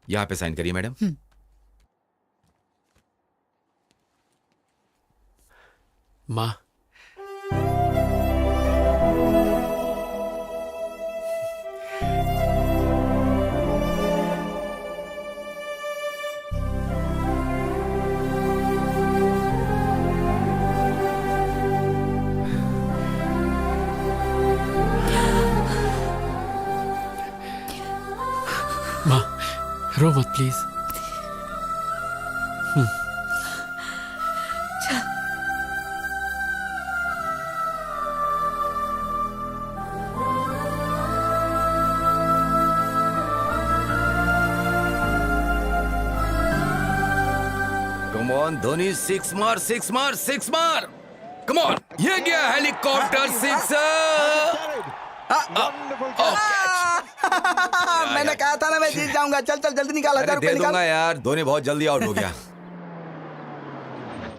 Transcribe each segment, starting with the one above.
यहाँ पे साइन करिए मैडम। माँ, माँ रो मत please. Come on Dhoni, six मार सिक्स मार सिक्स मार। कम ऑन, ये गया हेलीकॉप्टर सिक्सर। मैंने कहा था ना मैं जीत जाऊंगा। चल चल जल्दी निकाल, 1000 रुपए दे निकाल। दूंगा यार, धोनी बहुत जल्दी आउट हो गया।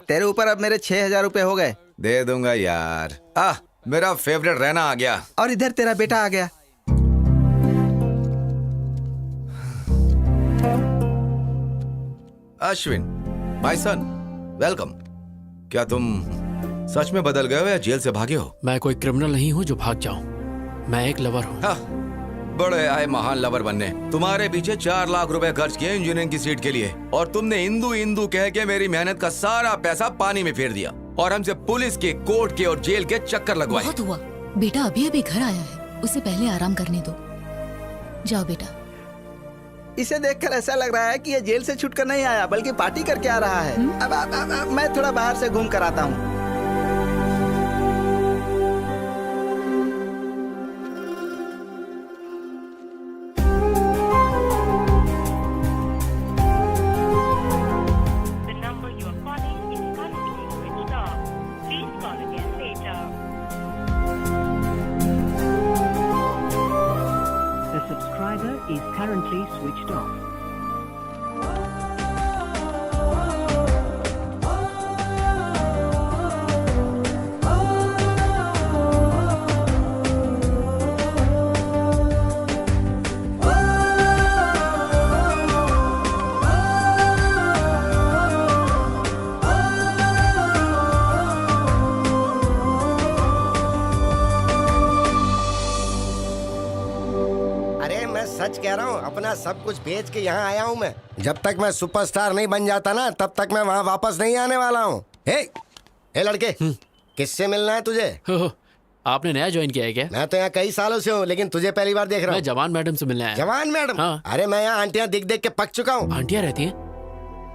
तेरे ऊपर अब मेरे 6000 रुपए हो गए। दे दूंगा यार। मेरा फेवरेट रहना आ गया। और इधर तेरा बेटा आ गया। Ashwin, my son, welcome. क्या तुम सच में बदल गए हो या जेल से भागे हो? मैं कोई क्रिमिनल नहीं हूँ जो भाग जाऊं। मैं एक लवर हूँ। बड़े आए महान लवर बनने। तुम्हारे पीछे 4 लाख रुपए खर्च किए इंजीनियरिंग की सीट के लिए, और तुमने हिंदू हिंदू कह के मेरी मेहनत का सारा पैसा पानी में फेर दिया, और हमसे पुलिस के, कोर्ट के और जेल के चक्कर लगवाए। बहुत हुआ। बेटा अभी अभी घर आया है, उसे पहले आराम करने दो। जाओ बेटा। इसे देखकर ऐसा लग रहा है कि ये जेल से छूटकर नहीं आया बल्कि पार्टी करके आ रहा है। अब मैं थोड़ा बाहर से घूम कर आता हूँ। The subscriber is currently switched off. अरे मैं सच कह रहा हूँ, अपना सब कुछ बेच के यहाँ आया हूँ मैं। जब तक मैं सुपरस्टार नहीं बन जाता ना, तब तक मैं वहाँ वापस नहीं आने वाला हूँ। हे लड़के, किससे मिलना है तुझे? हो, आपने नया ज्वाइन किया है क्या? मैं तो यहाँ कई सालों से हूँ, लेकिन तुझे पहली बार देख रहा मैं हूँ। जवान मैडम से मिलने आया। जवान मैडम? हाँ। अरे मैं यहाँ आंटियाँ दिख देख के पक चुका हूँ। आंटियाँ रहती हैं,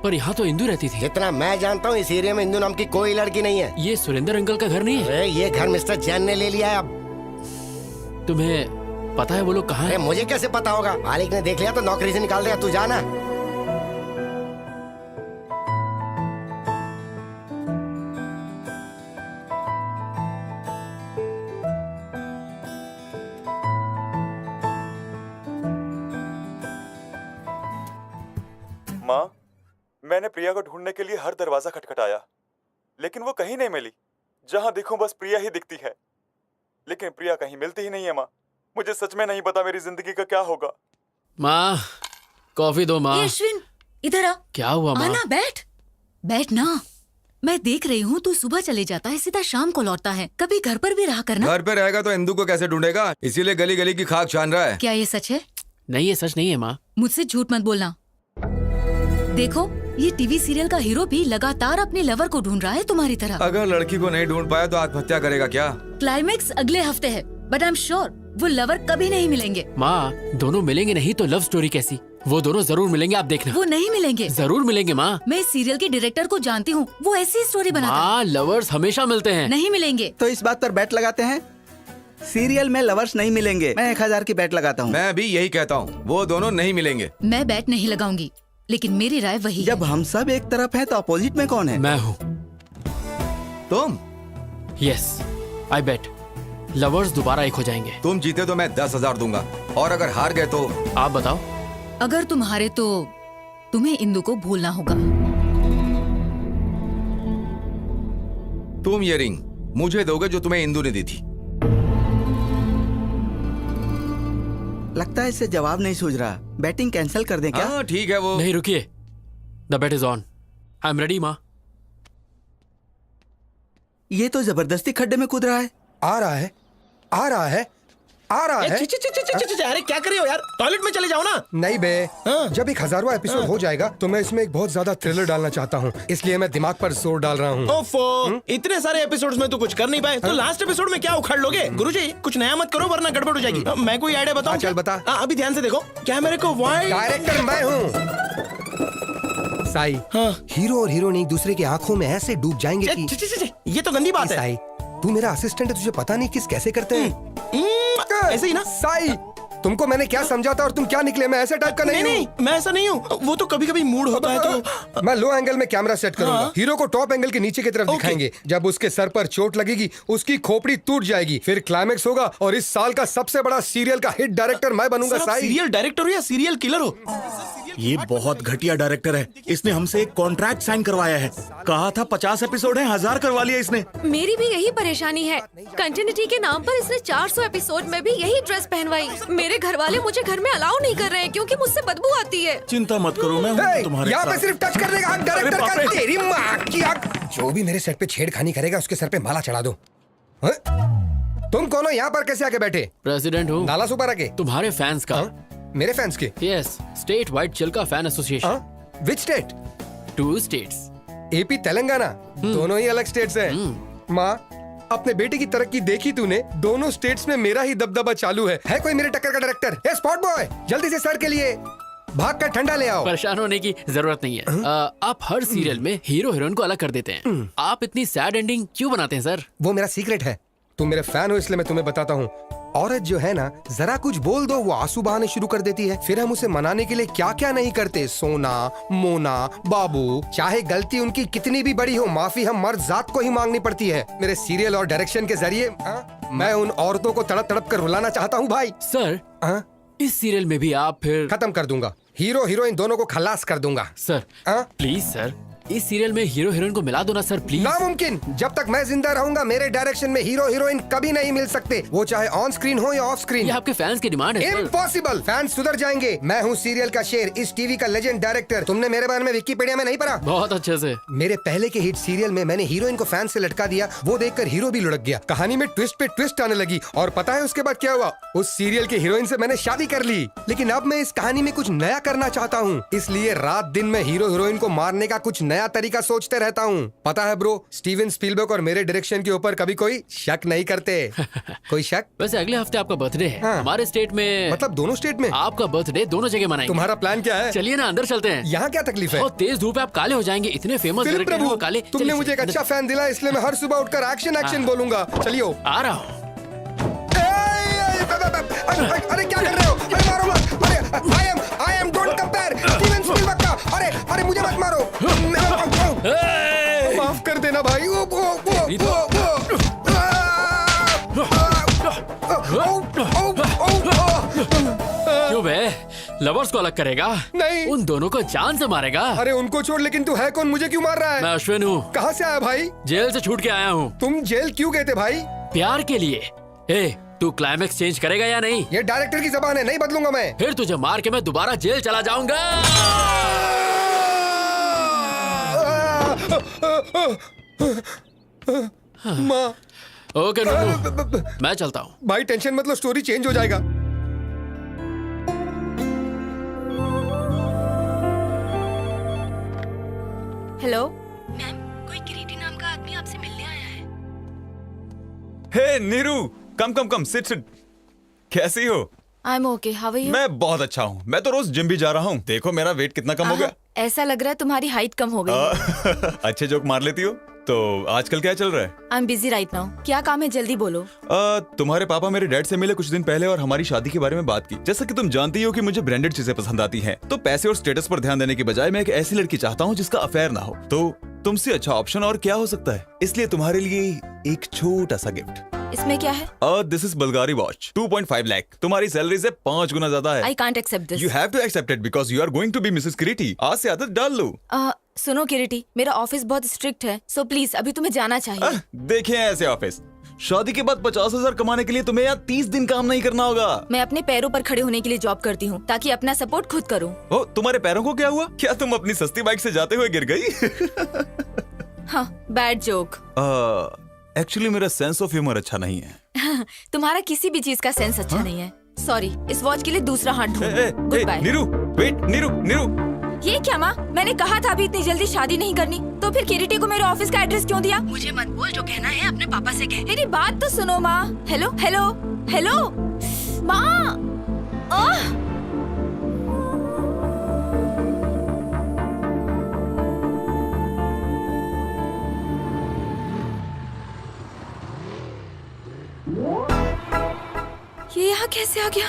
पर यहाँ तो इंदू रहती थी। जितना मैं जानता हूँ इस एरिया में इंदू नाम की कोई लड़की नहीं है। ये सुरेंद्र अंकल का घर नहीं है? अरे ये घर मिस्टर जैन ने ले लिया है अब। तुम्हें पता है वो लोग कहाँ अरे हैं? मुझे कैसे पता होगा? मालिक ने देख लिया तो नौकरी से निकाल देगा। तू जाना। माँ, मैंने प्रिया को ढूंढने के लिए हर दरवाजा खटखटाया, लेकिन वो कहीं नहीं मिली। जहां देखूं बस प्रिया ही दिखती है, लेकिन प्रिया कहीं मिलती ही नहीं है। माँ, मुझे सच में नहीं पता मेरी जिंदगी का क्या होगा। माँ, कॉफी दो माँ। ए, अश्विन इधर आ। क्या हुआ माँ? आना, बैठ बैठ ना। मैं देख रही हूँ तू सुबह चले जाता है, सीधा शाम को लौटता है। कभी घर पर भी रहा करना। घर पे रहेगा तो इंदू को कैसे ढूंढेगा, इसीलिए गली गली की खाक छान रहा है। क्या ये सच है? नहीं, ये सच नहीं है माँ। मुझसे झूठ मत बोलना। देखो, ये टीवी सीरियल का हीरो भी लगातार अपने लवर को ढूंढ रहा है तुम्हारी तरह। अगर लड़की को नहीं ढूंढ पाया तो आत्महत्या करेगा क्या? क्लाइमेक्स अगले हफ्ते है, बट आई एम श्योर वो लवर कभी नहीं मिलेंगे। माँ, दोनों मिलेंगे नहीं तो लव स्टोरी कैसी? वो दोनों जरूर मिलेंगे, आप देखना। वो नहीं मिलेंगे। जरूर मिलेंगे माँ। मैं इस सीरियल के डायरेक्टर को जानती हूँ, वो ऐसी स्टोरी बनाता है। माँ, लवर्स हमेशा मिलते हैं। नहीं मिलेंगे। तो इस बात पर बैट लगाते हैं। सीरियल में लवर्स नहीं मिलेंगे। मैं 1000 की बैट लगाता हूँ। मैं भी यही कहता हूँ, वो दोनों नहीं मिलेंगे। मैं बैट नहीं लगाऊंगी, लेकिन मेरी राय वही है। जब हम सब एक तरफ हैं तो अपोजिट में कौन है? मैं हूँ। तुम? यस, आई बेट लवर्स दोबारा एक हो जाएंगे। तुम जीते तो मैं 10,000 दूंगा, और अगर हार गए तो? आप बताओ। अगर तुम हारे तो तुम्हें इंदु को भूलना होगा। तुम ये रिंग मुझे दोगे जो तुम्हें इंदु ने दी थी। लगता है इसे जवाब नहीं सूझ रहा। बैटिंग कैंसिल कर दें क्या? हाँ ठीक है वो। नहीं रुकिए, the bet is on. I am ready माँ। ये तो जबरदस्ती खड्डे में कूद रहा है। आ रहा है, आ रहा है, आ रहा है। अरे क्या कर रहे हो यार, टॉयलेट में चले जाओ ना। नहीं बे, जब एक 1000वां एपिसोड हो जाएगा तो मैं इसमें एक बहुत ज्यादा थ्रिलर डालना चाहता हूँ, इसलिए मैं दिमाग पर जोर डाल रहा हूँ। ओफो, इतने सारे एपिसोड्स में तो कुछ कर नहीं पाए, तो लास्ट एपिसोड में क्या उखाड़ लोगे? गुरुजी कुछ नया मत करो वरना गड़बड़ हो जाएगी। मैं कोई आइडिया बताऊं? चल बता। अभी ध्यान से देखो, कैमरे को वाइड। डायरेक्टर मैं हूँ साई। हीरो और हीरोइन एक दूसरे की आंखों में ऐसे डूब जाएंगे कि ये तो गंदी बात है। साई, तू मेरा असिस्टेंट है, तुझे पता नहीं किस कैसे करते हैं। ऐसे ही ना साई, तुमको मैंने क्या समझाता और तुम क्या निकले? मैं ऐसे टाइप का नहीं नहीं हूँ। मैं ऐसा नहीं हूँ, वो तो कभी कभी मूड होता है तो। मैं लो एंगल में कैमरा सेट करूंगा। हाँ। हीरो को टॉप एंगल के नीचे की तरफ दिखाएंगे। जब उसके सर पर चोट लगेगी उसकी खोपड़ी टूट जाएगी, फिर क्लाइमेक्स होगा और इस साल का सबसे बड़ा सीरियल का हिट डायरेक्टर मैं बनूंगा। साई, सीरियल डायरेक्टर हो या सीरियल किलर हो? ये बहुत घटिया डायरेक्टर है। इसने हमसे एक कॉन्ट्रैक्ट साइन करवाया है। कहा था 50 एपिसोड है, 1000 करवा लिया इसने। मेरी भी यही परेशानी है। कंटिन्यूटी के नाम पर इसने 400 एपिसोड में भी यही ड्रेस पहनवाई। मेरे घर वाले मुझे घर में अलाउ नहीं कर रहे हैं क्योंकि मुझसे बदबू आती है। चिंता मत करो, मैं हूं तुम्हारे यहाँ पे साथ। सिर्फ टच करने का डायरेक्टर अरे बाप का। रे। तेरी माँ की आँख। जो भी मेरे सेट पे छेड़खानी करेगा उसके सर पे माला चढ़ा दो। हाँ? तुम कौन हो? यहाँ पर कैसे आके बैठे? प्रेसिडेंट हूँ नाला सुपर आके। तुम्हारे फैंस का। मेरे फैंस के? Yes, statewide Chilka fan association. Which state? 2 states. AP Telangana, दोनों ही अलग स्टेट्स हैं। माँ, अपने बेटे की तरक्की देखी तूने? दोनों स्टेट्स में मेरा ही दबदबा चालू है कोई मेरे टक्कर का डायरेक्टर? ए स्पॉट बॉय, जल्दी से सर के लिए भाग कर ठंडा ले आओ। परेशान होने की जरूरत नहीं है। आप हर सीरियल में हीरो हीरोइन को अलग कर देते हैं। आप इतनी सैड एंडिंग क्यों बनाते हैं सर? वो मेरा सीक्रेट है। तुम मेरे फैन हो इसलिए मैं तुम्हें बताता हूँ। औरत जो है ना, जरा कुछ बोल दो वो आंसू बहाने शुरू कर देती है। फिर हम उसे मनाने के लिए क्या क्या नहीं करते। सोना, मोना, बाबू, चाहे गलती उनकी कितनी भी बड़ी हो, माफी हम मर्द जात को ही मांगनी पड़ती है। मेरे सीरियल और डायरेक्शन के जरिए मैं उन औरतों को तड़प तड़प कर रुलाना चाहता हूँ भाई। सर, इस सीरियल में भी आप फिर खत्म कर दूंगा। हीरो हीरोइन दोनों को खलास कर दूंगा। सर प्लीज सर, इस सीरियल में हीरो हीरोइन को मिला दो ना सर प्लीज। नामुमकिन। जब तक मैं जिंदा रहूंगा मेरे डायरेक्शन में हीरो हीरोइन कभी नहीं मिल सकते, वो चाहे ऑन स्क्रीन हो या ऑफ स्क्रीन। ये आपके फैंस की डिमांड है। इम्पॉसिबल। फैंस सुधर जाएंगे। मैं हूँ सीरियल का शेर, इस टीवी का लेजेंड डायरेक्टर। तुमने मेरे बारे में विकिपीडिया में नहीं पढ़ा? बहुत अच्छे से। मेरे पहले के हिट सीरियल में मैंने हीरोइन को फैन से लटका दिया, वो देखकर हीरो भी लुढ़क गया। कहानी में ट्विस्ट पे ट्विस्ट आने लगी और पता है उसके बाद क्या हुआ? उस सीरियल के हीरोइन से मैंने शादी कर ली। लेकिन अब मैं इस कहानी में कुछ नया करना चाहता हूँ, इसलिए रात दिन में हीरो हीरोइन को मारने का कुछ नया तरीका सोचते रहता हूँ। पता है ब्रो, स्टीवन स्पीलबर्ग और मेरे डायरेक्शन के ऊपर कभी कोई शक नहीं करते। कोई शक? वैसे अगले हफ्ते आपका बर्थडे है। हमारे स्टेट में, मतलब दोनों स्टेट में आपका बर्थडे दोनों जगह मनाएंगे। तुम्हारा प्लान क्या है? चलिए ना अंदर चलते हैं। यहाँ क्या तकलीफ है? और तेज धूप है, आप काले हो जाएंगे। इतने फेमस फिल्म डायरेक्टर हैं प्रभु, वो काले। तुमने मुझे एक अच्छा फैन दिला, इसलिए मैं हर सुबह उठकर एक्शन एक्शन बोलूंगा। चलियो। आ रहा हूँ। अरे क्या कर रहे हो? अरे मारो मत। अरे I am don't compare Steven Spielberg का। अरे मुझे मत मारो। माफ कर देना भाई। क्यों बे? लवर्स को अलग करेगा? नहीं। उन दोनों को जान से मारेगा? अरे उनको छोड़, लेकिन तू है कौन? मुझे क्यों मार रहा है? मैं अश्विन हूँ। कहाँ से आया भाई? जेल से छूट के आया हूँ। तुम जेल क्यों गए थे भाई? प्यार के लिए। ए, तू क्लाइमेक्स चेंज करेगा या नहीं? ये डायरेक्टर की जबान है, नहीं बदलूंगा मैं। फिर तुझे मार के मैं दोबारा जेल चला जाऊंगा। माँ। ओके नूनू, मैं चलता हूँ। भाई टेंशन मत लो, स्टोरी चेंज हो जाएगा। हेलो मैम, कोई किरीटी नाम का आदमी आपसे मिलने आया है। Hey Neeru, come come come, sit sit. कैसी हो? I am okay, how are you? मैं बहुत अच्छा हूँ। मैं तो रोज जिम भी जा रहा हूँ। देखो मेरा वेट कितना कम हो गया। ऐसा लग रहा है तुम्हारी हाइट कम हो गई। अच्छे जोक मार लेती हो। तो आजकल क्या चल रहा है? I am busy right now. क्या काम है, जल्दी बोलो। तुम्हारे पापा मेरे डैड से मिले कुछ दिन पहले और हमारी शादी के बारे में बात की। जैसा कि तुम जानती हो कि मुझे ब्रांडेड चीजें पसंद आती हैं, तो पैसे और स्टेटस पर ध्यान देने की बजाय मैं एक ऐसी लड़की चाहता हूँ जिसका अफेयर ना हो। तो तुमसे अच्छा ऑप्शन और क्या हो सकता है? इसलिए तुम्हारे लिए एक छोटा सा गिफ्ट। इसमें क्या है? This is Bulgari watch, 2.5 lakh. तुम्हारी सैलरी से 5 गुना ज्यादा है। I can't accept this. You have to accept it because you are going to be Mrs Kiriti. आज से आदत डाल लो। सुनो किरीटी, मेरा ऑफिस बहुत स्ट्रिक्ट है, सो प्लीज अभी तुम्हें जाना चाहिए। देखें ऐसे ऑफिस, शादी के बाद 50,000 कमाने के लिए तुम्हें यहाँ 30 दिन काम नहीं करना होगा। मैं अपने पैरों पर खड़े होने के लिए जॉब करती हूँ ताकि अपना सपोर्ट खुद करूँ। ओ, तुम्हारे पैरों को क्या हुआ? क्या तुम अपनी सस्ती बाइक से जाते हुए गिर गई? हाँ, बैड जोक। एक्चुअली मेरा सेंस ऑफ ह्यूमर अच्छा नहीं है। तुम्हारा किसी भी चीज का सेंस अच्छा नहीं है। सॉरी, इस वॉच के लिए दूसरा हाथ ढूंढो। Goodbye. Neeru, wait, Neeru. ये क्या माँ? मैंने कहा था अभी इतनी जल्दी शादी नहीं करनी, तो फिर किरीटी को मेरे ऑफिस का एड्रेस क्यों दिया? मुझे मत बोल, जो कहना है अपने पापा से कह। मेरी बात तो सुनो माँ। हेलो हेलो हेलो माँ। ये यहाँ कैसे आ गया?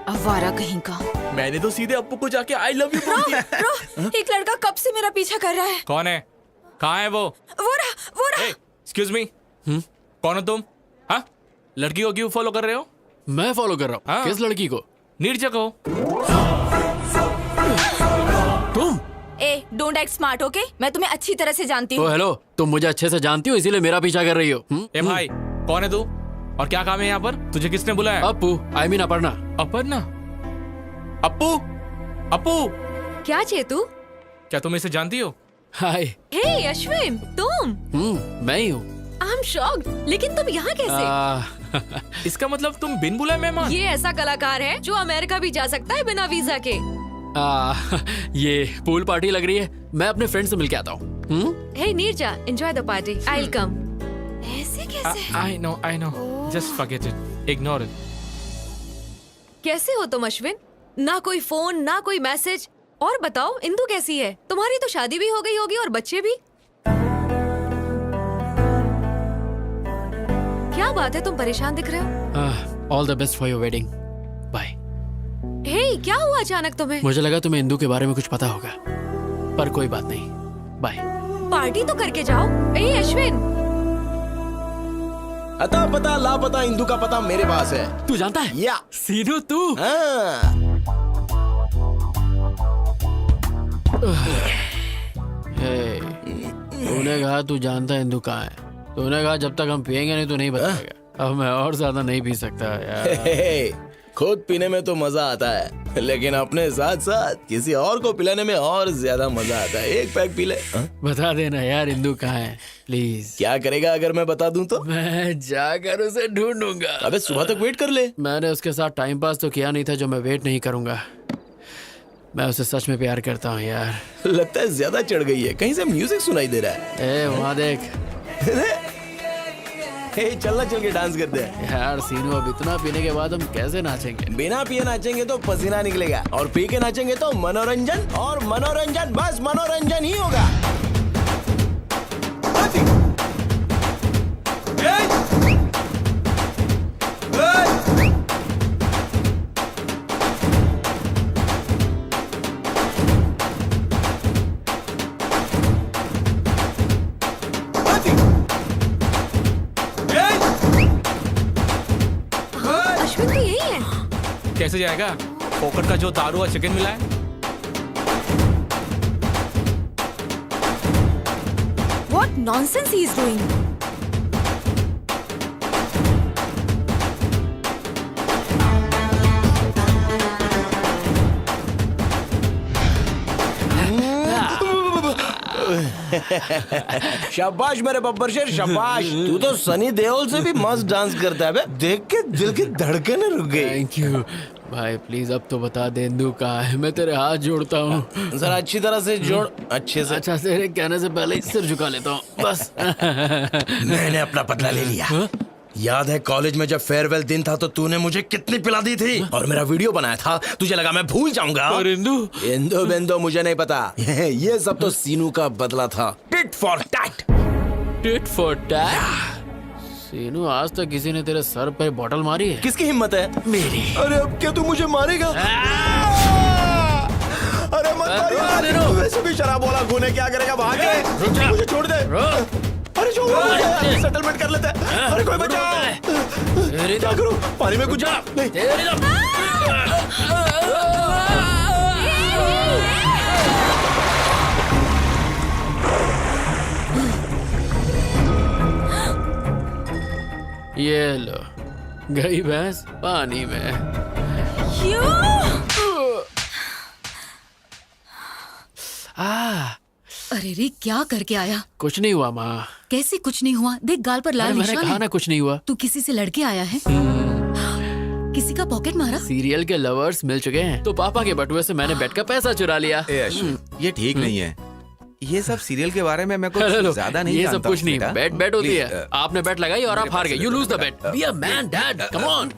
आवारा कहीं का। मैंने तो सीधे अप्पू को जाके आई लव यू बोल दिया। एक लड़का कब से मेरा पीछा कर रहा है। कौन है? कहाँ है वो रहा। एक्सक्यूज मी, कौन हो तुम? हाँ, लड़की को क्यों फॉलो कर रहे हो? मैं फॉलो कर रहा हूँ। किस लड़की को? नीरजा को। तुम? Don't act smart, okay? मैं तुम्हें अच्छी तरह से जानती हूँ। हेलो, तुम मुझे अच्छे से जानती हो, इसीलिए मेरा पीछा कर रही हो। ए भाई, कौन है तू और क्या काम है यहाँ पर? तुझे किसने बुलाया? Appu, I mean Aparna. अपर्णा? अप्पू क्या चेतू? क्या तुम इसे जानती हो? हाय। हे अश्विन, तुम? मैं ही हूँ। आई एम शॉक्ड, लेकिन तुम यहाँ कैसे? इसका मतलब तुम बिन बुलाए मेहमान? ये ऐसा कलाकार है जो अमेरिका भी जा सकता है बिना वीजा के। ये पूल पार्टी लग रही है, मैं अपने फ्रेंड से मिलके आता हूँ। Hey Neerja, enjoy the party, I will come. ऐसे कैसे? I know, just forget it, ignore it. कैसे हो तुम अश्विन? ना कोई फोन, ना कोई मैसेज। और बताओ, इंदु कैसी है? तुम्हारी तो शादी भी हो गई होगी और बच्चे भी। क्या बात है, तुम परेशान दिख रहे हो? All the best for your wedding. Bye. Hey, क्या हुआ अचानक तुम्हें? मुझे लगा तुम्हें इंदु के बारे में कुछ पता होगा, पर कोई बात नहीं। बाय। पार्टी तो करके जाओ। ए अश्विन, अता पता लापता इंदु का पता मेरे पास है। तू जानता है? या सीनू तू? तूने कहा तू जानता है इंदु कहाँ है। तूने कहा जब तक हम पियेंगे नहीं तो नहीं बताएगा। अब मैं और ज्यादा नहीं पी सकता यार। खुद पीने में तो मजा आता है, लेकिन अपने साथ साथ किसी और को पिलाने में और ज्यादा मजा आता है। एक पैक पी ले। बता देना यार इंदु कहाँ है प्लीज। क्या करेगा अगर मैं बता दूं तो? मैं जाकर उसे ढूंढूंगा। अबे सुबह तक वेट कर ले। मैंने उसके साथ टाइम पास तो किया नहीं था जो मैं वेट नहीं करूंगा। मैं उसे सच में प्यार करता हूँ यार। लगता है ज्यादा चढ़ गई है, कहीं से म्यूजिक सुनाई दे रहा है। वहाँ देख। चलना, चल के डांस करते हैं यार। सीनू, अब इतना पीने के बाद हम कैसे नाचेंगे? बिना पिए नाचेंगे तो पसीना निकलेगा, और पी के नाचेंगे तो मनोरंजन, और मनोरंजन बस मनोरंजन ही होगा। कैसे जाएगा? फोकट का जो दारू और चिकन मिला है। What nonsense he is doing? शाबाश मेरे बब्बर शेर, शाबाश। तू तो सनी देओल से भी मस्त डांस करता है बे। देख के दिल की धड़कनें रुक गई। थैंक यू भाई, प्लीज अब तो बता दे इंदु कहाँ है। मैं तेरे हाथ जोड़ता हूँ। जरा अच्छी तरह से जोड़, अच्छे से। अच्छा, तेरे कहने से पहले ही सिर झुका लेता हूँ बस। मैंने अपना बदला ले लिया। याद है कॉलेज में जब फेयरवेल दिन था तो तूने मुझे कितनी पिला दी थी और मेरा वीडियो बनाया था। तुझे लगा मैं भूल जाऊंगा? और इंदु बेंदो मुझे नहीं पता। ये सब तो सीनू का बदला था। Tit for tat. Tit for tat? Seenu, आज तक किसी ने तेरे सर पे बॉटल मारी है? किसकी हिम्मत है? मेरी। अरे अब क्या तू मुझे मारेगा? अरे मत वैसे भी शराब वाला खून है, क्या करेगा? भागे, मुझे छोड़ दे। अरे छोड़, सेटलमेंट कर लेते हैं। अरे कोई बचाओ। क्या करूं? पानी में कुछ जा नहीं। ये लो, गई भैंस पानी में। अरे रे, क्या करके आया? कुछ नहीं हुआ माँ। कैसे कुछ नहीं हुआ? देख गाल पर लाल मैंने निशान कहा है। ना कुछ नहीं हुआ। तू किसी से लड़के आया है? किसी का पॉकेट मारा? सीरियल के लवर्स मिल चुके हैं, तो पापा के बटुए से मैंने बेट का पैसा चुरा लिया। ए अश्विन, ये ठीक नहीं है। ये सब सीरियल के बारे में मैं कुछ हेलो, ज्यादा नहीं ये जानता सब कुछ हूँ, नहीं, बेटा। बेट बेट होती Please, है। आपने बेट लगाई और आप हार गए। You lose the bet. Be a man dad, come on.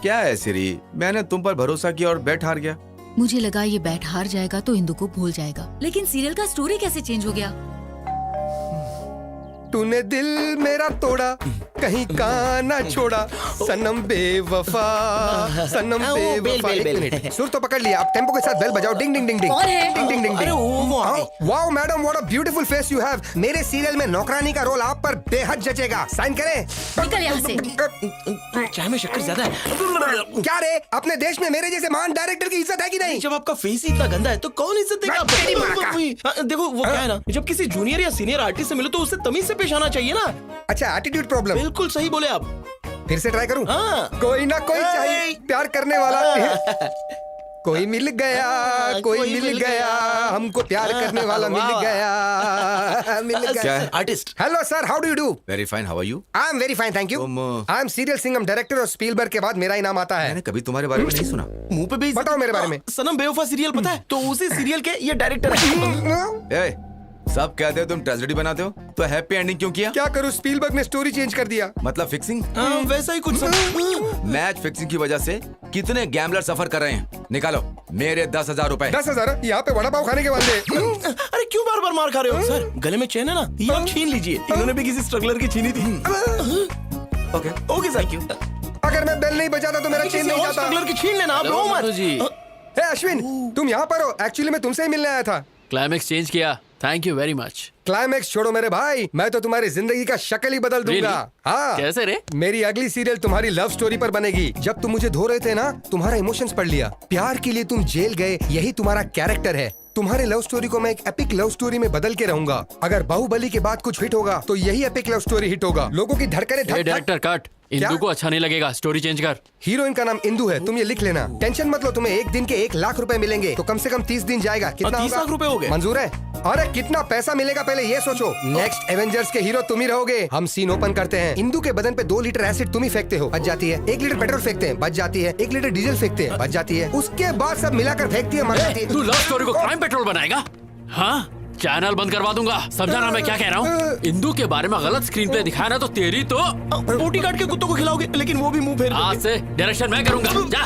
क्या है सिरी, मैंने तुम पर भरोसा किया और बैट हार गया। मुझे लगा ये बैट हार जाएगा तो इंदु को भूल जाएगा, लेकिन सीरियल का स्टोरी कैसे चेंज हो गया? तूने दिल मेरा तोड़ा, कहीं का ना छोड़ा, सनम बेवफा, सनम बेवफा। एक मिनट, सुर तो पकड़ लिया, अब टेम्पो के साथ बेल बजाओ। डिंग डिंग डिंग डिंग। कौन है? Ding ding ding ding. Wow madam, what a beautiful face you have. मेरे सीरियल में नौकरानी का रोल आप पर बेहद जचेगा। साइन करें? निकल यहाँ से। चाय में शक्कर ज्यादा है। क्या रे, अपने देश में मेरे जैसे महान डायरेक्टर की इज्जत है कि नहीं? जब आपका फेस ही इतना गंदा है तो कौन इज्जत देगा तेरी माँ का। आपको? देखो वो क्या है ना, जब किसी जूनियर या सीनियर आर्टिस्ट से मिलो तो उससे तमीज से पेश आना चाहिए ना। अच्छा, एटीट्यूड प्रॉब्लम। बिल्कुल सही बोले आप। फिर से ट्राई करूं? हाँ। कोई ना कोई चाहिए प्यार करने वाला। कोई मिल गया, कोई मिल गया, हमको प्यार करने वाला मिल गया, मिल क्या गया। है? Artist. Hello sir, how do you do? Very fine, how are you? I am very fine, thank you. I am serial Singham director और स्पीलबर्ग के बाद मेरा ही नाम आता है। मैंने कभी तुम्हारे बारे में नहीं सुना। मुंह पे भी बताओ मेरे बारे में। सनम बेवफा सीरियल पता है? तो उसी सीरियल के ये डायरेक्टर है। ए, सब कहते हो तुम ट्रेजेडी बनाते हो, तो हैप्पी एंडिंग क्यों किया? क्या करूं, स्पीलबर्ग ने स्टोरी चेंज कर दिया। मतलब फिक्सिंग? वैसा ही कुछ। मैच फिक्सिंग की वजह से कितने गैम्बलर सफर कर रहे हैं। निकालो मेरे 10,000 रुपए। 10,000? यहाँ पे वड़ा पाव खाने के वाले। अरे क्यों बार बार मार खा रहे हो सर? गले में चेन है ना, ये आप छीन लीजिए। इन्होंने भी किसी स्ट्रगलर की छीनी थी। Okay okay sir. क्यों? अगर मैं बेल नहीं बजाता तो मेरा चेन नहीं जाता। स्ट्रगलर की छीन लेना, आप रो मत। जी, ए अश्विन, तुम यहाँ पर हो? एक्चुअली मैं तुमसे ही मिलने आया था। क्लाइमेक्स चेंज किया, thank you very much. Climax छोड़ो मेरे भाई, मैं तो तुम्हारी जिंदगी का शक्ल ही बदल दूंगा। Really? हाँ। कैसे रे? मेरी अगली सीरियल तुम्हारी लव स्टोरी पर बनेगी। जब तुम मुझे धो रहे थे ना, तुम्हारा इमोशंस पढ़ लिया। प्यार के लिए तुम जेल गए, यही तुम्हारा कैरेक्टर है। तुम्हारे लव स्टोरी को मैं एक एपिक लव स्टोरी में बदल के रहूंगा। अगर बाहुबली के बाद कुछ हिट होगा तो यही एपिक लव स्टोरी हिट होगा। लोगों की धड़कने धक धक। डायरेक्टर कट, इंदु को अच्छा नहीं लगेगा, स्टोरी चेंज कर। हीरोइन का नाम इंदु है, तुम ये लिख लेना। टेंशन मत लो, तुम्हें एक दिन के 1 लाख रुपए मिलेंगे, तो कम से कम 30 दिन जाएगा। कितना 30 लाख रुपए हो गए? मंजूर है? अरे कितना पैसा मिलेगा पहले ये सोचो। नेक्स्ट एवेंजर्स के हीरो तुम ही रहोगे। हम सीन ओपन करते हैं। इंदु के बदन पे 2 लीटर एसिड तुम ही फेंकते हो, बच जाती है। 1 लीटर पेट्रोल फेंकते हैं, बच जाती है। 1 लीटर डीजल फेंकते हैं, बच जाती है। उसके बाद सब मिलाकर फेंकती है, मर जाती है। तू लव स्टोरी को क्राइम पेट्रोल बनाएगा? हाँ, चैनल बंद करवा दूंगा। समझा ना मैं क्या कह रहा हूँ? इंदु के बारे में गलत स्क्रीन प्ले दिखाया ना तो तेरी तो बोटी काट के कुत्तों को खिलाओगे, लेकिन वो भी मुंह फेर देंगे। आज से डायरेक्शन मैं करूंगा। जा।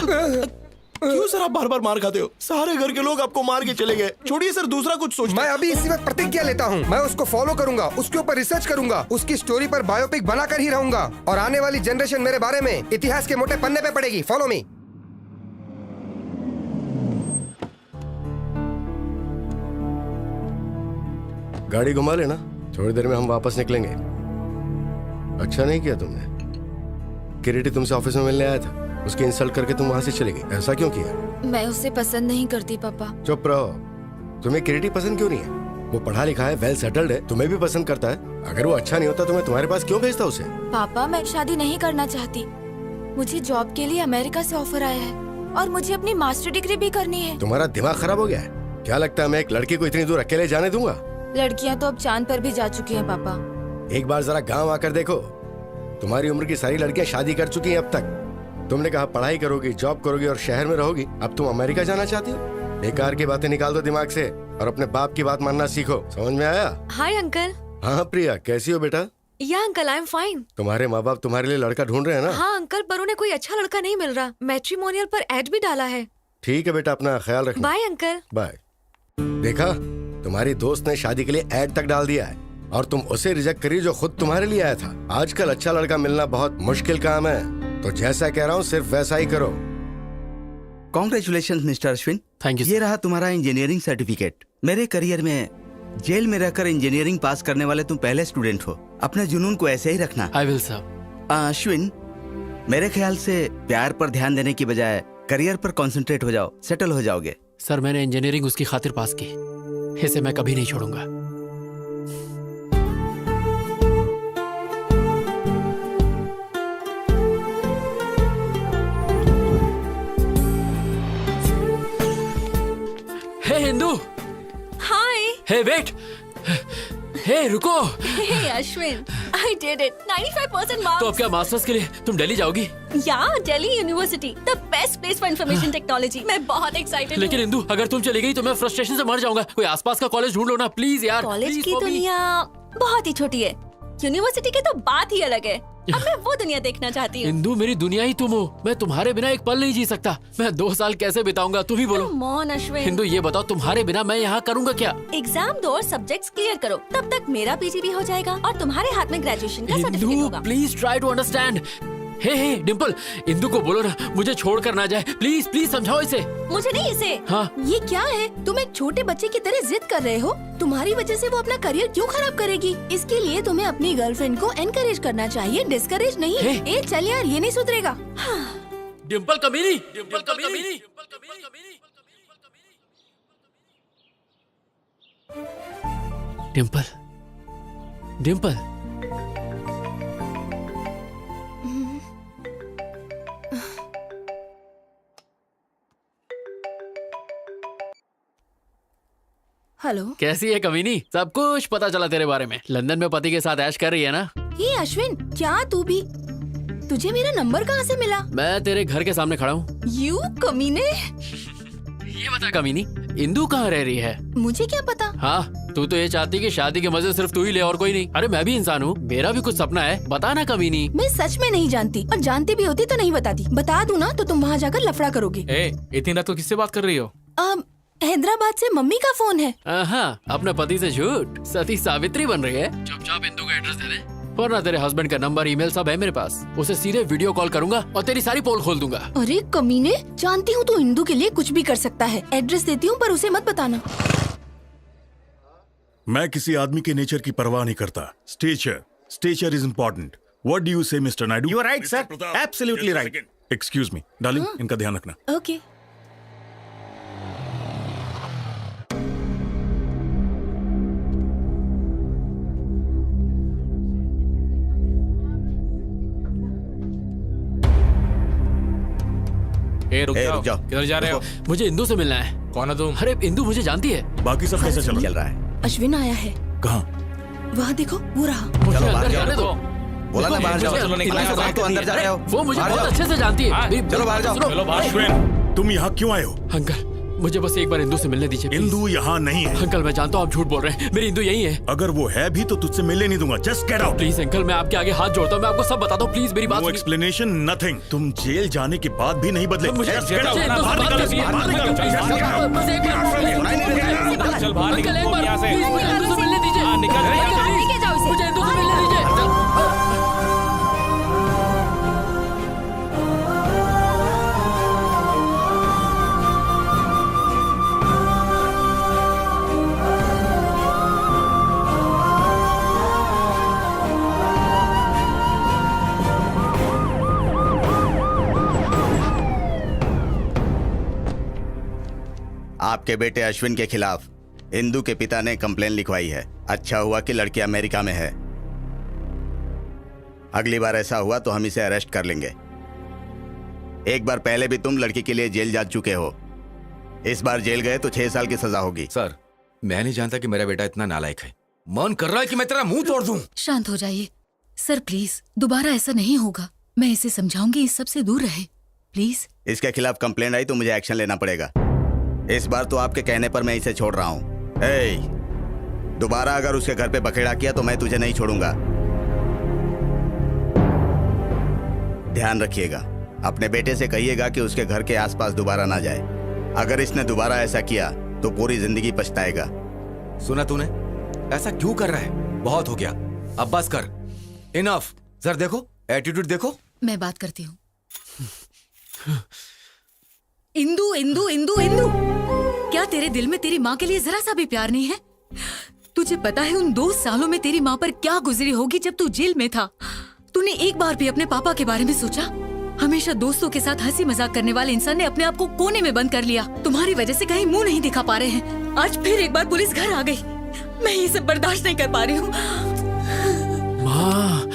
क्यों सर आप बार बार मार खाते हो? सारे घर के लोग आपको मार के चले गए। छोड़िए सर, दूसरा कुछ सोचिए। मैं अभी इसी वक्त प्रतिज्ञा लेता हूँ, मैं उसको फॉलो करूंगा, उसके ऊपर रिसर्च करूंगा, उसकी स्टोरी पर बायोपिक बनाकर ही रहूंगा। और आने वाली जनरेशन मेरे बारे में इतिहास के मोटे पन्ने पे पड़ेगी। Follow me. गाड़ी घुमा लेना, थोड़ी देर में हम वापस निकलेंगे। अच्छा नहीं किया तुमने। किरीटी तुमसे ऑफिस में मिलने आया था, उसकी इंसल्ट करके तुम वहां से चले गए। ऐसा क्यों किया? मैं उसे पसंद नहीं करती पापा। चुप रहो। तुम्हें किरीटी पसंद क्यों नहीं है? वो पढ़ा लिखा है, वेल सेटल्ड है, तुम्हें भी पसंद करता है। अगर वो अच्छा नहीं होता तो मैं तुम्हारे पास क्यों भेजता उसे? पापा मैं शादी नहीं करना चाहती। मुझे जॉब के लिए अमेरिका से ऑफर आया है और मुझे अपनी मास्टर डिग्री भी करनी है। तुम्हारा दिमाग खराब हो गया है क्या? लगता है मैं एक लड़की को इतनी दूर अकेले जाने दूंगा? लड़कियां तो अब चांद पर भी जा चुकी हैं पापा। एक बार जरा गांव आकर देखो, तुम्हारी उम्र की सारी लड़कियां शादी कर चुकी हैं अब तक। तुमने कहा पढ़ाई करोगी, जॉब करोगी और शहर में रहोगी। अब तुम अमेरिका जाना चाहती हो? बेकार की बातें निकाल दो दिमाग से और अपने बाप की बात मानना सीखो। समझ में आया? Hi uncle. हाँ प्रिया, कैसी हो बेटा? या अंकल, आई एम फाइन। तुम्हारे माँ बाप तुम्हारे लिए लड़का ढूंढ रहे हैं ना? हाँ अंकल, पर उन्हें कोई अच्छा लड़का नहीं मिल रहा। मैट्रिमोनियल पर एड भी डाला है। ठीक है बेटा, अपना ख्याल रखना। Bye uncle. बाय। देखा, तुम्हारी दोस्त ने शादी के लिए ऐड तक डाल दिया है और तुम उसे रिजेक्ट करी जो खुद तुम्हारे लिए आया था। आजकल अच्छा लड़का मिलना बहुत मुश्किल काम है, तो जैसा कह रहा हूँ सिर्फ वैसा ही करो। Congratulation mister Ashwin. Thank you ये रहा तुम्हारा इंजीनियरिंग सर्टिफिकेट। मेरे करियर में जेल में रहकर इंजीनियरिंग पास करने वाले तुम पहले स्टूडेंट हो। अपने जुनून को ऐसे ही रखना। I will sir. अश्विन, मेरे ख्याल से प्यार पर ध्यान देने की बजाय करियर पर कंसंट्रेट हो जाओ, सेटल हो जाओगे। सर मैंने इंजीनियरिंग उसकी खातिर पास की, इसे मैं कभी नहीं छोड़ूंगा। हे हिंदू। हाय। हे वेट। हे रुको। हे Ashwin, I did it. 95% marks. तो अब क्या मास्टर्स के लिए तुम दिल्ली जाओगी? Yeah, Delhi University, the best place for information technology. मैं बहुत excited लेकिन हूँ। इंदू, अगर तुम चली गई तो मैं फ्रस्ट्रेशन से मर जाऊंगा। कोई आसपास का कॉलेज ढूंढ लो ना प्लीज यार। कॉलेज Please की for me. दुनिया बहुत ही छोटी है, यूनिवर्सिटी की तो बात ही अलग है। अब मैं वो दुनिया देखना चाहती हूँ। इंदू मेरी दुनिया ही तुम हो, मैं तुम्हारे बिना एक पल नहीं जी सकता। मैं 2 साल कैसे बिताऊंगा, तुम ही बोलो। Come on, Ashwin. हिंदू ये बताओ, तुम्हारे बिना मैं यहाँ करूँगा क्या? एग्जाम दो और सब्जेक्ट्स क्लियर करो, तब तक मेरा पीजी भी हो जाएगा और तुम्हारे हाथ में ग्रेजुएशन का सर्टिफिकेट इंदू होगा। Please try to understand. Hey Dimple, Indu को बोलो ना मुझे छोड़ कर ना जाए, प्लीज प्लीज समझाओ इसे। मुझे नहीं इसे। हाँ। ये क्या है? तुम एक छोटे बच्चे की तरह जिद कर रहे हो। तुम्हारी वजह से वो अपना करियर क्यों खराब करेगी? इसके लिए तुम्हें अपनी गर्लफ्रेंड को एनकरेज करना चाहिए, डिस्करेज नहीं। ए चल यार, ये नहीं सुधरेगा। डिम्पल कमीनी, डिम्पल कमीनी। डिम्पल, डिम्पल। हेलो। कैसी है कमीनी? सब कुछ पता चला तेरे बारे में। लंदन में पति के साथ ऐश कर रही है ना? ये अश्विन, क्या तू भी? तुझे मेरा नंबर कहाँ से मिला? मैं तेरे घर के सामने खड़ा हूँ। यू कमीने। ये बता कमीनी, इंदू कहाँ रह रही है? मुझे क्या पता? हाँ, तू तो ये चाहती कि शादी के मजे सिर्फ तू ही ले और कोई नहीं। अरे मैं भी इंसान हूँ, मेरा भी कुछ सपना है, बता ना कमीनी। मैं सच में नहीं जानती, और जानती भी होती तो नहीं बताती। बता दूँ ना तो तुम वहाँ जाकर लफड़ा करोगे। इतनी रात को किससे बात कर रही हो? हैदराबाद से मम्मी का फोन है। हाँ, अपने पति से झूठ, सती सावित्री बन रही है। चुपचाप इंदू का एड्रेस दे दे, वरना तेरे हस्बैंड का नंबर ईमेल सब है मेरे पास। उसे सीधे वीडियो कॉल करूंगा और तेरी सारी पोल खोल दूंगा। अरे कमीने, जानती हूँ तू इंदू के लिए कुछ भी कर सकता है। एड्रेस देती हूँ पर उसे मत बताना। मैं किसी आदमी के नेचर की परवाह नहीं करता। Stature is important. What do you say mister Naidu? You are right sir, absolutely right. Excuse me darling, इनका ध्यान रखना। ओके। रुक जाओ। किधर जा रहे हो? मुझे इंदू से मिलना है। कौन है तुम? अरे इंदू मुझे जानती है। बाकी सब कैसा चल रहा है? अश्विन आया है। कहाँ? वहाँ देखो, वो रहा। मुझे अंदर जाने दो। बोला ना बाहर जाओ। तो अंदर जा रहे हो। वो मुझे बहुत अच्छे से जानती है। चलो बाहर जाओ। चलो बाहर। अश्विन, तुम यहाँ क्यों आए हो? अंकल, मुझे बस एक बार इंदू से मिलने दीजिए। इंदू यहाँ नहीं है। अंकल मैं जानता हूँ आप झूठ बोल रहे हैं, मेरी इंदू यही है। अगर वो है भी तो तुझसे मिलने नहीं दूंगा। Just get out. Please uncle, मैं आपके आगे हाथ जोड़ता हूँ, मैं आपको सब बताता हूँ, प्लीज मेरी बात नो सुनिए। Explanation, nothing. तुम जेल जाने के बाद भी नहीं बदले। मुझे Just get out। इंदू से बाहर बात निकलो, करनी है। बाहर निकलो, प्लीज, just get out। बस एक बार। चल बाहर अंकल एक बार यहाँ से। प्लीज मुझे इंदू से मिलने दीजिए। निकल अंकल, यहाँ से। प्लीज, लेके जाओ इसे। मुझे इंदू से मिलने दीजिए। आपके बेटे अश्विन के खिलाफ इंदू के पिता ने कंप्लेन लिखवाई है। अच्छा हुआ कि लड़की अमेरिका में है। अगली बार ऐसा हुआ तो हम इसे अरेस्ट कर लेंगे। एक बार पहले भी तुम लड़की के लिए जेल जा चुके हो। इस बार जेल गए तो 6 साल की सजा होगी। सर, मैं नहीं जानता कि मेरा बेटा इतना नालायक है। मन कर रहा है कि मैं तेरा मुंह तोड़ दूं। शांत हो जाइए सर, प्लीज दोबारा ऐसा नहीं होगा। मैं इसे समझाऊंगी इस सब से दूर रहे, प्लीज। इसके खिलाफ कंप्लेंट आई तो मुझे एक्शन लेना पड़ेगा। इस बार तो आपके कहने पर मैं इसे छोड़ रहा हूँ। दोबारा अगर उसके घर पे बखेड़ा किया तो मैं तुझे नहीं छोड़ूंगा। ध्यान रखिएगा, अपने बेटे से कहिएगा कि उसके घर के आसपास दोबारा ना जाए। अगर इसने दोबारा ऐसा किया तो पूरी जिंदगी पछताएगा। सुना तूने? ऐसा क्यों कर रहा है? बहुत हो गया, अब बस कर। इनफ। सर देखो, एटीट्यूड देखो। मैं बात करती हूँ। इंदू इंदू इंदू इंदू क्या तेरे दिल में तेरी माँ के लिए जरा सा भी प्यार नहीं है? तुझे पता है उन 2 सालों में तेरी माँ पर क्या गुजरी होगी जब तू जेल में था? तूने एक बार भी अपने पापा के बारे में सोचा? हमेशा दोस्तों के साथ हंसी मजाक करने वाले इंसान ने अपने आप को कोने में बंद कर लिया। तुम्हारी वजह से कहीं मुंह नहीं दिखा पा रहे हैं। आज फिर एक बार पुलिस घर आ गई। मैं ये सब बर्दाश्त नहीं कर पा रही हूँ। माँ,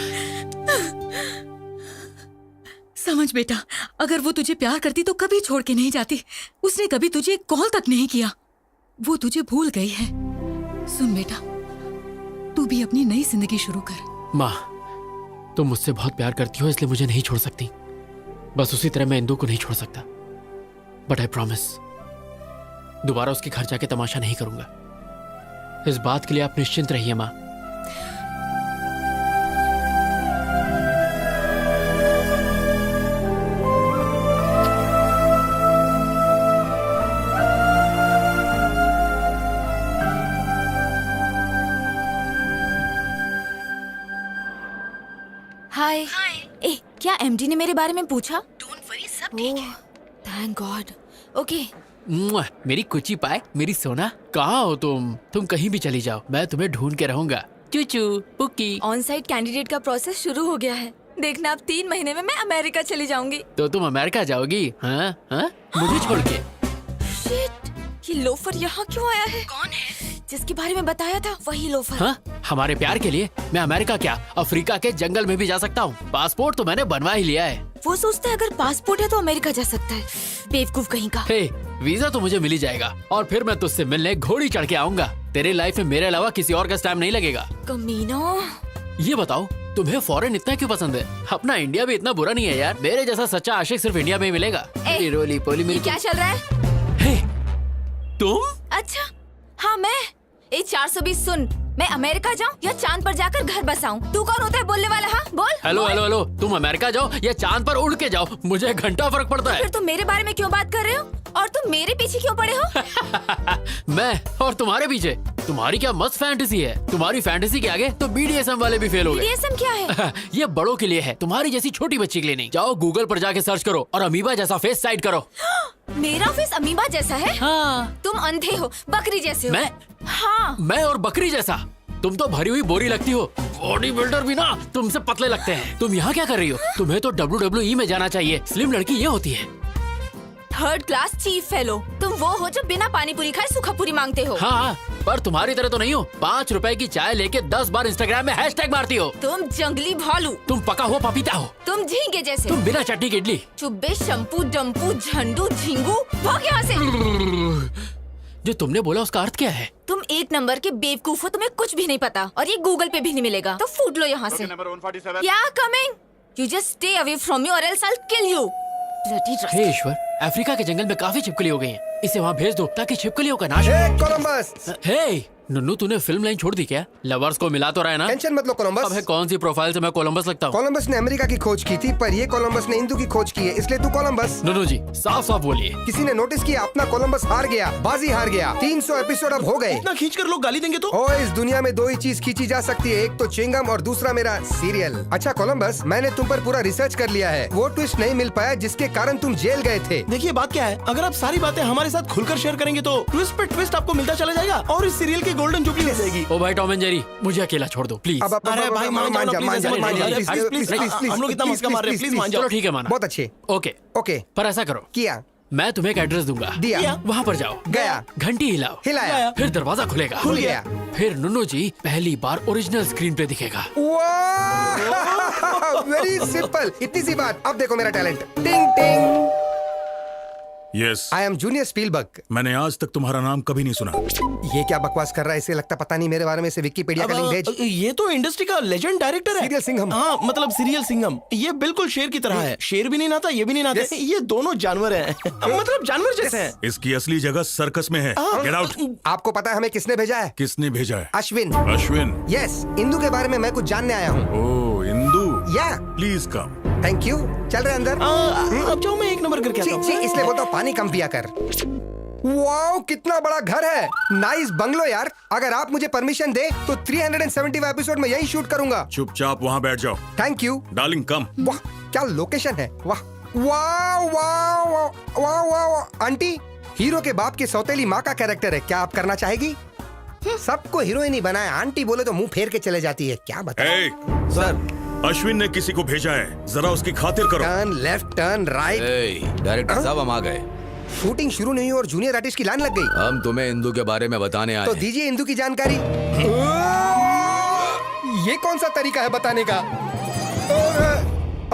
समझ बेटा, अगर वो तुझे प्यार करती तो कभी छोड़ के नहीं जाती। उसने कभी तुझे एक कॉल तक नहीं किया। वो तुझे भूल गई है। सुन बेटा, तू भी अपनी नई जिंदगी शुरू कर। माँ, तुम मुझसे बहुत प्यार करती हो इसलिए मुझे नहीं छोड़ सकती। बस उसी तरह मैं इंदु को नहीं छोड़ सकता। बट आई प्रॉमिस, दोबारा उसके घर जाके तमाशा नहीं करूंगा। इस बात के लिए आप निश्चिंत रहिए माँ। हाय। ए, क्या एमडी ने मेरे बारे में पूछा? डोंट वरी, सब ठीक है। Thank God. ओके। मेरी कुची पाए, मेरी सोना, कहाँ हो तुम? तुम कहीं भी चली जाओ, मैं तुम्हें ढूंढ के रहूंगा। चूचू पुकी। ऑन साइट कैंडिडेट का प्रोसेस शुरू हो गया है। देखना, अब 3 महीने में मैं अमेरिका चली जाऊंगी। तो तुम अमेरिका जाओगी? हाँ हाँ, मुझे छोड़ के। शिट, ये लोफर यहाँ क्यों आया है? कौन है? जिसके बारे में बताया था वही लोफर। हाँ, हमारे प्यार के लिए मैं अमेरिका क्या अफ्रीका के जंगल में भी जा सकता हूँ। पासपोर्ट तो मैंने बनवा ही लिया है। वो सोचता है अगर पासपोर्ट है तो अमेरिका जा सकता है। बेवकूफ कहीं का। हे, वीजा तो मुझे मिल ही जाएगा और फिर मैं तुझसे मिलने घोड़ी चढ़ के आऊंगा। तेरे लाइफ में मेरे अलावा किसी और का टाइम नहीं लगेगा। कमीना। ये बताओ, तुम्हें फॉरेन इतना क्यों पसंद है? अपना इंडिया भी इतना बुरा नहीं है यार। मेरे जैसा सच्चा आशिक सिर्फ इंडिया में ही मिलेगा। रोली पोली मेरी। क्या चल रहा है? हे, तुम? अच्छा, हाँ मैं। 420 सुन, मैं अमेरिका जाऊँ या चांद पर जाकर घर बसाऊं? तू कौन होता है बोलने वाला? हाँ बोल। हेलो हेलो हेलो, तुम अमेरिका जाओ या चांद पर उड़ के जाओ, मुझे घंटा फर्क पड़ता है। फिर तुम मेरे बारे में क्यों बात कर रहे हो? और तुम मेरे पीछे क्यों पड़े हो? मैं और तुम्हारे पीछे? तुम्हारी क्या मस्त फैंटेसी है। तुम्हारी फैंटेसी के आगे तो BDSM वाले भी फेल हो गए। BDSM क्या है? ये बड़ों के लिए है, तुम्हारी जैसी छोटी बच्ची के लिए नहीं। जाओ गूगल पर जाके सर्च करो और अमीबा जैसा फेस साइड करो। मेरा फेस अमीबा जैसा है? हाँ। तुम अंधे हो, बकरी जैसे हो। मैं? हाँ। मैं और बकरी जैसा? तुम तो भरी हुई बोरी लगती हो। बॉडी बिल्डर भी ना तुमसे पतले लगते हैं। तुम यहाँ क्या कर रही हो? तुम्हें तो WWE में जाना चाहिए। स्लिम लड़की ये होती है। 3rd class chief fellow. तुम वो हो जो बिना पानी पूरी खाए सूखा पूरी मांगते हो। हाँ, पर तुम्हारी तरह तो नहीं हो। 5 रुपए की चाय लेके 10 बार इंस्टाग्राम में हैशटैग मारती हो। तुम जंगली भालू। तुम पका हो पपीता हो। तुम झींगे जैसे। तुम बिना चटनी की इडली। चुब्बे शंपू डम्पू झंडू झिंगू। भाग यहाँ से। जो तुमने बोला उसका अर्थ क्या है? तुम 1 नंबर के बेवकूफ हो, तुम्हें कुछ भी नहीं पता और ये गूगल पे भी नहीं मिलेगा। तो फूट लो यहाँ से। Yeah coming. You just stay away from me और else I will kill you. हे ईश्वर, अफ्रीका के जंगल में काफी छिपकली हो गई हैं। इसे वहाँ भेज दो ताकि छिपकलियों का नाश हो। कोलंबस। हे नुन्नू, तूने फिल्म लाइन छोड़ दी क्या? लवर्स को मिला तो रहा है ना? टेंशन मत लो कोलंबस। अब है कौन सी प्रोफाइल से मैं कोलंबस लगता हूँ? कोलंबस ने अमेरिका की खोज की थी, पर ये कोलंबस ने हिंदू की खोज की है, इसलिए तू कोलंबस। नुन्नू जी, साफ साफ बोलिए। किसी ने नोटिस किया अपना कोलंबस हार गया, बाजी हार गया। 300 एपिसोड अब हो गए। इतना खींच कर लोग गाली देंगे तो? ओ, इस दुनिया में 2 ही चीज खींची जा सकती है, एक तो च्युइंगम और दूसरा मेरा सीरियल। अच्छा कोलंबस, मैंने तुम पर पूरा रिसर्च कर लिया है। वो ट्विस्ट नहीं मिल पाया जिसके कारण तुम जेल गए थे। देखिए बात क्या है, अगर आप सारी बातें हमारे साथ खुलकर शेयर करेंगे तो ट्विस्ट पे ट्विस्ट आपको मिलता चला जाएगा और इस सीरियल की गोल्डन जुबली हो जाएगी। ओ भाई टॉम एंड जेरी, मुझे अकेला छोड़ दो प्लीज। अरे भाई मान जाओ, हम लोग इतना मस्का मार रहे हैं, प्लीज मान जाओ। चलो ठीक है, माना। बहुत अच्छे। ओके ओके, पर ऐसा करो, किया। मैं तुम्हें एक एड्रेस दूंगा, दिया। वहाँ पर जाओ, गया। घंटी हिलाओ, हिलाया, फिर दरवाजा खुलेगा, खुल गया। फिर नुन्नू जी पहली बार ओरिजिनल स्क्रीन पे दिखेगा। वेरी सिंपल, इतनी सी बात। अब देखो मेरा टैलेंट। टिंग टिंग। Yes, I am junior Spielberg. मैंने आज तक तुम्हारा नाम कभी नहीं सुना। ये क्या बकवास कर रहा है? इसे लगता पता नहीं मेरे बारे में। से विकिपीडिया का लिंक भेज। ये तो इंडस्ट्री का लेजेंड डायरेक्टर है, सीरियल सिंघम। हाँ मतलब सीरियल सिंघम। ये बिल्कुल शेर की तरह है। शेर भी नहीं नाता, ये भी नहीं नाता। ये दोनों जानवर हैं। मतलब जानवर जैसे हैं। इसकी असली जगह सर्कस में है। Get out. आपको पता है हमें किसने भेजा है? किसने भेजा है? अश्विन। अश्विन? यस, इंदू के बारे में मैं कुछ जानने आया हूँ। ओह इंदू, या प्लीज कम। Thank you. चल रहे अंदर। अब जाओ, मैं 1 नंबर करके आता हूँ। इसलिए बोलता हूँ पानी कम पिया कर। वाओ, कितना बड़ा घर है। नाइस बंगलो यार। अगर आप मुझे परमिशन दे तो 375 एपिसोड में यही शूट करूंगा। चुपचाप वहाँ बैठ जाओ। Thank you darling come. वाह क्या लोकेशन है। वाह वाह वाह वाह वाह वाह। आंटी हीरो के बाप की सौतेली माँ का कैरेक्टर है, क्या आप करना चाहेगी? सबको हीरोइन ही बनाया, आंटी बोले तो मुंह फेर के चले जाती है, क्या बताएं? सर, अश्विन ने किसी को भेजा है, जरा उसकी खातिर करो। Turn left, turn right. Director साहब हम आ गए। शूटिंग शुरू नहीं हुई और जूनियर आर्टिस्ट की लाइन लग गई। हम तुम्हें इंदू के बारे में बताने आए तो हैं। दीजिए इंदू की जानकारी। ये कौन सा तरीका है बताने का?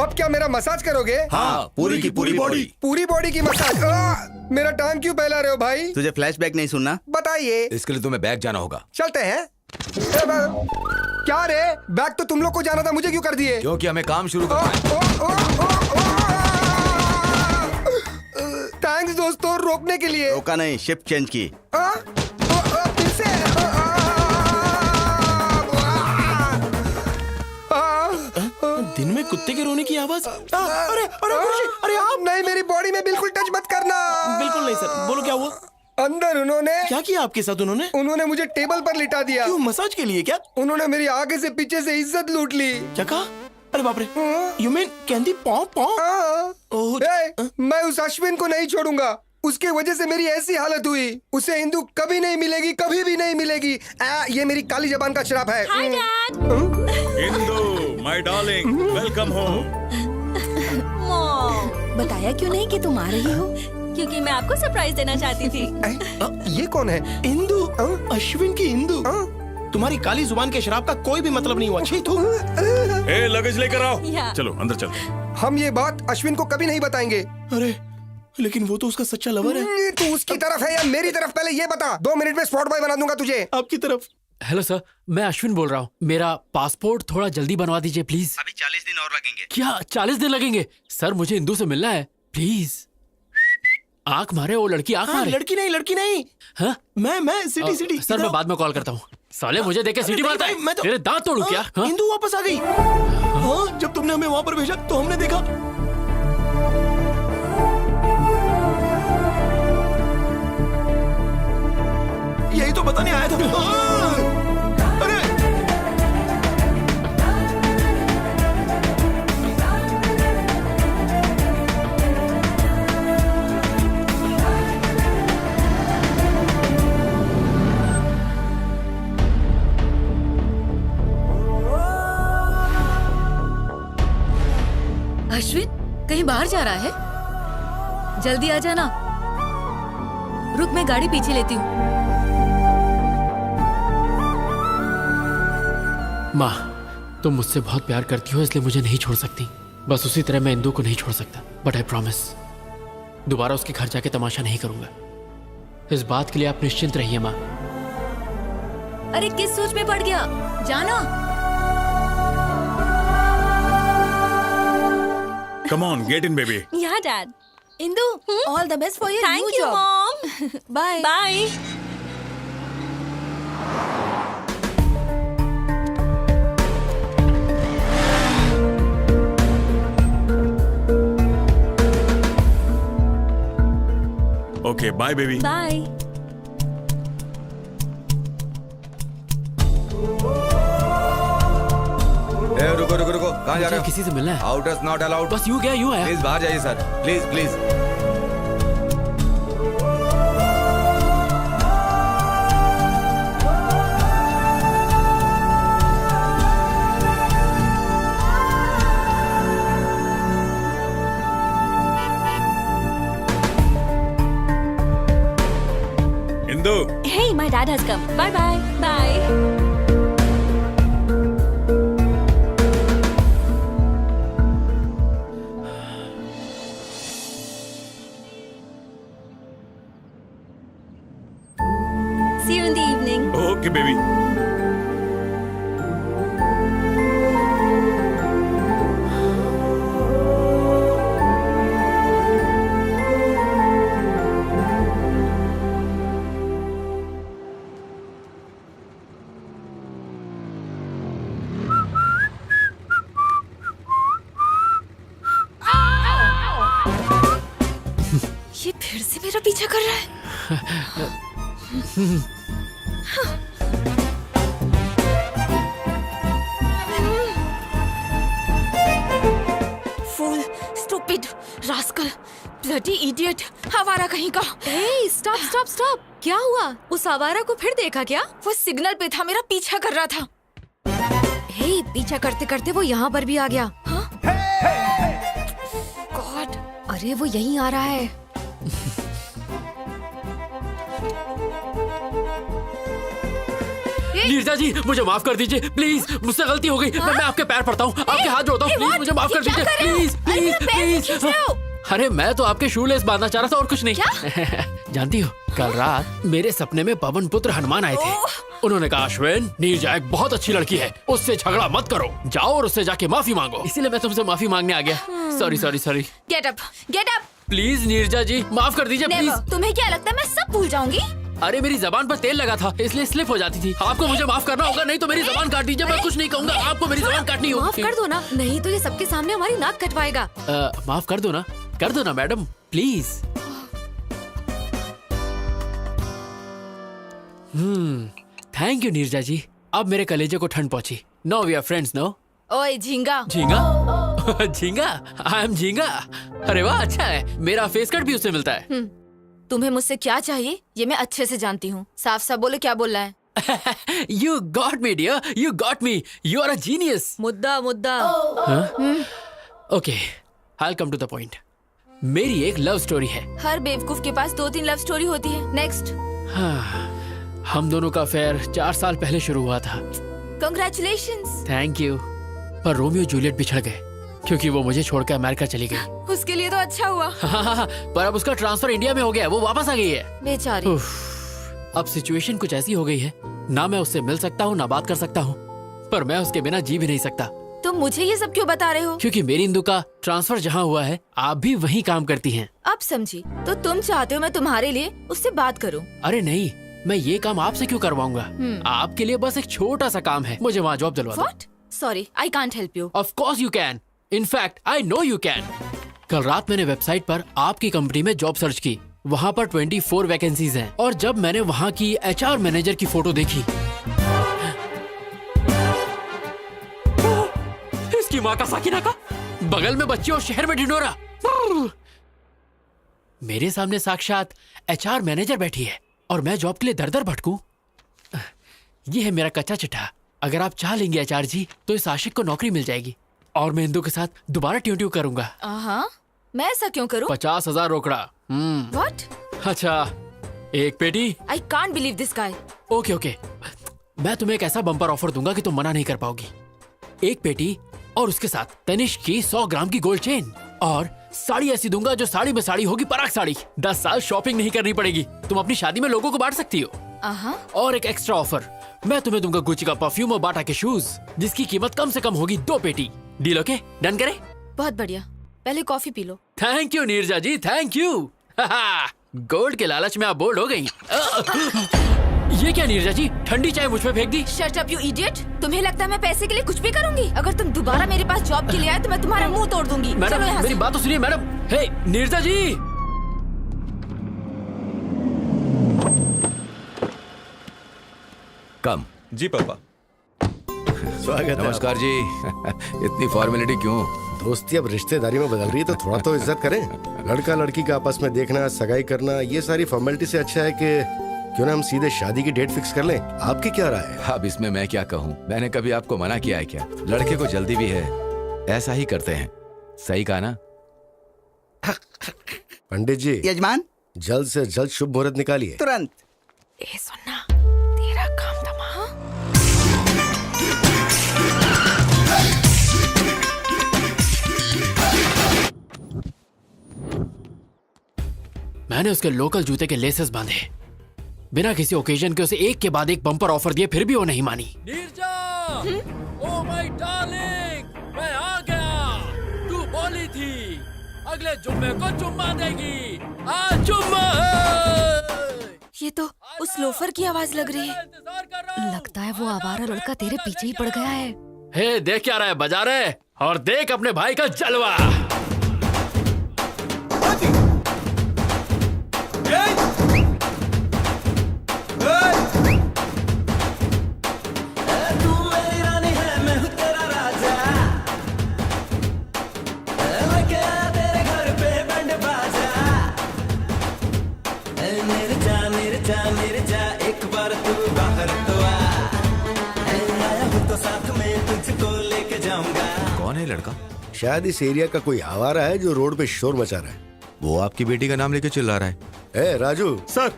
अब क्या मेरा मसाज करोगे? हाँ, पूरी की पूरी बॉडी। पूरी बॉडी की मसाज। मेरा टांग क्यों फैला रहे हो भाई? तुझे फ्लैशबैक नहीं सुनना? बताइए। इसके लिए तुम्हें बैग जाना होगा। चलते हैं। क्या रे, बैग तो तुम लोग को जाना था, मुझे क्यों कर दिए? क्योंकि हमें काम शुरू करना है। थैंक्स दोस्तों, रोकने के लिए। रोका नहीं, शिफ्ट चेंज की। फिर से। दिन में कुत्ते के रोने की आवाज। अरे अरे गुरुजी, अरे आप नहीं, मेरी बॉडी में बिल्कुल टच मत करना। बिल्कुल नहीं सर, बोलो क्या हुआ? अंदर उन्होंने क्या किया आपके साथ? उन्होंने मुझे टेबल पर लिटा दिया। क्यों, मसाज के लिए क्या? उन्होंने मेरी आगे से पीछे से इज्जत लूट ली। क्या कहा? अरे बाप रे, यू मीन कैंडी पॉ पॉ? मैं उस अश्विन को नहीं छोड़ूंगा, उसके वजह से मेरी ऐसी हालत हुई। उसे इंदू कभी नहीं मिलेगी, कभी भी नहीं मिलेगी। ये मेरी काली जबान का श्राप है। Hi dad. Indu, my darling, welcome home. Mom, बताया क्यों नहीं कि तुम आ रही हो? क्योंकि मैं आपको सरप्राइज देना चाहती थी। ये कौन है? इंदू, अश्विन की इंदू। तुम्हारी काली जुबान के शराब का कोई भी मतलब नहीं हुआ। छी तू। ए, लगेज लेकर आओ। या। चलो अंदर चलो। हम ये बात अश्विन को कभी नहीं बताएंगे। अरे लेकिन वो तो उसका सच्चा लवर है। तू उसकी तरफ है या मेरी तरफ, पहले ये बता। 2 मिनट में स्पॉट बॉय बना दूंगा तुझे। आपकी तरफ। हेलो सर, मैं अश्विन बोल रहा हूँ। मेरा पासपोर्ट थोड़ा जल्दी बनवा दीजिए प्लीज। अभी 40 दिन और लगेंगे। क्या 40 दिन लगेंगे? सर मुझे इंदू से मिलना है प्लीज। आंख मारे वो लड़की, आंख मारे। लड़की नहीं। हाँ? मैं सिटी। सर मैं बाद में कॉल करता हूँ। साले मुझे देख के सीटी मारता है। मैं तो- तेरे दांत तोड़ू क्या? हाँ? इंदू वापस आ गई। हाँ, जब तुमने हमें वहाँ पर भेजा तो हमने देखा। यही तो बताने आया था। अरे अश्विन कहीं बाहर जा रहा है? जल्दी आ जाना। रुक, मैं गाड़ी पीछे लेती हूँ। माँ, तुम मुझसे बहुत प्यार करती हो, इसलिए मुझे नहीं छोड़ सकती। बस उसी तरह मैं इंदू को नहीं छोड़ सकता। बट आई प्रॉमिस, दोबारा उसके घर जाके तमाशा नहीं करूंगा। इस बात के लिए आप निश्चिंत रहिए माँ। अरे किस सोच में पड़ गया? जाना। Come on, get in baby. Yeah dad. Indu, all the best for your new thank you job. Mom. Bye. Bye. Okay, bye baby. Bye. रुको, कहाँ जा रहे हो? किसी से मिलना है। Outers not allowed. बस यूं गया, यूं आया। प्लीज बाहर जाइए sir, please please. Indu, Hey, my dad has come. Bye bye. Bye. See you in the evening. Okay baby. ये फिर से मेरा पीछा कर रहा है। Fool, stupid, rascal. Bloody idiot, आवारा कहीं का। हे स्टॉप स्टॉप स्टॉप, क्या हुआ? उस आवारा को फिर देखा क्या? वो सिग्नल पे था, मेरा पीछा कर रहा था। हे, पीछा करते करते वो यहाँ पर भी आ गया। हाँ? गॉड, अरे वो यहीं आ रहा है। नीरजा जी, मुझे माफ कर दीजिए प्लीज, मुझसे गलती हो गई। मैं आपके पैर पड़ता हूँ, आपके हाथ जोड़ता हूँ, प्लीज मुझे माफ कर दीजिए प्लीज प्लीज प्लीज। अरे मैं तो आपके शूलेस बांधना चाह रहा था और कुछ नहीं। जानती हो, कल रात मेरे सपने में पवन पुत्र हनुमान आए थे। उन्होंने कहा, अश्विन, नीरजा एक बहुत अच्छी लड़की है, उससे झगड़ा मत करो, जाओ और उससे जाके माफी मांगो। इसीलिए मैं तुमसे माफी मांगने आ गया। Sorry sorry sorry. Get up, get up. Please Neerja ji, माफ कर दीजिए प्लीज। तुम्हें क्या लगता है मैं सब भूल जाऊंगी? अरे मेरी जबान पर तेल लगा था, इसलिए स्लिप हो जाती थी। आपको मुझे माफ करना होगा, नहीं तो मेरी जबान काट दीजिए। मैं कुछ नहीं कहूँगा, आपको मेरी जबान काटनी होगी। माफ कर दो ना, नहीं तो ये सबके सामने हमारी नाक कटवाएगा। माफ कर दो ना madam, please. Thank you Neerja ji, अब मेरे कलेजे को ठंड पहुंची। No we are friends no. ओए झींगा। झींगा? झींगा? आई एम झींगा। अरे वाह, अच्छा है, मेरा फेस कट भी उससे मिलता है। तुम्हें मुझसे क्या चाहिए ये मैं अच्छे से जानती हूँ। साफ साफ बोलो, क्या बोलना है? You got me dear, you got me, you are a genius. मुद्दा मुद्दा। Okay, I'll come to the point. मेरी एक लव स्टोरी है। हर बेवकूफ के पास 2-3 लव स्टोरी होती है। नेक्स्ट। हम दोनों का अफेयर 4 साल पहले शुरू हुआ था। Congratulations. Thank you. पर रोमियो जूलियट बिछड़ गए क्योंकि वो मुझे छोड़कर अमेरिका चली गई। उसके लिए तो अच्छा हुआ। पर अब उसका ट्रांसफर इंडिया में हो गया, वो वापस आ गई है। बेचारी। अब सिचुएशन कुछ ऐसी हो गई है, ना मैं उससे मिल सकता हूँ ना बात कर सकता हूँ, पर मैं उसके बिना जी भी नहीं सकता। तुम मुझे ये सब क्यों बता रहे हो? क्योंकि मेरी इंदु का ट्रांसफर जहाँ हुआ है, आप भी वहीं काम करती हैं। अब समझी। तो तुम चाहते हो मैं तुम्हारे लिए उससे बात करूं? अरे नहीं, मैं ये काम आपसे क्यों करवाऊंगा? आपके लिए बस एक छोटा सा काम है, मुझे वहाँ जॉब दिलवा दो। What? Sorry, I can't help you. Of course you can. In fact, I know you can. कल रात मैंने वेबसाइट पर आपकी कंपनी में जॉब सर्च की, वहाँ पर 24 वैकेंसीज हैं, और जब मैंने वहाँ की HR मैनेजर की फोटो देखी, इसकी माँ का साकिना का, बगल में बच्ची और शहर में ढिंढोरा, मेरे सामने साक्षात HR मैनेजर बैठी है और मैं जॉब के लिए दर दर भटकूं। ये है मेरा कच्चा चिट्ठा। अगर आप चाह लेंगे HR जी, तो इस आशिक को नौकरी मिल जाएगी और मैं इंदु के साथ दोबारा ट्यून करूंगा। मैं ऐसा क्यों करूं? 50,000 रोकड़ा। What? अच्छा, एक पेटी। I can't believe this guy. Okay, मैं तुम्हें एक ऐसा बम्पर ऑफर दूंगा कि तुम मना नहीं कर पाओगी। एक पेटी और उसके साथ तनिष्क की 100 ग्राम की गोल्ड चेन, और साड़ी ऐसी दूंगा जो साड़ी में साड़ी होगी, पराग साड़ी। 10 साल शॉपिंग नहीं करनी पड़ेगी, तुम अपनी शादी में लोगों को बांट सकती हो। और एक एक्स्ट्रा ऑफर, मैं तुम्हें दूंगा गुच्ची का परफ्यूम और बाटा के शूज, जिसकी कीमत कम से कम होगी 2 पेटी। Deal okay? डन करें? बहुत बढ़िया, पहले कॉफी पी लो। Thank you Neerja ji, thank you. Gold के लालच में आप बोल्ड हो गई। ये क्या नीरजा जी, ठंडी चाय मुझ पे फेंक दी? Shut up you idiot. तुम्हें लगता है मैं पैसे के लिए कुछ भी करूंगी? अगर तुम दोबारा मेरे पास जॉब के लिए आए तो मैं तुम्हारा मुंह तोड़ दूंगी। मैडम, चलो यहाँ मेरी से। बात तो सुनिए मैडम। हे नीरजा जी। कम। जी पापा। स्वागत है। नमस्कार जी। इतनी फॉर्मेलिटी क्यों? दोस्ती अब रिश्तेदारी में बदल रही है तो थोड़ा तो इज्जत करें। लड़का लड़की का आपस में देखना, सगाई करना, ये सारी फॉर्मेलिटी से अच्छा है कि क्यों ना हम सीधे शादी की डेट फिक्स कर लें। आपकी क्या राय है? अब इसमें मैं क्या कहूँ? मैंने कभी आपको मना किया है क्या? लड़के को जल्दी भी है, ऐसा ही करते हैं। सही कहा ना? पंडित जी। यजमान, जल्द से जल्द शुभ मुहूर्त निकालिए। तुरंत। ए सुनना, तेरा काम था। मैंने उसके लोकल जूते के लेसेस बांधे, बिना किसी ओकेजन के उसे एक के बाद एक बम्पर ऑफर दिए, फिर भी वो नहीं मानी। नीरजा, ओ माय डार्लिंग, मैं आ गया। तू बोली थी अगले जुम्मे को चुम्मा देगी, आज जुम्मा है। ये तो उस लोफर की आवाज लग रही है। लगता है वो आवारा लड़का तेरे पीछे ही पड़ गया है। हे, देख क्या रहा है, बजा रहे, और देख अपने भाई का जलवा। एक बार तू बाहर तो आ, आया हूँ तो साथ में तुझको लेके जाऊंगा। कौन है लड़का? शायद इस एरिया का कोई आवारा है जो रोड पे शोर मचा रहा है। वो आपकी बेटी का नाम लेके चिल्ला रहा है। ए राजू सर।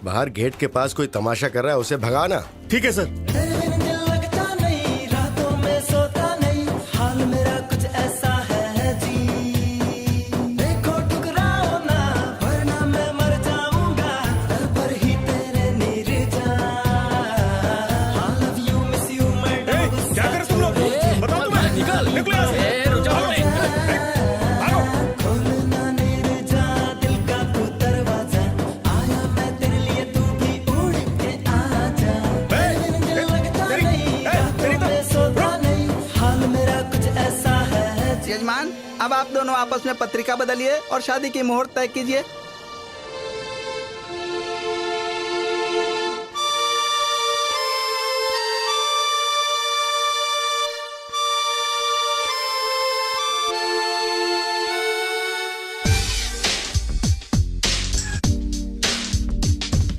बाहर गेट के पास कोई तमाशा कर रहा है, उसे भगाना। ठीक है सर। लगता नहीं, रातों में सोता नहीं, हाल मेरा कुछ ऐसा है जी। देखो टुकराओ ना, वरना मैं मर जाऊंगा, दर पर ही तेरे Nirja. I love you, miss you, मैं क्या कर तुम लोग? बताओ तुम्हें। निकलो यहाँ से। खोलना निर्जा दिल का तू दरवाजा, आया मैं तेरे लिए, तू भी उड़ के आजा। लगता नहीं, रातों में सोता नहीं, हाल मेरा कुछ ऐसा है जी। यजमान, अब आप दोनों आपस में पत्रिका बदलिए और शादी की मुहूर्त तय कीजिए।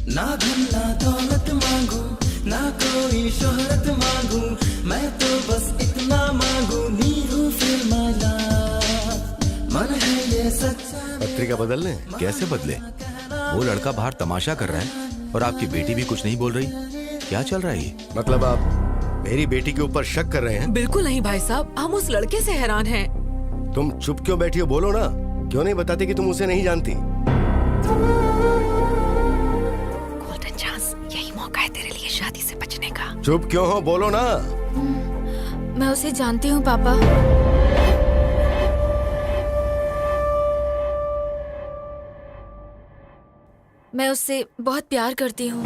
ना धन ना दौलत मांगू, ना कोई शोहरत मांगू, मैं तो बस इतना मांगू, नीरू फिर माला, मन है ये सच्चा। पत्रिका बदलने? कैसे बदले? वो लड़का बाहर तमाशा कर रहा है और आपकी बेटी भी कुछ नहीं बोल रही। क्या चल रहा है ये? मतलब आप मेरी बेटी के ऊपर शक कर रहे हैं? बिल्कुल नहीं भाई साहब, हम उस लड़के से हैरान हैं। तुम चुप क्यों बैठी हो? बोलो ना, क्यों नहीं बताते कि तुम उसे नहीं जानती? गोल्डन चांस, यही मौका है तेरे लिए शादी से बचने का। चुप क्यों हो? बोलो ना। मैं उसे जानती हूँ पापा। मैं उससे बहुत प्यार करती हूँ।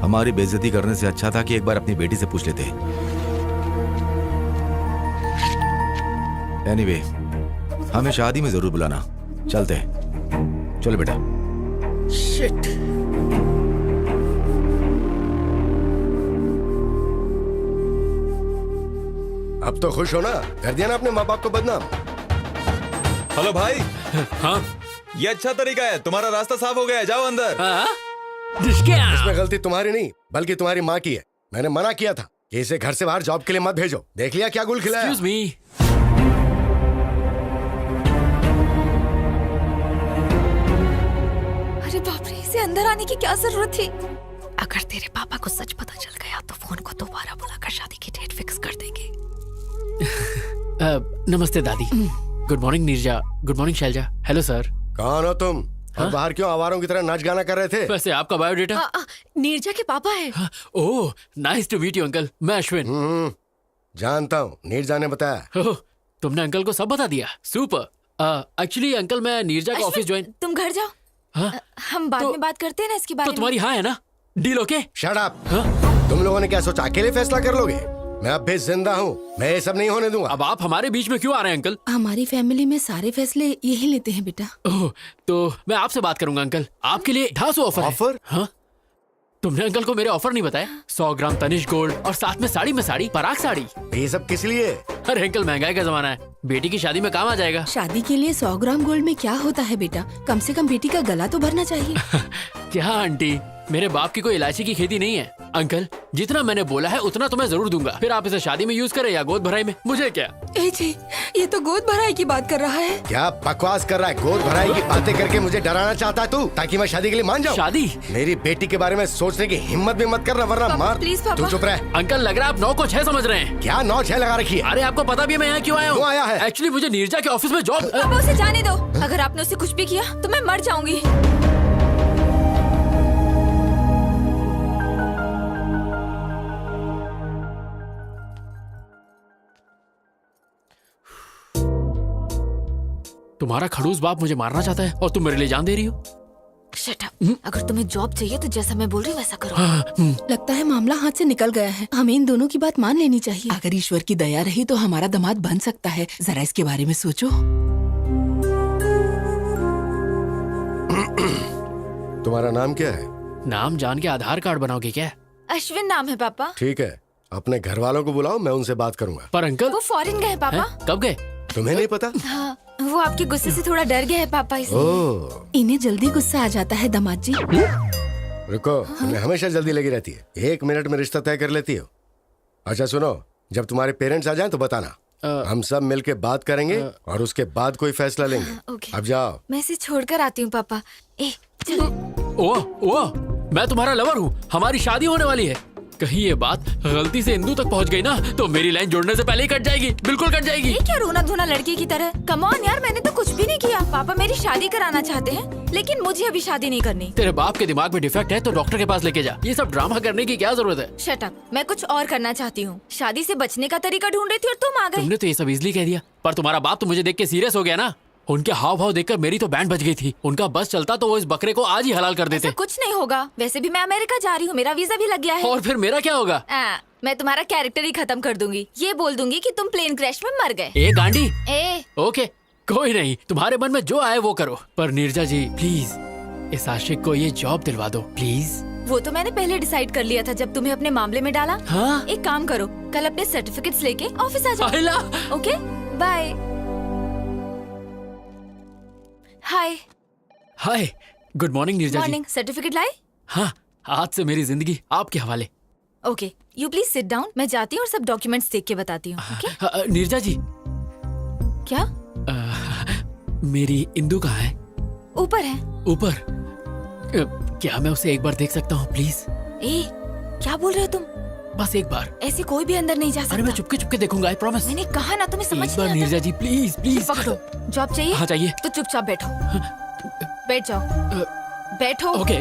हमारी बेइज्जती करने से अच्छा था कि एक बार अपनी बेटी से पूछ लेते। एनीवे, हमें शादी में जरूर बुलाना। चलते हैं। चलो बेटा। शिट। अब तो खुश हो ना? कर दिया ना अपने माँ बाप को बदनाम। हेलो भाई। हाँ? ये अच्छा तरीका है, तुम्हारा रास्ता साफ हो गया है, जाओ अंदर। इसमें गलती तुम्हारी नहीं बल्कि तुम्हारी माँ की है। मैंने मना किया था कि इसे घर से बाहर जॉब के लिए मत भेजो। देख लिया क्या गुल खिलाया? Excuse me. अरे बाप रे, इसे अंदर आने की क्या जरूरत थी? अगर तेरे पापा को सच पता चल गया तो फोन को दोबारा बुलाकर शादी की डेट फिक्स कर देंगे। नमस्ते दादी। Good morning Neerja. Good morning Shailja. Hello sir. कौन हो तुम? और बाहर क्यों आवारों की तरह नाच गाना कर रहे थे? वैसे आपका बायोडेटा? नीरजा के पापा है। Oh, nice to meet you uncle. मैं अश्विन। जानता हूँ, नीरजा ने बताया। ओह, तुमने अंकल को सब बता दिया। सुपर। एक्चुअली अंकल, मैं नीरजा का ऑफिस ज्वाइन। तुम घर जाओ। हाँ? हम बाद में बात करते हैं ना इसके बारे तो में। तुम्हारी हाँ है ना? Deal okay? Shut up. तुम लोगों ने क्या सोचा अकेले फैसला कर लोगे? मैं अब भी जिंदा हूँ, मैं ये सब नहीं होने दूंगा। अब आप हमारे बीच में क्यों आ रहे हैं अंकल? हमारी फैमिली में सारे फैसले यही लेते हैं बेटा। ओह, तो मैं आपसे बात करूंगा अंकल। आपके लिए 250 ऑफर है। ऑफर? हाँ? तुमने अंकल को मेरे ऑफर नहीं बताया? 100 ग्राम तनिष्क गोल्ड और साथ में साड़ी में साड़ी, पराग साड़ी। ये सब किस लिए? अरे अंकल, महंगाई का जमाना है, बेटी की शादी में काम आ जाएगा। शादी के लिए 100 ग्राम गोल्ड में क्या होता है बेटा? कम से कम बेटी का गला तो भरना चाहिए। क्या आंटी, मेरे बाप की कोई इलायची की खेती नहीं है। अंकल, जितना मैंने बोला है उतना तो मैं जरूर दूंगा। फिर आप इसे शादी में यूज करें या गोद भराई में, मुझे क्या। ए जी, ये तो गोद भराई की बात कर रहा है। क्या बकवास कर रहा है? गोद भराई की बातें करके मुझे डराना चाहता है तू, ताकि मैं शादी के लिए मान जाऊं? शादी? मेरी बेटी के बारे में सोचने की हिम्मत भी मत करना, वरना मार। प्लीज पापा। तू चुप रह। अंकल, लग रहा है आप 9 को 6 समझ रहे हैं। क्या 9-6 लगा रखी है? अरे आपको पता भी है मैं यहाँ क्यों आया हूँ? क्यों आया है? एक्चुअली मुझे नीरजा के ऑफिस में जॉब। पापा, उसे जाने दो। अगर आपने उसे कुछ भी किया तो मैं मर जाऊंगी। तुम्हारा खड़ूस बाप मुझे मारना चाहता है और तुम मेरे लिए जान दे रही हो। Shut up. अगर तुम्हें जॉब चाहिए तो जैसा मैं बोल रही हूँ वैसा करो। लगता है मामला हाथ से निकल गया है। हमें इन दोनों की बात मान लेनी चाहिए। अगर ईश्वर की दया रही तो हमारा दामाद बन सकता है। जरा इसके बारे में सोचो। तुम्हारा नाम क्या है? नाम जान के आधार कार्ड बनाओगे क्या? अश्विन नाम है पापा। ठीक है, अपने घर वालों को बुलाओ, मैं उनसे बात करूंगा। पर अंकल, वो फॉरेन गए पापा। कब गए? तुम्हें नहीं पता? हाँ, वो आपके गुस्से से थोड़ा डर गया है पापा, इसलिए। ओह, इन्हें जल्दी गुस्सा आ जाता है दामाद जी। रुको, तुम्हें हमेशा जल्दी लगी रहती है। 1 मिनट में रिश्ता तय कर लेती हो। अच्छा सुनो, जब तुम्हारे पेरेंट्स आ जाएं तो बताना। हम सब मिलके बात करेंगे और उसके बाद कोई फैसला लेंगे। ओके। अब जाओ। मैं इसे छोड़कर आती हूँ पापा। चलो। ओ, मैं तुम्हारा लवर हूँ, हमारी शादी होने वाली है। कहीं ये बात गलती से इंदू तक पहुंच गई ना तो मेरी लाइन जोड़ने से पहले ही कट जाएगी, बिल्कुल कट जाएगी। ये क्या रोना धोना लड़के की तरह? कम ऑन यार, मैंने तो कुछ भी नहीं किया। पापा मेरी शादी कराना चाहते हैं, लेकिन मुझे अभी शादी नहीं करनी। तेरे बाप के दिमाग में डिफेक्ट है तो डॉक्टर के पास लेके जा। ये सब ड्रामा करने की क्या जरूरत है? शट अप, मैं कुछ और करना चाहती हूँ। शादी से बचने का तरीका ढूंढ रही थी और तुम आ गए। तुमने तो ये सब इजली कह दिया, पर तुम्हारा बाप तो मुझे देख के सीरियस हो गया ना। उनके हाव भाव देखकर मेरी तो बैंड बज गई थी। उनका बस चलता तो वो इस बकरे को आज ही हलाल कर देते। कुछ नहीं होगा, वैसे भी मैं अमेरिका जा रही हूँ, मेरा वीजा भी लग गया है। और फिर मेरा क्या होगा? मैं तुम्हारा कैरेक्टर ही खत्म कर दूंगी। ये बोल दूंगी कि तुम प्लेन क्रैश में मर गए। ए गांडी। ओके, कोई नहीं, तुम्हारे मन में जो आए वो करो, पर नीरजा जी प्लीज इस आशिक को ये जॉब दिलवा दो प्लीज। वो तो मैंने पहले डिसाइड कर लिया था जब तुम्हें अपने मामले में डाला। हाँ? एक काम करो, कल अपने सर्टिफिकेट्स लेके ऑफिस आ जाओ। Okay, bye. Hi, good morning Neerja ji. Morning. Certificate लाए? हाँ, आज से मेरी जिंदगी आपके हवाले। Okay, you please sit down. मैं जाती हूँ और सब डॉक्यूमेंट्स देख के बताती हूँ। ओके? नीरजा जी। क्या? मेरी इंदू कहाँ है? ऊपर है। ऊपर? क्या मैं उसे एक बार देख सकता हूँ प्लीज? क्या बोल रहे हो तुम? बस एक बार। ऐसे कोई भी अंदर नहीं जा सकता। अरे मैं चुपके चुपके देखूंगा, आई प्रॉमिस। मैंने कहा ना, तुम्हें समझ एक बार नहीं आता। नीरजा जी प्लीज प्लीज। पकड़ो। जॉब चाहिए? हाँ चाहिए। तो चुपचाप बैठो। बैठ जाओ। बैठो। ओके।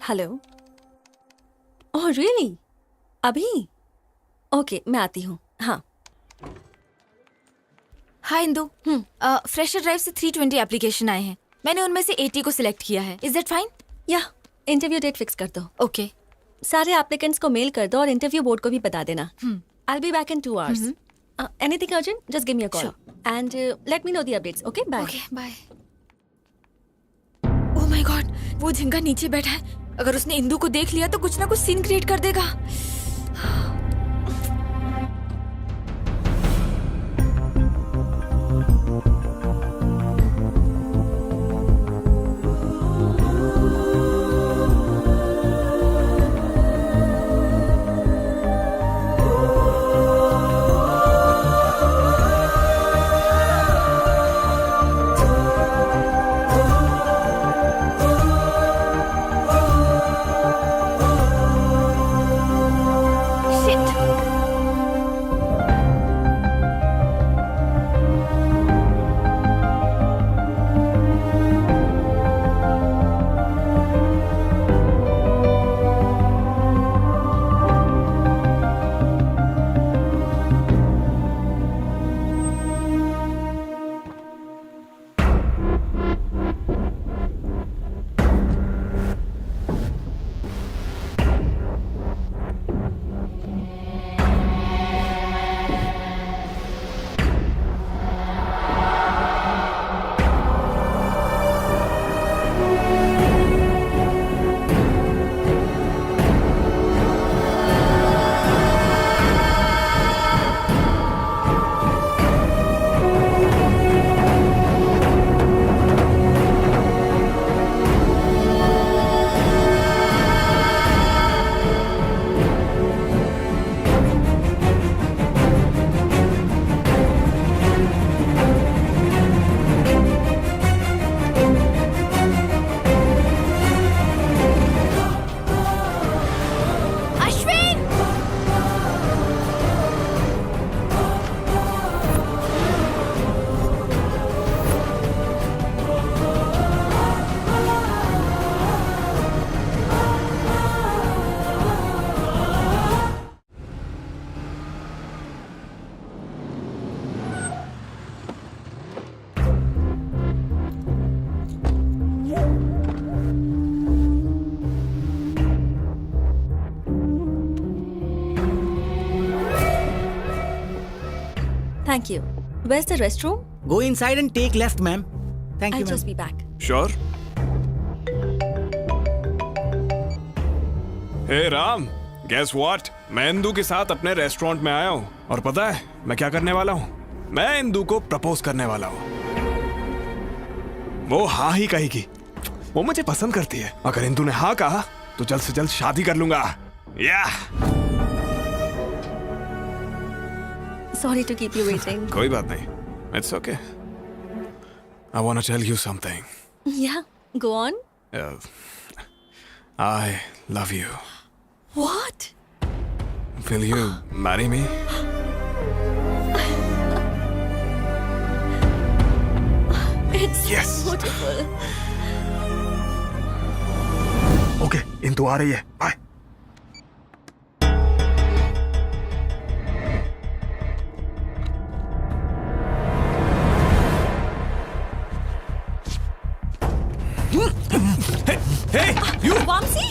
हेलो। Oh really? अभी? ओके, मैं आती हूँ। हाँ। हाय इंदू। फ्रेशर ड्राइव से 320 एप्लीकेशन आए हैं। मैंने उनमें से 80 को सिलेक्ट किया है। Is that fine? या इंटरव्यू डेट फिक्स कर दो। ओके। सारे एप्लीकेंट्स को मेल कर दो और इंटरव्यू बोर्ड को भी बता देना। I'll be back in 2 hours. Anything urgent? Just give me a call. Sure. And let me know the updates. Okay? Bye. Okay, bye. Oh my God, वो झिंगा नीचे बैठा है। अगर उसने इंदू को देख लिया तो कुछ ना कुछ सीन क्रिएट कर देगा। Thank you. Where's the restroom? Go inside and take left, ma'am. Thank you, I'll ma'am. just be back. Sure. Hey Ram, guess what, मैं इंदू के साथ अपने रेस्टोरेंट में आया हूँ और पता है मैं क्या करने वाला हूँ? मैं इंदू को प्रपोज करने वाला हूँ। वो हाँ ही कहेगी। वो मुझे पसंद करती है। अगर इंदू ने हाँ कहा तो जल्द से जल्द शादी कर लूंगा। या Sorry to keep you waiting. कोई बात नहीं, it's okay. I want to tell you something. Yeah, go on. I love you. What? Will you marry me? It's Yes. beautiful. Okay, Indu आ रही है। बाय। Hey, you! Vamsi?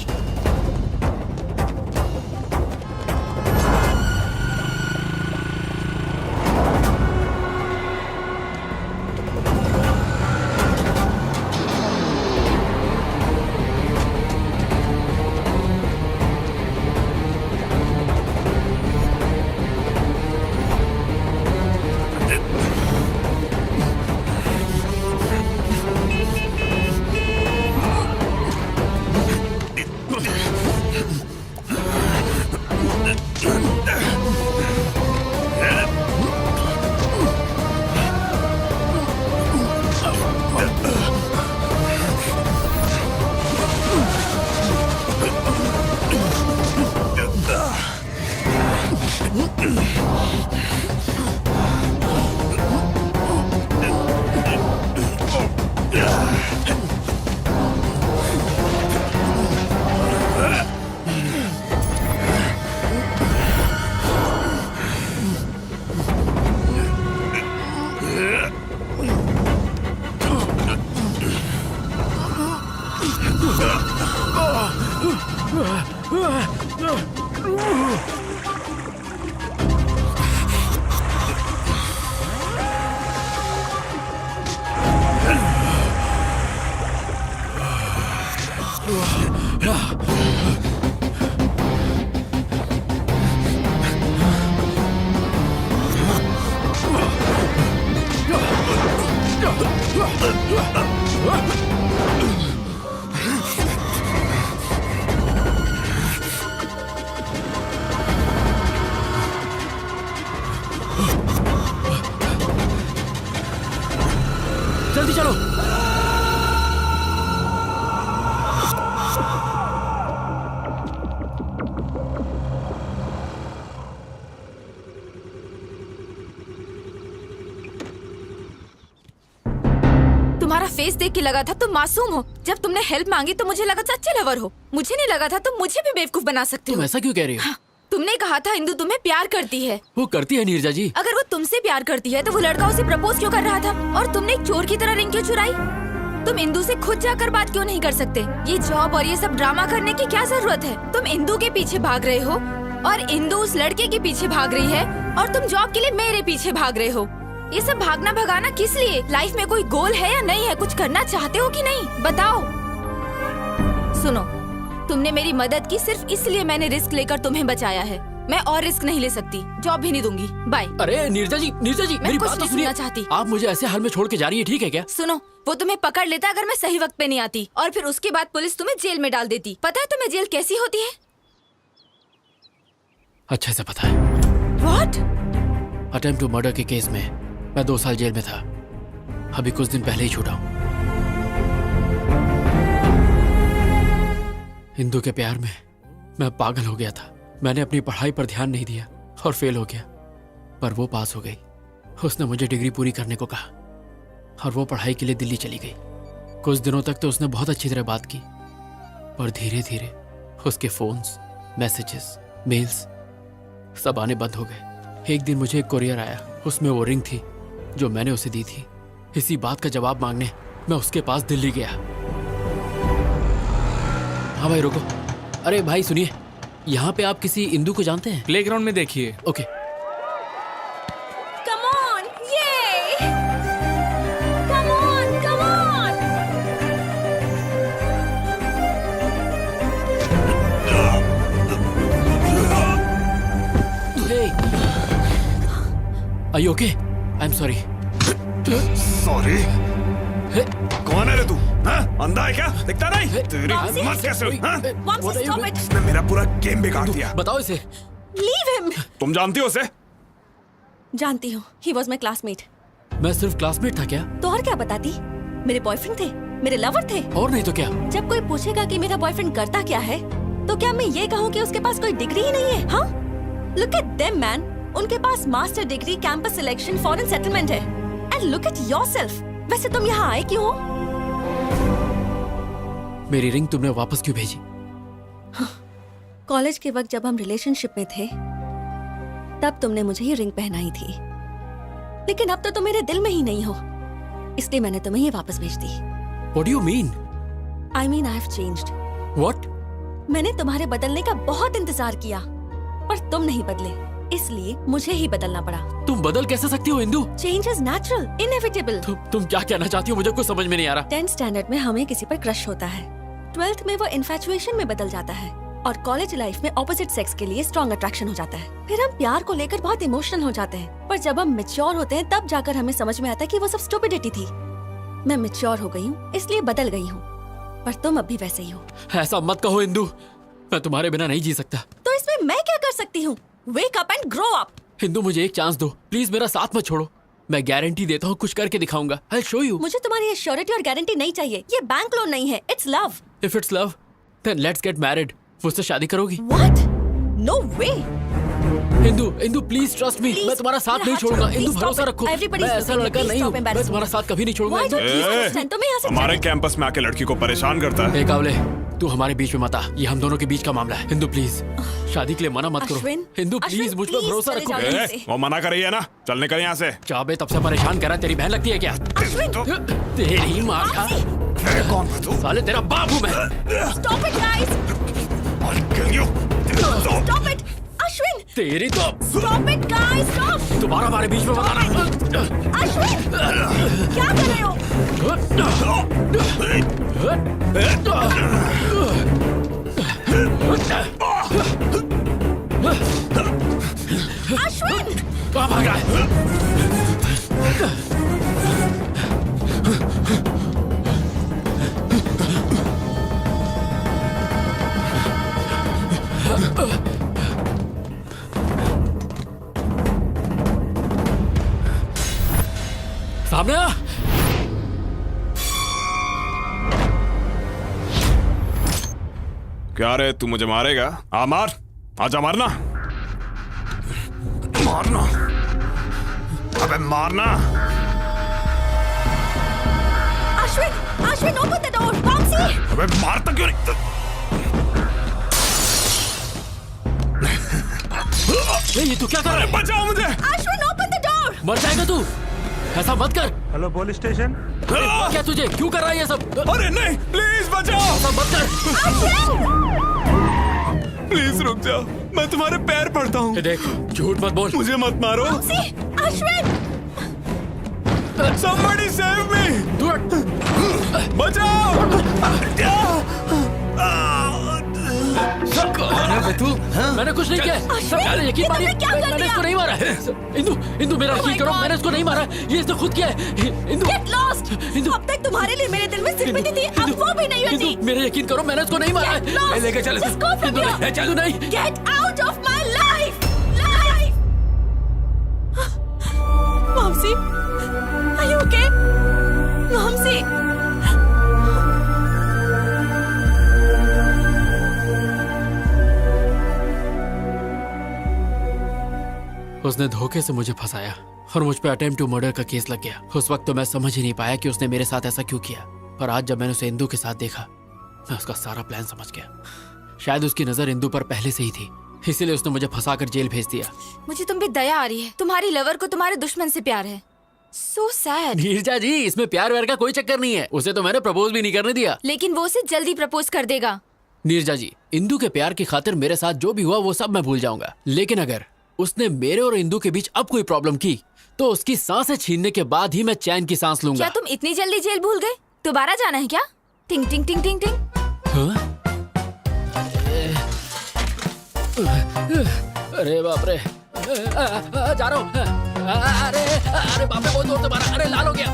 जल्दी चलो। तुम्हारा face देख के लगा था तुम मासूम हो। जब तुमने हेल्प मांगी तो मुझे लगा था अच्छे लवर हो। मुझे नहीं लगा था तुम मुझे भी बेवकूफ बना सकते हो। तुम ऐसा क्यों कह रही हो? तुमने कहा था इंदु तुम्हें प्यार करती है। वो करती है नीरजा जी। अगर वो तुमसे प्यार करती है तो वो लड़का उसे प्रपोज क्यों कर रहा था? और तुमने एक चोर की तरह रिंग क्यों चुराई? तुम इंदु से खुद जाकर बात क्यों नहीं कर सकते? ये जॉब और ये सब ड्रामा करने की क्या जरूरत है? तुम इंदु के पीछे भाग रहे हो और इंदु उस लड़के के पीछे भाग रही है और तुम जॉब के लिए मेरे पीछे भाग रहे हो। ये सब भागना भगाना किस लिए? लाइफ में कोई गोल है या नहीं है? कुछ करना चाहते हो कि नहीं? बताओ। सुनो, तुमने मेरी मदद की सिर्फ इसलिए मैंने रिस्क लेकर तुम्हें बचाया है। मैं और रिस्क नहीं ले सकती। जॉब भी नहीं दूंगी। बाय। अरे नीरजा जी मेरी बात तो सुनिए। चाहती। आप मुझे ऐसे हाल में छोड़ के जा रही है, ठीक है क्या? सुनो, वो तुम्हें पकड़ लेता अगर मैं सही वक्त पे नहीं आती, और फिर उसके बाद पुलिस तुम्हें जेल में डाल देती। पता है तुम्हें जेल कैसी होती है? अच्छे से पता है। What? अटेम्प्ट टू मर्डर के केस में मैं 2 साल जेल में था। अभी कुछ दिन पहले ही छूटा हूँ। इंदु के प्यार में मैं पागल हो गया था। मैंने अपनी पढ़ाई पर ध्यान नहीं दिया और फेल हो गया, पर वो पास हो गई। उसने मुझे डिग्री पूरी करने को कहा और वो पढ़ाई के लिए दिल्ली चली गई। कुछ दिनों तक तो उसने बहुत अच्छी तरह बात की, पर धीरे धीरे उसके फोन्स, मैसेजेस, मेल्स सब आने बंद हो गए। एक दिन मुझे एक कोरियर आया, उसमें वो रिंग थी जो मैंने उसे दी थी। इसी बात का जवाब मांगने मैं उसके पास दिल्ली गया। हाँ भाई रुको। अरे भाई सुनिए, यहाँ पे आप किसी इंदु को जानते हैं? प्लेग्राउंड में देखिए। Okay. Come on, yay! Come on, come on! Are you okay? I'm sorry. Sorry. कौन है रे तू? हाँ? अंधा है क्या? दिखता नहीं? तेरी हिम्मत कैसे हुई? हाँ? Vamsi, stop it. इसने मेरा पूरा गेम बिगाड़ दिया। बताओ इसे। Leave him. तुम जानती हो उसे? जानती हूँ, he was my classmate. मैं सिर्फ क्लासमेट था क्या? तो और क्या बताती? मेरे बॉयफ्रेंड थे, मेरे लवर थे। और नहीं तो क्या? जब कोई पूछेगा कि मेरा बॉयफ्रेंड करता क्या है, तो क्या मैं ये कहूँ कि उसके पास कोई डिग्री ही नहीं है? हाँ? Look at them, man. उनके पास master degree, campus selection, foreign settlement है। And look at yourself. वैसे तुम यहाँ आए क्यों हो? मेरी रिंग तुमने वापस क्यों भेजी? कॉलेज के वक्त जब हम रिलेशनशिप में थे, तब तुमने मुझे ये रिंग पहनाई थी। लेकिन अब तो तुम मेरे दिल में ही नहीं हो, इसलिए मैंने तुम्हें ये वापस भेज दी। What do you mean? I mean I have changed. What? मैंने तुम्हारे बदलने का बहुत इंतजार किया, पर तुम नहीं बदले, इसलिए मुझे ही बदलना पड़ा। तुम बदल कैसे सकती हो Indu? Change is natural, inevitable. तुम क्या कहना चाहती हो? मुझे कुछ समझ में नहीं आ रहा। 10th स्टैंडर्ड में हमें किसी पर क्रश होता है, 12th में वो इन्फैचुएशन में बदल जाता है, और कॉलेज लाइफ में ऑपोजिट सेक्स के लिए स्ट्रॉन्ग अट्रैक्शन हो जाता है। फिर हम प्यार को लेकर बहुत इमोशनल हो जाते हैं, पर जब हम मैच्योर होते हैं तब जाकर हमें समझ में आता है कि वो सब स्टुपिडिटी थी। मैं मैच्योर हो गई हूँ, इसलिए बदल गई हूँ, पर तुम अब भी वैसे ही हो। ऐसा मत कहो इंदु, मैं तुम्हारे बिना नहीं जी सकता। तो इसमें मैं क्या कर सकती हूँ? Wake up and grow up. Indu मुझे एक चांस दो, प्लीज मेरा साथ मत छोड़ो। मैं गारंटी देता हूँ कुछ करके दिखाऊंगा। I'll show you. मुझे तुम्हारी एश्योरिटी और गारंटी नहीं चाहिए, ये बैंक लोन नहीं है, it's love. If it's love, then let's get married. मुझसे शादी करोगी? What? No way. Indu please trust me, मैं तुम्हारा साथ नहीं छोड़ूंगा। इंदु भरोसा रखो, मैं ऐसा लड़का नहीं हूँ, मैं तुम्हारा साथ कभी नहीं छोड़ूंगा। हमारे कैंपस में आके लड़की को परेशान करता है। कावले, तू हमारे बीच में मत आ, ये हम दोनों के बीच का मामला है। इंदु प्लीज, शादी के लिए मना मत करो। इंदु प्लीज मुझ पर भरोसा रखो। वो मना कर रही है ना, चल निकल यहाँ से। चाबे तब से परेशान कर रहा है, तेरी बहन लगती है क्या? तेरी माँ का कौन है तू? साले तेरा बाप हूँ मैं। Stop it, guys. Stop it. Ashwin! तेरी तो Stop it, guys! Stop! दोबारा हमारे बीच में मत आना। अश्विन! क्या कर रहे हो? अश्विन! कहाँ भाग रहा है? सामने आ। क्या रे, तू मुझे मारेगा? आ मार, आजा मारना, मारना, अबे मारना। Ashwin, open the door. Vamsi! अबे मारता क्यों नहीं? ये तू क्या कर रहा है? बचाओ मुझे! Ashwin, open the door. मर जाएगा तू, ऐसा मत कर। Hello police station. क्या तुझे क्यों कर रहा है ये सब? अरे नहीं, प्लीज बचाओ! ऐसा मत कर। प्लीज रुक जाओ, मैं तुम्हारे पैर पड़ता हूँ। देख, झूठ मत बोल। मुझे मत मारो। अश्विन! Somebody save me! बचाओ! कौन है बे तू? मैंने कुछ नहीं किया। मैंने यकीन मारिए, मैंने इसको नहीं मारा। इंदु मेरा यकीन करो, मैंने इसको नहीं मारा, ये इसने खुद किया है। Indu Get lost! अब तक तुम्हारे लिए मेरे दिल में सिंपैथी थी, अब वो भी नहीं बची। मेरा यकीन करो, मैंने इसको नहीं मारा। Get lost! लेके चल, Just go from here. चल नहीं। Get out of my life! Vamsi, are you okay? Vamsi! उसने धोखे से मुझे फंसाया और मुझ पे अटेम्प्ट टू मर्डर का केस लग गया। उस वक्त तो मैं समझ ही नहीं पाया कि उसने मेरे साथ ऐसा क्यों किया, पर आज जब मैंने उसे इंदु के साथ देखा, मैं उसका सारा प्लान समझ गया। शायद उसकी नजर इंदु पर पहले से ही थी, इसीलिए उसने मुझे फंसाकर जेल भेज दिया। मुझे तुम पे दया आ रही है, तुम्हारी लवर को तुम्हारे दुश्मन से प्यार है। So sad. नीरजा जी, इसमें प्यार व्यार का कोई चक्कर नहीं है, उसे तो मैंने प्रपोज भी नहीं करने दिया। लेकिन वो उसे जल्दी प्रपोज कर देगा। नीरजा जी, इंदु के प्यार की खातिर मेरे साथ जो भी हुआ वो सब मैं भूल जाऊंगा, लेकिन अगर उसने मेरे और इंदु के बीच अब कोई प्रॉब्लम की तो उसकी सांसें छीनने के बाद ही मैं चैन की सांस लूंगा। क्या तुम इतनी जल्दी जेल भूल गए? दोबारा जाना है क्या? टिंग टिंग टिंग टिंग टिंग। अरे बाप रे, जा रहा हूँ। अरे अरे बाप रे, बहुत जोर से मारा। अरे लाल हो गया।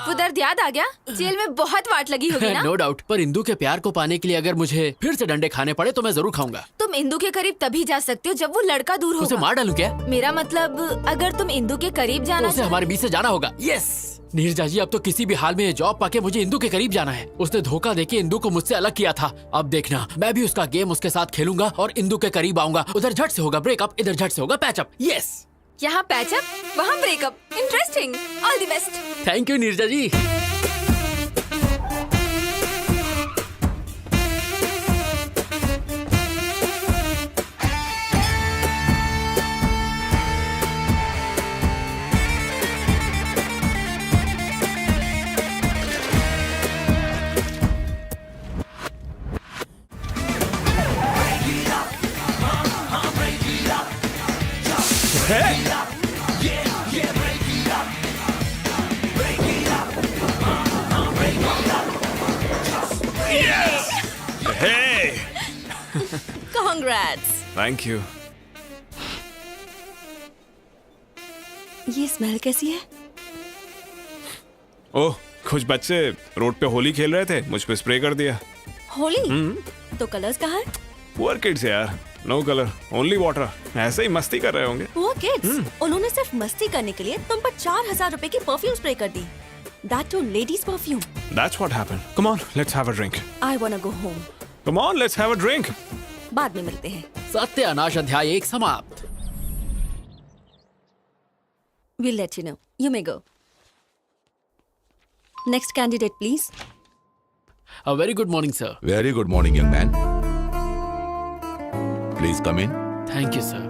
वो दर्द याद आ गया? जेल में बहुत वाट लगी होगी ना? नो डाउट, पर इंदू के प्यार को पाने के लिए अगर मुझे फिर से डंडे खाने पड़े तो मैं जरूर खाऊंगा। तुम इंदू के करीब तभी जा सकते हो जब वो लड़का दूर उसे होगा। मार डालूं क्या? मेरा मतलब अगर तुम इंदू के करीब जाना उसे हमारे बीच से जाना होगा। यस नीरजा जी, अब तो किसी भी हाल में ये जॉब पाके मुझे इंदू के करीब जाना है। उसने धोखा देके इंदू को मुझसे अलग किया था। अब देखना, मैं भी उसका गेम उसके साथ खेलूंगा और इंदू के करीब आऊंगा। उधर झट से होगा ब्रेकअप, इधर झट से होगा पैचअप। यस, यहाँ पैचअप, वहाँ breakup. Interesting. All the best. Thank you Neerja ji. Hey! Congrats. Thank you. ये स्मेल कैसी है? ओह, कुछ बच्चे रोड पे होली खेल रहे थे, मुझ पे स्प्रे कर दिया। होली? तो कलर्स कहाँ हैं? पुअर किड्स यार, नो कलर, ओनली वाटर। ऐसे ही मस्ती कर रहे होंगे। वो किड्स, उन्होंने सिर्फ मस्ती करने के लिए तुम पर 4,000 रुपए की परफ्यूम स्प्रे कर दी। That too, ladies perfume. That's what happened. Come on, let's have a drink. I wanna go home. Come on, let's have a drink. बाद में मिलते हैं। सत्यानाश अध्याय 1 समाप्त। We'll let you know. You may go. Next candidate, please. A very good morning, sir. Very good morning, young man. Please come in. Thank you, sir.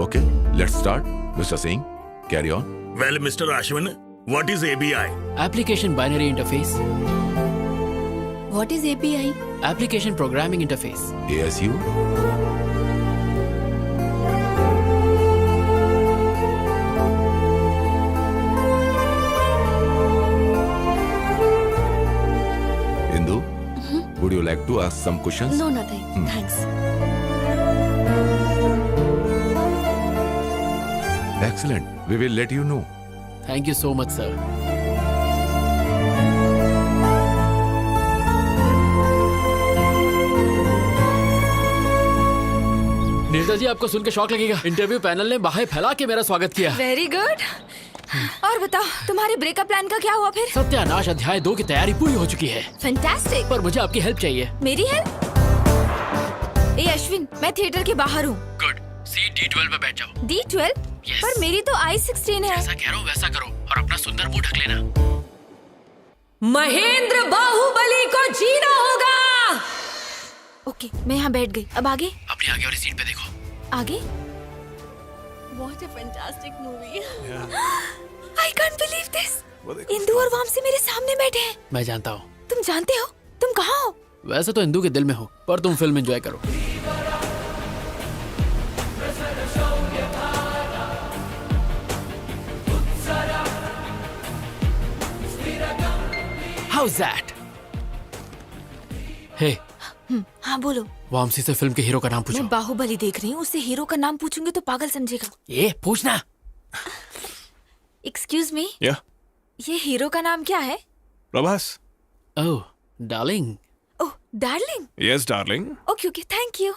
Okay, let's start. Mr. Singh, carry on. Well, Mr. Ashwin, what is ABI? Application Binary Interface. What is API? Application Programming Interface. ASU. Indu, would you like to ask some questions? No, nothing. Thanks. Excellent. We will let you know. Thank you so much, sir. Neerja जी, आपको सुन के शौक लगेगा। Interview panel ने बाहें फैला के मेरा स्वागत किया। Very good. और बताओ, तुम्हारे ब्रेकअप प्लान का क्या हुआ फिर? सत्यानाश अध्याय 2 की तैयारी पूरी हो चुकी है। फैंटास्टिक। पर मुझे आपकी हेल्प चाहिए। मेरी हेल्प? ए अश्विन, मैं थिएटर के बाहर हूँ। गुड। सीट D12 पे बैठ जाओ। D12? Yes. पर मेरी तो I16 है। जैसा कह रहा हूँ वैसा करो और अपना सुंदर मुंह ढक लेना। महेंद्र बाहुबली को जीना होगा। ओके, मैं यहाँ बैठ गई। अब आगे? अपनी आगे वाली सीट पे देखो। आगे? What a fantastic movie. I can't believe this. Indu और वामसी मेरे सामने बैठे हैं। मैं जानता हूँ। तुम जानते हो? तुम कहाँ हो? वैसे तो इंदू के दिल में हो, पर तुम फिल्म एंजॉय करो। How's that? Hey, हाँ बोलो। वामसी से फिल्म के हीरो का नाम पूछो। मैं बाहुबली देख रही हूँ, उससे हीरो का नाम पूछूंगी तो पागल समझेगा। ये पूछना। एक्सक्यूज मी, Yeah, ये हीरो का नाम क्या है? Prabhas. Oh, darling. Oh, darling. Yes, darling. Okay okay, thank you.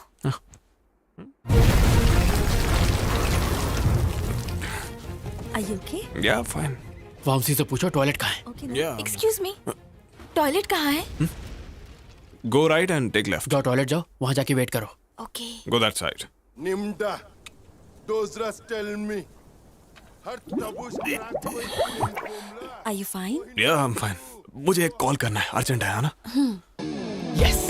Are you okay? Yeah, fine. Vamsi से पूछो टॉयलेट कहाँ है। Okay. Yeah. Excuse me, toilet कहाँ है? Go right and take left. जाओ टॉयलेट जाओ, वहाँ जाके वेट करो। Okay. Go that side. Nimda, those rust tell me. Are you fine? Yeah, I'm fine. मुझे एक कॉल करना है, अर्जेंट है ना? यस।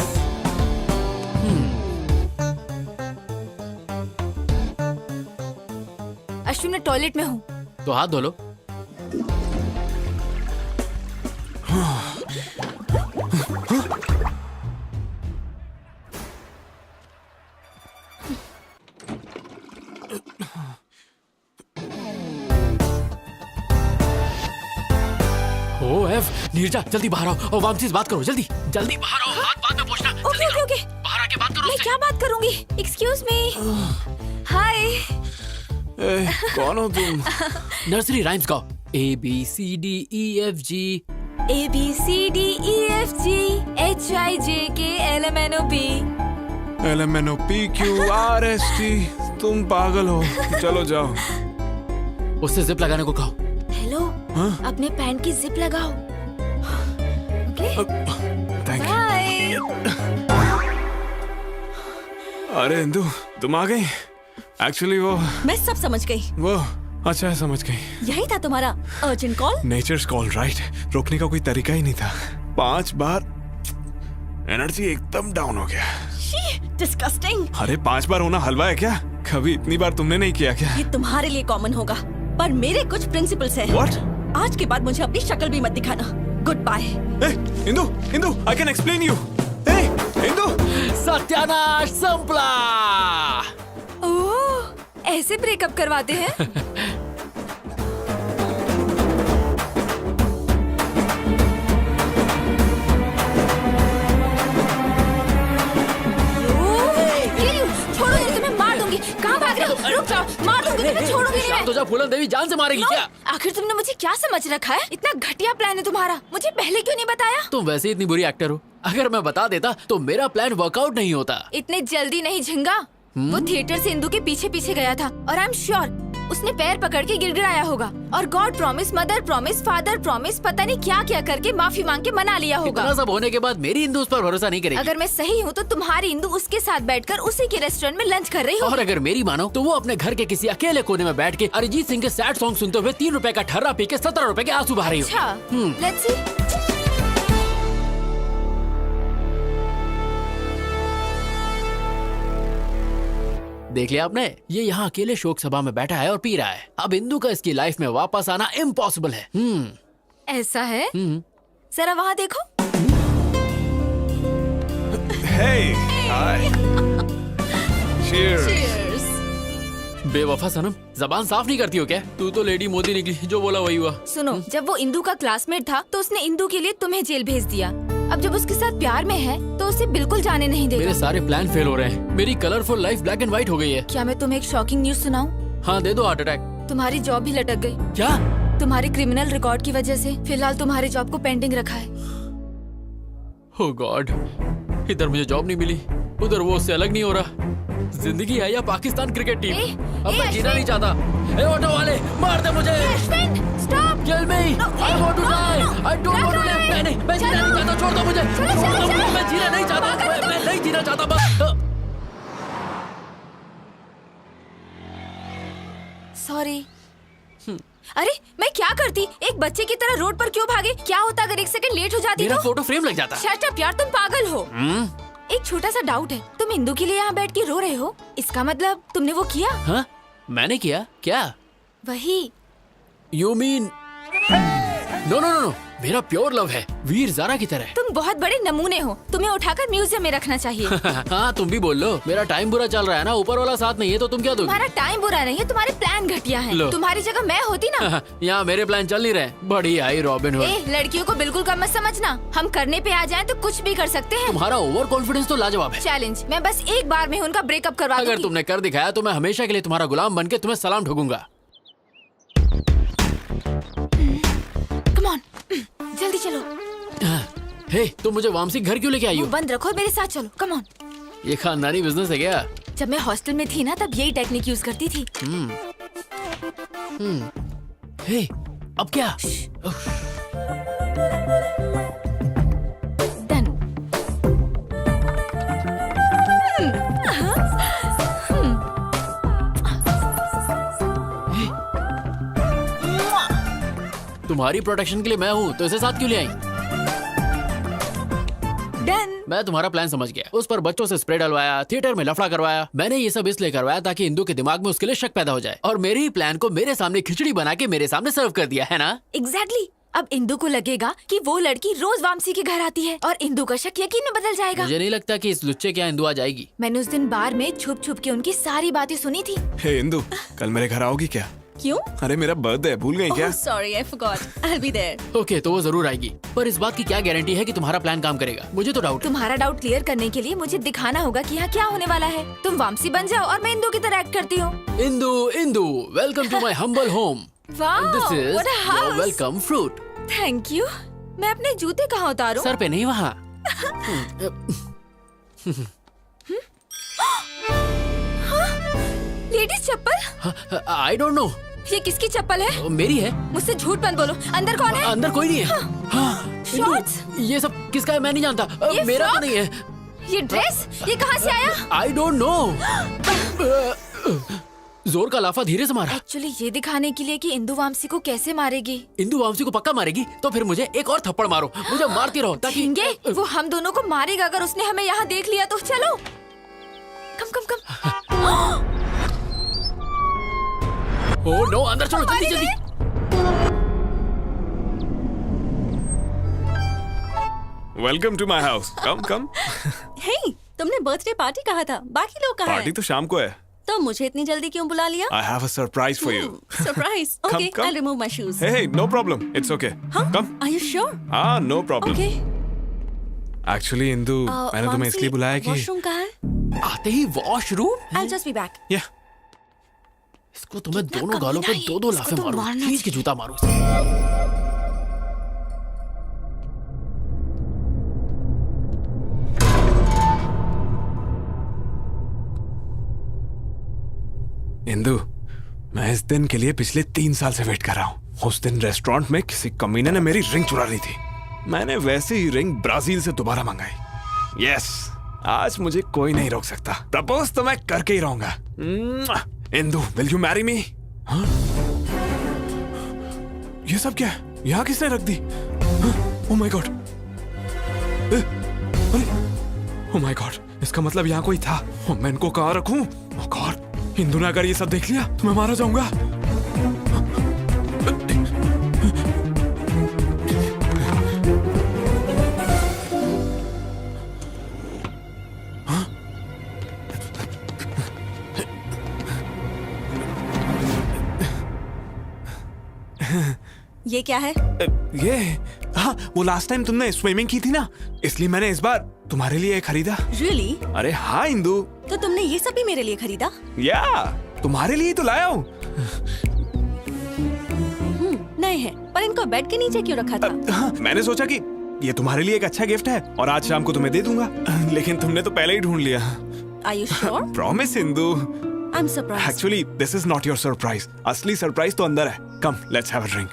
अश्विन, मैं टॉयलेट में हूँ। तो हाथ धो लो। ओ एफ, नीरजा जल्दी बाहर आओ और वामसी से बात करो, जल्दी जल्दी बाहर आओ, बात बाद में पूछना। ओके ओके ओके, बाहर आके बात करो मैं उससे। क्या बात करूंगी? Excuse me. हाय। कौन हो तुम? नर्सरी राइम्स गाओ। A B C D E F G ABCDEFGHIJKLMNOP। LMNOPQRST। तुम पागल हो, चलो जाओ। उससे जिप लगाने को कहो। हेलो, अपने पैंट की जिप लगाओ। Okay, thank you. बाय। अरे इंदु, तुम आ गई? एक्चुअली मैं सब समझ गई। वो अच्छा है, समझ गई। यही था तुम्हारा urgent call? Nature's call, right. रोकने का कोई तरीका ही नहीं था। 5 बार एनर्जी एकदम डाउन हो गया। डिस्गस्टिंग। अरे 5 बार होना हलवा है क्या? कभी इतनी बार तुमने नहीं किया क्या? ये तुम्हारे लिए कॉमन होगा, पर मेरे कुछ प्रिंसिपल्स हैं। What? आज के बाद मुझे अपनी शक्ल भी मत दिखाना। Goodbye. Indu, Indu, I can explain you. Indu, सत्यानाश संपला। ओह, ऐसे ब्रेकअप करवाते हैं? छोड़ो नहीं, तुम्हें मार दूंगी। कहाँ भाग रहे हो? रुक जाओ, मार दूंगी तुम्हें, छोड़ूंगी नहीं मैं। तो जब फूलन देवी जान से मारेगी क्या? आखिर तुमने मुझे क्या समझ रखा है? इतना घटिया प्लान है तुम्हारा, मुझे पहले क्यों नहीं बताया? तुम वैसे ही इतनी बुरी एक्टर हो, अगर मैं बता देता तो मेरा प्लान वर्कआउट नहीं होता। इतने जल्दी नहीं झिंगा। वो थिएटर से इंदु के पीछे पीछे गया था और आई एम श्योर उसने पैर पकड़ के गिड़गिड़ाया होगा और God promise, mother promise, father promise, पता नहीं क्या क्या करके माफी मांग के मना लिया होगा। इतना सब होने के बाद मेरी इंदु उस पर भरोसा नहीं करेगी। अगर मैं सही हूँ तो तुम्हारी इंदु उसके साथ बैठकर उसी के रेस्टोरेंट में लंच कर रही हो। और अगर मेरी मानो तो वो अपने घर के किसी अकेले कोने में बैठ के अरिजीत सिंह के सैड सॉन्ग सुनते हुए 3 रुपए का ठर्रा पी के 17 रुपए के आंसू बहा रही हो। अच्छा, लेट्स सी। देख लिया आपने, ये यहाँ अकेले शोक सभा में बैठा है और पी रहा है। अब इंदु का इसकी लाइफ में वापस आना इम्पॉसिबल है। ऐसा है? जरा वहाँ देखो। Hey, hi. Cheers. बेवफा सनम, जबान साफ नहीं करती हो क्या? तू तो लेडी मोदी निकली, जो बोला वही हुआ। सुनो, जब वो इंदु का क्लासमेट था तो उसने इंदु के लिए तुम्हें जेल भेज दिया। अब जब उसके साथ प्यार में है तो उसे बिल्कुल जाने नहीं देगा। मेरे सारे प्लान फेल हो रहे हैं। मेरी colourful life black and white हो गई है। क्या मैं तुम्हें एक शॉकिंग न्यूज सुनाऊं? हाँ दे दो, हार्ट अटैक। तुम्हारी जॉब भी लटक गई। क्या? तुम्हारे क्रिमिनल रिकॉर्ड की वजह से फिलहाल तुम्हारे जॉब को पेंडिंग रखा है। ओह गॉड, इधर मुझे जॉब नहीं मिली, उधर वो उससे अलग नहीं हो रहा। जिंदगी है या पाकिस्तान क्रिकेट टीम? अब मैं जीना नहीं चाहता। ए ऑटो वाले, मार दे मुझे। Stop! Kill me! I want to die! I don't want to live! नहीं, मैं जीना नहीं चाहता, छोड़ दो मुझे। छोड़ दो मुझे, मैं जीना नहीं चाहता। मैं नहीं जीना चाहता बस। सॉरी। अरे मैं क्या करती? एक बच्चे की तरह रोड पर क्यों भागे? क्या होता अगर 1 सेकंड लेट हो जाती मेरा तो? फोटो फ्रेम लग जाता। शट अप यार, तुम पागल हो। एक छोटा सा डाउट है, तुम इंदु के लिए यहाँ बैठ के रो रहे हो, इसका मतलब तुमने वो किया? हाँ, मैंने किया क्या? वही। You mean? No no no no, मेरा प्योर लव है, वीर ज़ारा की तरह। तुम बहुत बड़े नमूने हो, तुम्हें उठाकर म्यूजियम में रखना चाहिए। हाँ तुम भी बोल लो, मेरा टाइम बुरा चल रहा है ना, ऊपर वाला साथ नहीं है तो तुम क्या दोगे? तुम्हारा टाइम बुरा नहीं है, तुम्हारे प्लान घटिया हैं। तुम्हारी जगह मैं होती ना। यहाँ मेरे प्लान चल नहीं रहे। बड़ी आई रॉबिन हुड। लड़कियों को बिल्कुल कम मत समझना, हम करने पे आ जाएं तो कुछ भी कर सकते हैं। तुम्हारा ओवर कॉन्फिडेंस तो लाजवाब है। चैलेंज, मैं बस एक बार में उनका ब्रेकअप करवा दूंगी। अगर तुमने कर दिखाया तो मैं हमेशा के लिए तुम्हारा गुलाम बन के तुम्हें सलाम ठोकूंगा। कम ऑन, जल्दी चलो। हे, तुम मुझे वामसी घर क्यों लेके आई हो? बंद रखो, मेरे साथ चलो। Come on. ये खानदानी बिजनेस है क्या? जब मैं हॉस्टल में थी ना तब यही टेक्निक यूज करती थी। हे, अब क्या? डन। तुम्हारी प्रोटेक्शन के लिए मैं हूँ तो इसे साथ क्यों ले आई? डन। मैं तुम्हारा प्लान समझ गया। उस पर बच्चों से स्प्रे डलवाया, थिएटर में लफड़ा करवाया। मैंने ये सब इसलिए करवाया ताकि इंदु के दिमाग में उसके लिए शक पैदा हो जाए और मेरे ही प्लान को मेरे सामने खिचड़ी बना के मेरे सामने सर्व कर दिया है ना? एग्जैक्टली। अब इंदु को लगेगा कि वो लड़की रोज वामसी के घर आती है और इंदु का शक यकीन में बदल जाएगा। मुझे नहीं लगता कि इस लुच्चे के यहाँ इंदु आ जाएगी। मैंने उस दिन बार में छुप छुप के उनकी सारी बातें सुनी थी। हे इंदु, कल मेरे घर आओगी क्या? क्यों? अरे मेरा बर्थडे है, भूल गई क्या? Sorry I forgot, I will be there. Okay, तो वो जरूर आएगी, पर इस बात की क्या गारंटी है कि तुम्हारा प्लान काम करेगा? मुझे तो डाउट है। तुम्हारा डाउट क्लियर करने के लिए मुझे दिखाना होगा कि यहाँ क्या होने वाला है। तुम वामसी बन जाओ और मैं इंदू की तरह एक्ट करती हूँ। Indu, welcome to my humble home. Wow, this is what a house. Welcome fruit. Thank you. मैं अपने जूते कहाँ उतारूं? सर पे नहीं, वहाँ। लेडीज चप्पल? I don't know. ये किसकी चप्पल है? मेरी है। मुझसे झूठ मत बोलो। अंदर कौन है? अंदर कोई नहीं है। हाँ, शॉर्ट्स? ये सब किसका है मैं नहीं जानता। ये मेरा तो फ्रॉक? नहीं है। ये ड्रेस? ये कहाँ से आया? आई डोंट नो। जोर का लाफा धीरे से मारा। एक्चुअली ये दिखाने के लिए कि इंदू वामसी को कैसे मारेगी। इंदू वामसी को पक्का मारेगी तो फिर मुझे एक और थप्पड़ मारो, मुझे मारती रहो ताकि झिंगे, वो हम दोनों को मारेगा अगर उसने हमें यहाँ देख लिया तो। चलो कम कम कम। ओह नो, अंदर चलो जल्दी जल्दी। वेलकम टू माय हाउस, कम कम। हे, तुमने बर्थडे पार्टी कहा था, बाकी लोग कहाँ पार्टी हैं? तो शाम को है। तो मुझे इतनी जल्दी क्यों बुला लिया? I have a surprise for you. Surprise. Okay, come. I'll remove my shoes. Hey, no problem. It's okay. Come. Are you sure? Ah, no problem. Okay. Actually, Indu, मैंने तुम्हें इसलिए बुलाया कि वॉशरूम कहाँ है? आते ही washroom. I'll just be back. Yeah. इसको तो मैं दोनों गालों पे कमीना है, दो इसको लाफे तो मारूं, मारना खींच के जूता मारूं इसे। इंदु, मैं इस दिन के लिए पिछले 3 साल से वेट कर रहा हूँ। उस दिन रेस्टोरेंट में किसी कमीने ने मेरी रिंग चुरा ली थी। मैंने वैसे ही रिंग ब्राजील से दोबारा मंगाई। यस, आज मुझे कोई नहीं रोक सकता। प्रपोज तो मैं करके ही रहूंगा। Indu, will you marry me? ये सब क्या है? यहाँ किसने रख दी? Oh my God! Oh my God! इसका मतलब यहाँ कोई था। मैं इनको कहाँ रखूं? ओह गॉड! इंदु ने अगर ये सब देख लिया तो मैं मारा जाऊंगा। ये क्या है? ये हाँ, वो लास्ट टाइम तुमने स्विमिंग की थी ना, इसलिए मैंने इस बार तुम्हारे लिए खरीदा। Really? अरे हाँ इंदु। तो तुमने ये सब भी मेरे लिए खरीदा? या, तुम्हारे लिए तो लाया हूँ। नए हैं, पर इनको बेड के नीचे क्यों रखा था? हाँ, मैंने सोचा कि ये तुम्हारे लिए एक अच्छा गिफ्ट है और आज शाम को तुम्हें दे दूंगा। लेकिन तुमने तो पहले ही ढूंढ लिया। Are you sure? Promise Indu. I'm surprised. Actually this is not your surprise. असली सरप्राइज तो अंदर है। कम, लेट्स हैव अ ड्रिंक।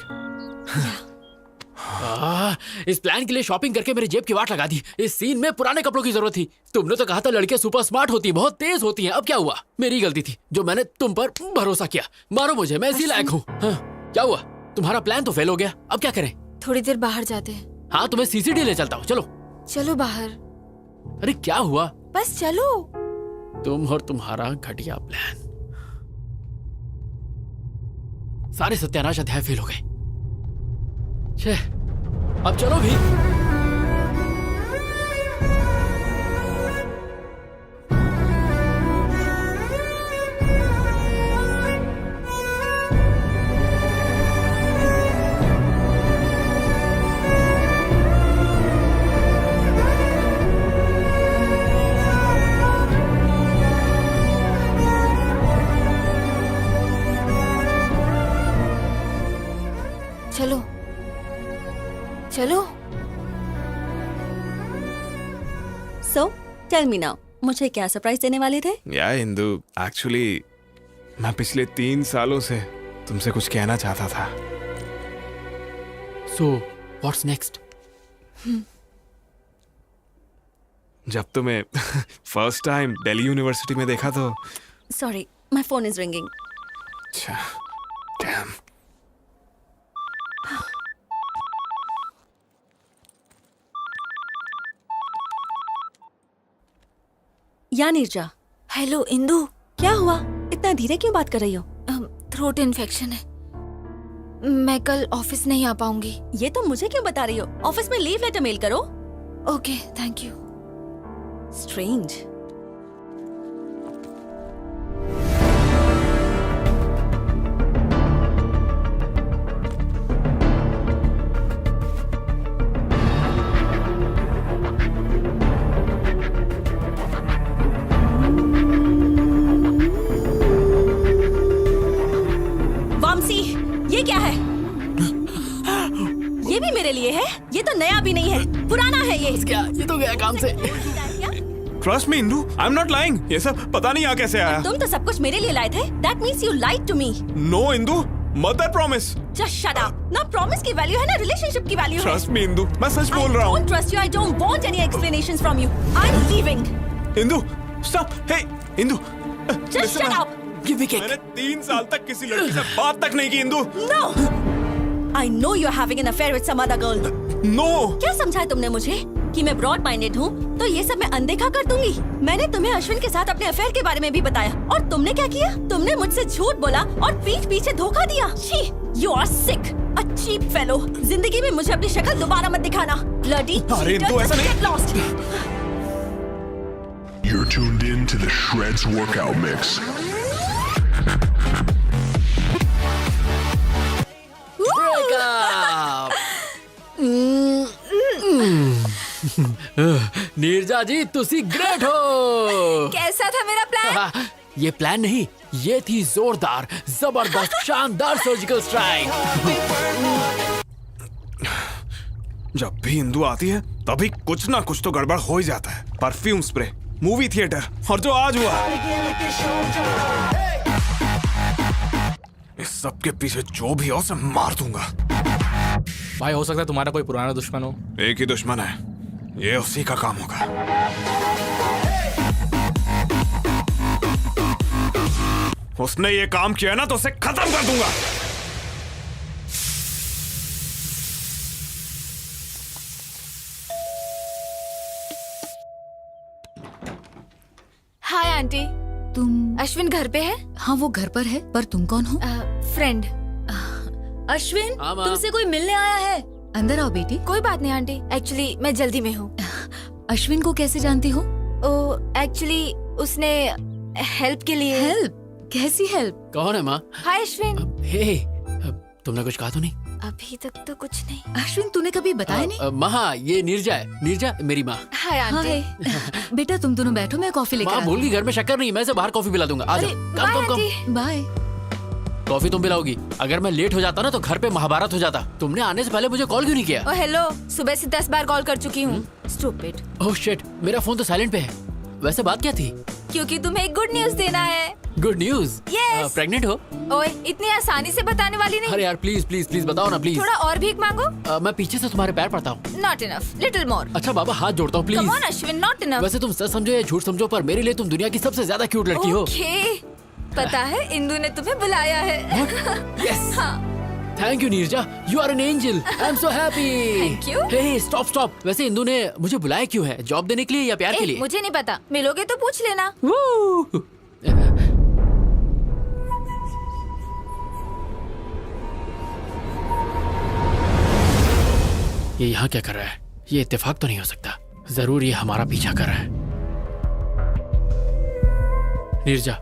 इस प्लान के लिए शॉपिंग करके मेरी जेब की वाट लगा दी। इस सीन में पुराने कपड़ों की जरूरत थी। तुमने तो कहा था लड़कियां सुपर स्मार्ट होती हैं, बहुत तेज होती हैं। अब क्या हुआ? मेरी गलती थी जो मैंने तुम पर भरोसा किया। मारो मुझे, मैं इसी लायक हूँ। हाँ, क्या हुआ? तुम्हारा प्लान तो फेल हो गया, अब क्या करें? थोड़ी देर बाहर जाते हैं। हाँ, तुम्हें सीसीडी ले चलता हूँ, चलो। चलो बाहर। अरे क्या हुआ? बस चलो। तुम और तुम्हारा घटिया प्लान। सारे सत्यानाश अध्याय फेल हो गए। छे, अब चलो भी। चलो चलो। So, tell me now, मुझे क्या सरप्राइज देने वाले थे? या इंदु, एक्चुअली मैं पिछले 3 सालों से तुमसे कुछ कहना चाहता था। So, what's next? जब तुम्हें फर्स्ट टाइम दिल्ली यूनिवर्सिटी में देखा तो Sorry, my phone is ringing. अच्छा, damn. या नीरजा। हेलो इंदु। क्या हुआ? इतना धीरे क्यों बात कर रही हो? थ्रोट इन्फेक्शन है, मैं कल ऑफिस नहीं आ पाऊंगी। ये तो मुझे क्यों बता रही हो? ऑफिस में लीव लेटर मेल करो। Okay, thank you. स्ट्रेंज। ये भी मेरे लिए है। ये तो नया भी नहीं है, पुराना है ये। क्या ये तो गया काम से। Trust me Indu, I am not lying. ये सब पता नहीं यहाँ कैसे आया। तुम तो सब कुछ मेरे लिए लाए थे। That means you lied to me. No Indu, mother promise. Just shut up. ना प्रॉमिस की वैल्यू है ना रिलेशनशिप की वैल्यू है। ट्रस्ट मी इंदू, मैं सच बोल रहा हूँ। I don't trust you. I don't want any explanations from you. I'm leaving. Indu, stop. Hey, Indu. Just shut up. मैंने 3 साल तक किसी लड़की से बात तक नहीं की Indu. No. I know you're having an affair with some other girl. No. क्या समझा तुमने मुझे कि मैं ब्रॉड माइंडेड हूँ, तो ये सब मैं अनदेखा कर दूंगी। मैंने तुम्हें अश्विन के साथ अपने अफेयर के बारे में भी बताया, और तुमने क्या किया? तुमने मुझसे झूठ बोला और पीठ पीछे धोखा दिया। छी, you are sick, a cheap fellow. जिंदगी में मुझे अपनी शक्ल दोबारा मत दिखाना। Bloody अरे cheater, तो ऐसा just नहीं। get lost. You're tuned in to the Shreds Workout Mix. Neerja जी तुसी ग्रेट हो। कैसा था मेरा प्लान? ये प्लान नहीं, ये थी जोरदार, जबरदस्त, शानदार सर्जिकल स्ट्राइक। जब भी इंदू आती है तभी कुछ ना कुछ तो गड़बड़ हो ही जाता है। परफ्यूम स्प्रे, मूवी थिएटर, और जो आज हुआ, इस सब के पीछे जो भी हो उसे मार दूंगा। भाई हो सकता है तुम्हारा कोई पुराना दुश्मन हो। एक ही दुश्मन है, ये उसी का काम होगा। उसने ये काम किया ना तो उसे खत्म कर दूंगा। Hi aunty. तुम? अश्विन घर पे है? हाँ वो घर पर है, पर तुम कौन हो? फ्रेंड। अश्विन, हाँ, माँ। तुमसे कोई मिलने आया है। अंदर आओ बेटी। कोई बात नहीं आंटी, एक्चुअली मैं जल्दी में हूँ। अश्विन को कैसे जानती हो? एक्चुअली उसने हेल्प के लिए। हेल्प? कैसी हेल्प? कौन है माँ? हाय अश्विन। हे, तुमने कुछ कहा तो नहीं? अभी तक तो कुछ नहीं। अश्विन तूने कभी बताया नहीं? माँ ये नीरजा है, नीरजा मेरी माँ। Hi aunty. बेटा तुम दोनों बैठो, मैं कॉफी लेकर माँ आती भूल गई घर में शक्कर नहीं, मैं इसे बाहर कॉफी पिला दूंगा। आ जाओ। कम। बाय। कॉफी तुम पिलाओगी? अगर मैं लेट हो जाता ना तो घर पे महाभारत हो जाता। तुमने आने से पहले मुझे कॉल क्यों नहीं किया? ओह हेलो, सुबह से 10 बार कॉल कर चुकी हूँ। स्टूपिड। ओह शिट, मेरा फोन तो साइलेंट पे है। वैसे बात क्या थी? क्योंकि तुम्हें एक गुड न्यूज देना है। Good news? Yes. प्रेग्नेंट हो? ओए इतनी आसानी से बताने वाली नहीं। अरे यार प्लीज प्लीज प्लीज बताओ ना प्लीज। थोड़ा और भीख मांगो। मैं पीछे से तुम्हारे पैर पड़ता हूँ। Not enough, little more. अच्छा बाबा हाथ जोड़ता हूँ please. Come on Ashwin, not enough. वैसे तुम सच समझो या झूठ समझो, पर मेरे लिए तुम दुनिया की सबसे ज्यादा क्यूट लड़की हो। ओके, पता है इंदु ने तुम्हें बुलाया है। Yes. Thank you Neerja, you are an angel. I am so happy. Thank you. Hey stop stop. वैसे इंदु ने मुझे बुलाया क्यों है? जॉब देने के लिए या प्यार के लिए? मुझे नहीं पता, मिलोगे तो पूछ लेना। ये यहाँ क्या कर रहा है? ये इत्तेफाक तो नहीं हो सकता। जरूर ये हमारा पीछा कर रहा है। नीरजा,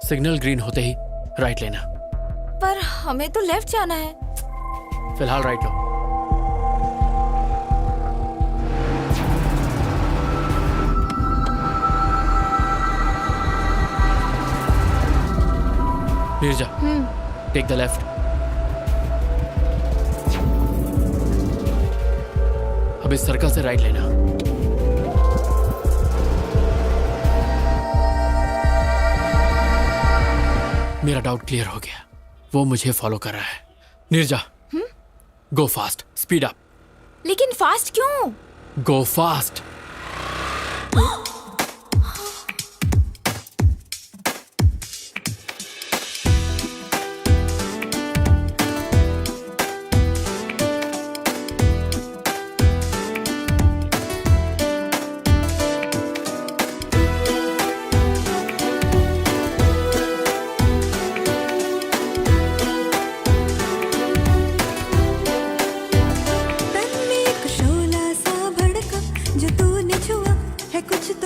सिग्नल ग्रीन होते ही राइट लेना। पर हमें तो लेफ्ट जाना है। फिलहाल राइट लो। Neerja, take the left. अब इस सर्कल से राइट लेना। मेरा डाउट क्लियर हो गया, वो मुझे फॉलो कर रहा है। नीरजा, गो फास्ट, स्पीड अप। लेकिन फास्ट क्यों? गो फास्ट। तन में एक शोला सा भड़का, जो तूने छुआ है कुछ तो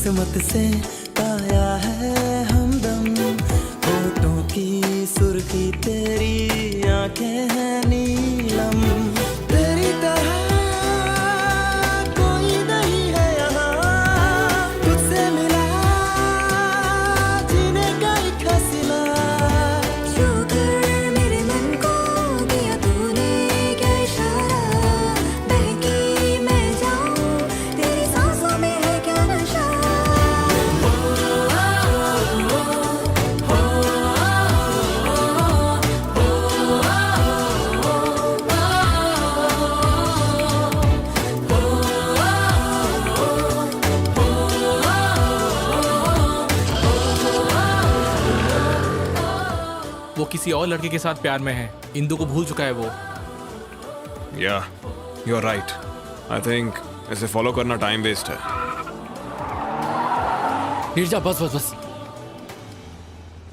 किस्मत से पाया है हमदम, होठों की सुर्खी तेरी आंखें हैं नीलम, तेरी तरह कोई नहीं है यहाँ, तुझसे मिला जीने का एक हसीना। शुक्र मेरे मन को दिया तूने क्या इशारा, बहकी मैं जाऊं तेरी सांसों में है क्या नशा। वो किसी और लड़के के साथ प्यार में है, इंदु को भूल चुका है वो। Yeah, you're right. I think इसे फॉलो करना टाइम वेस्ट है। नीरजा बस बस बस।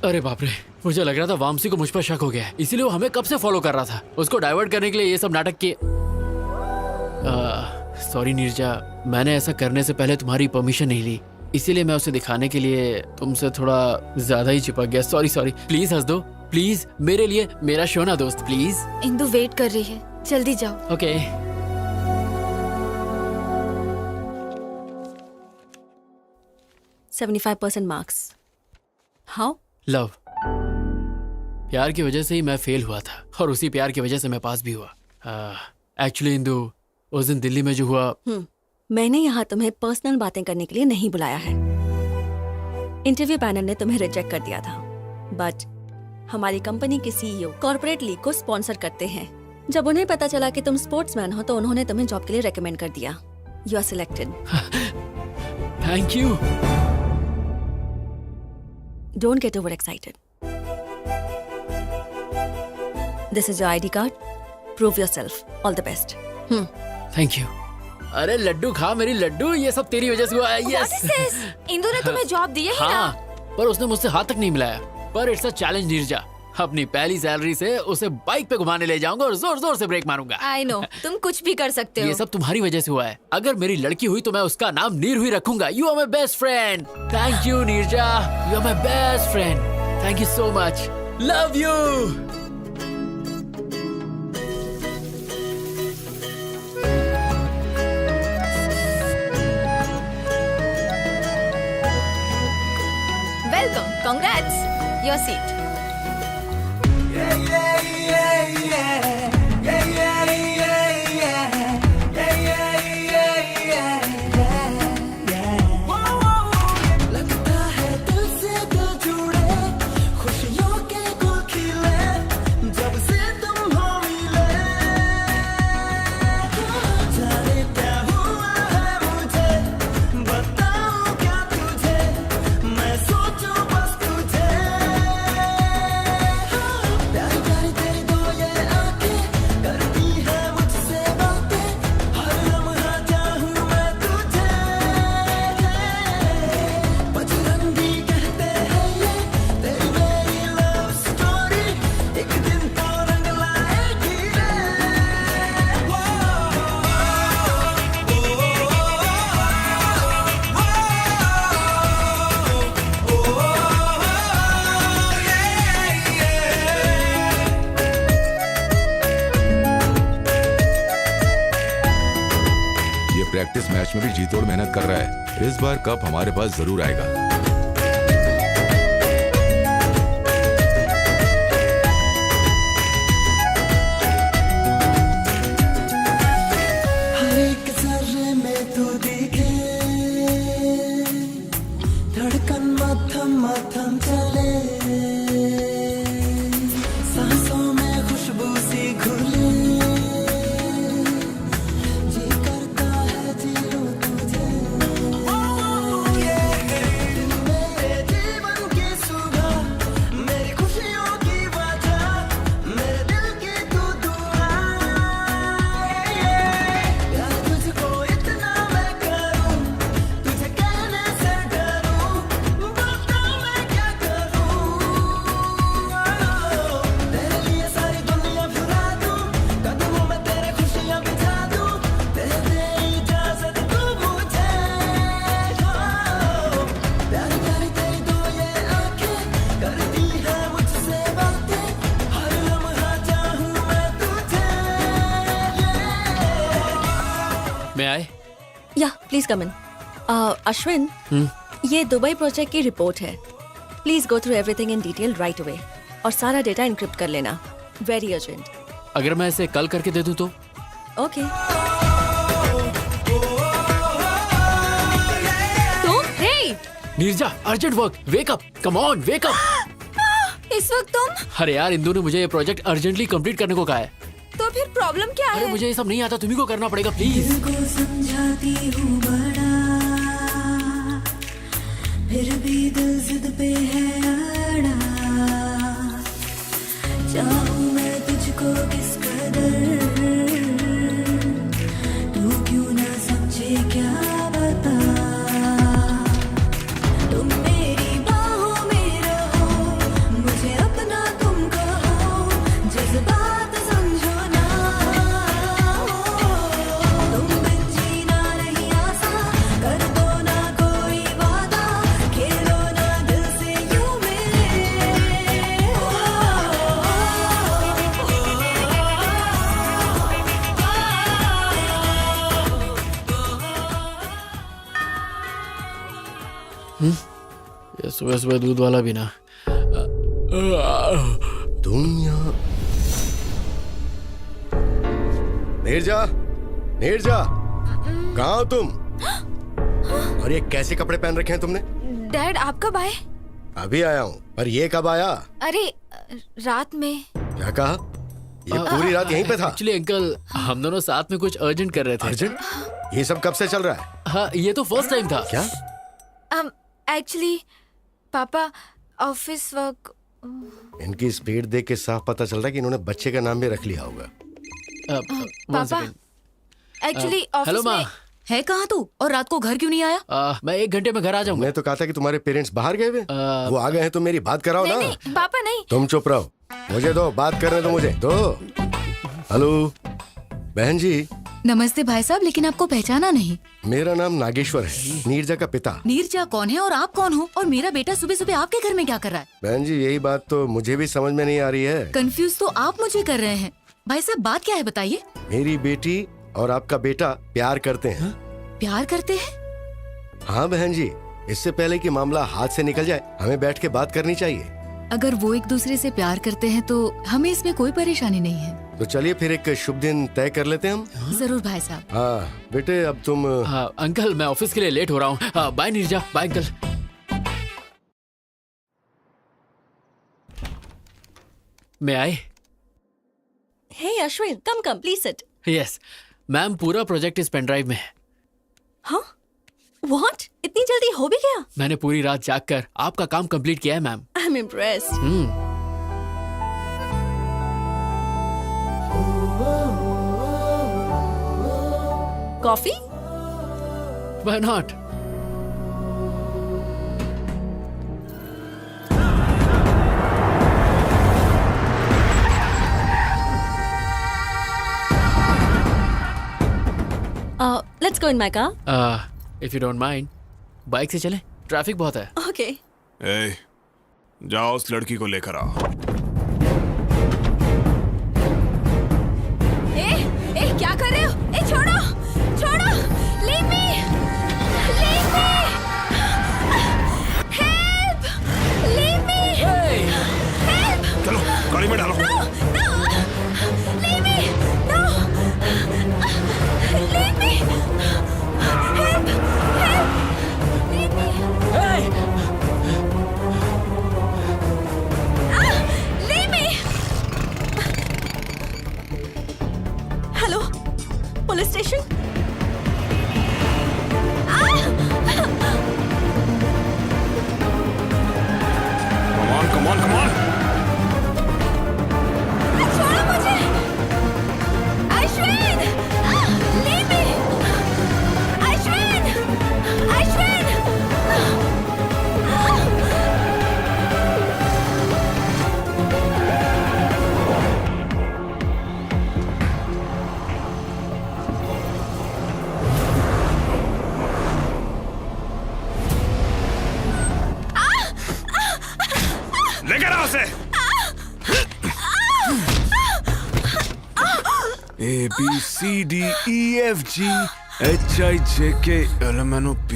अरे बाप रे, मुझे लग रहा था वामसी को मुझ पर शक हो गया है, इसीलिए वो हमें कब से फॉलो कर रहा था। उसको डाइवर्ट करने के लिए ये सब नाटक किए। सॉरी नीरजा, मैंने ऐसा करने से पहले तुम्हारी परमिशन नहीं ली, इसीलिए मैं उसे दिखाने के लिए तुमसे थोड़ा ज्यादा ही चिपक गया। सॉरी सॉरी, प्लीज हंस दो प्लीज, मेरे लिए, मेरा शो ना दोस्त प्लीज। इंदु वेट कर रही है, जल्दी जाओ। Okay 75% marks. हाउ? लव, प्यार की वजह से ही मैं फेल हुआ था और उसी प्यार की वजह से मैं पास भी हुआ। एक्चुअली इंदु, उस दिन दिल्ली में जो हुआ, मैंने यहाँ तुम्हें पर्सनल बातें करने के लिए नहीं बुलाया है। इंटरव्यू पैनल ने तुम्हें रिजेक्ट कर दिया था, बट हमारी कंपनी के सीईओ कॉर्पोरेट लीग को स्पॉन्सर करते हैं। जब उन्हें पता चला कि तुम स्पोर्ट्समैन हो तो उन्होंने तुम्हें जॉब के लिए रेकमेंड कर दिया। You are selected. Thank you. Don't get over excited. This is your ID card, prove yourself. All the best. Thank you. अरे लड्डू खा मेरी लड्डू, ये सब तेरी वजह से हुआ है। What is this? इंदु ने तुम्हें जॉब दी है ही हाँ, ना? पर उसने मुझसे हाथ तक नहीं मिलाया। पर इट्स अ चैलेंज नीरजा, अपनी पहली सैलरी से उसे बाइक पे घुमाने ले जाऊंगा और जोर जोर से ब्रेक मारूंगा। I know, तुम कुछ भी कर सकते हो। ये सब तुम्हारी वजह से हुआ है। अगर मेरी लड़की हुई तो मैं उसका नाम नीर ही रखूंगा। You are my best friend. Thank you Neerja, you are my best friend. Thank you so much. Love you. Welcome, congrats, your seat. लगता है दिल से दिल जुड़े, खुशियों के गुल खिले, जब से तुम हो मिले। जाने क्या हुआ है मुझे, बताऊं क्या तुझे, मैं सोचूं बस तुझे। प्यारी प्यारी तेरी दो ये आंखें करती है मुझसे बातें, हर लम्हा चाहूं मैं तुझे। बजरंगी कहते हैं ये तेरी मेरी लव स्टोरी, एक दिन तो रंग लाएगी रे। ये प्रैक्टिस मैच में भी जी तोड़ मेहनत कर रहा है। इस बार कप हमारे पास जरूर आएगा। हर एक जर्रे में तू दिखे, धड़कन मथम मथम चले, सांसों में खुशबू सी घुले, जी करता है जी लूं तुझे। दिल प्लीज कम इन। अश्विन, ये दुबई प्रोजेक्ट की रिपोर्ट है। Please go through everything in detail right away और सारा डेटा इनक्रिप्ट कर लेना। Very urgent. अगर मैं इसे कल करके दे दूं तो? Okay. Neerja, urgent work, wake up, come on, wake up. इस वक्त तुम? अरे यार, इंदु ने मुझे ये प्रोजेक्ट अर्जेंटली कंप्लीट करने को कहा है। तो फिर प्रॉब्लम क्या है? अरे मुझे ये सब नहीं आता, तुम्ही को करना पड़ेगा प्लीज। समझाती हूँ बड़ा, फिर भी दिल जिद पे है अड़ा। चाहूँ मैं तुझको किस कदर, तू क्यों ना समझे क्या बता। ये सुबह सुबह दूध वाला भी ना। तुम यहाँ? नीरजा, नीरजा, कहाँ हो तुम? और ये कैसे कपड़े पहन रखे हैं तुमने? डैड, आप कब आए? अभी आया हूँ, पर ये कब आया? अरे रात में। क्या कहा? ये पूरी रात यहीं पे था? एक्चुअली अंकल, हम दोनों साथ में कुछ अर्जेंट कर रहे थे। अर्जेंट? ये सब कब से चल रहा है? हाँ, ये तो फर्स्ट टाइम था। क्या? एक्चुअली पापा ऑफिस वर्क। इनकी स्पीड देख के साफ पता चल रहा है कि इन्होंने बच्चे का नाम भी रख लिया होगा। पापा एक्चुअली हेलो माँ, है कहाँ तू? और रात को घर क्यों नहीं आया? मैं 1 घंटे में घर आ जाऊंगा। मैं तो कहा था कि तुम्हारे पेरेंट्स बाहर गए हुए। वो आ गए हैं तो मेरी बात कराओ ना। नहीं, पापा नहीं। तुम चुप रहो, मुझे दो बात करने दो मुझे दो। हेलो बहन जी। नमस्ते भाई साहब, लेकिन आपको पहचाना नहीं। मेरा नाम नागेश्वर है, नीरजा का पिता। नीरजा कौन है और आप कौन हो? और मेरा बेटा सुबह सुबह आपके घर में क्या कर रहा है? बहन जी, यही बात तो मुझे भी समझ में नहीं आ रही है। कंफ्यूज तो आप मुझे कर रहे हैं। भाई साहब, बात क्या है बताइए। मेरी बेटी और आपका बेटा प्यार करते हैं। प्यार करते हैं? हाँ बहन जी, इससे पहले कि मामला हाथ से निकल जाए, हमें बैठ के बात करनी चाहिए। अगर वो एक दूसरे से प्यार करते हैं तो हमें इसमें कोई परेशानी नहीं है। तो चलिए फिर एक शुभ दिन तय कर लेते हैं हम। जरूर भाई साहब। हाँ बेटे, अब तुम। हाँ अंकल, मैं ऑफिस के लिए लेट हो रहा हूँ। Bye Neerja, bye uncle. मैं आए? Hey Ashwin, come please sit. Yes ma'am, पूरा प्रोजेक्ट इस पेन ड्राइव में है। हाँ? व्हाट? इतनी जल्दी हो भी गया? मैंने पूरी रात जागकर आपका काम कंप्लीट किया है ma'am. I am impressed. Coffee? Why not? Let's go in my car. If you don't mind, bike से चलें? ट्रैफिक बहुत है। Okay. ए, जाओ उस लड़की को लेकर आओ। ए, क्या कर रहे हो? ए, छोड़ो, छोड़ो, leave me, leave me, help, leave me, help, चलो गाड़ी में डालो। no, leave me, no, leave me, help, leave me, leave me. Hello, police station? Come on, come on. छोड़ो मुझे, अश्विन, leave me, अश्विन, अश्विन. लेकर आओ उसे। A B C D E F G HIJKLMNOP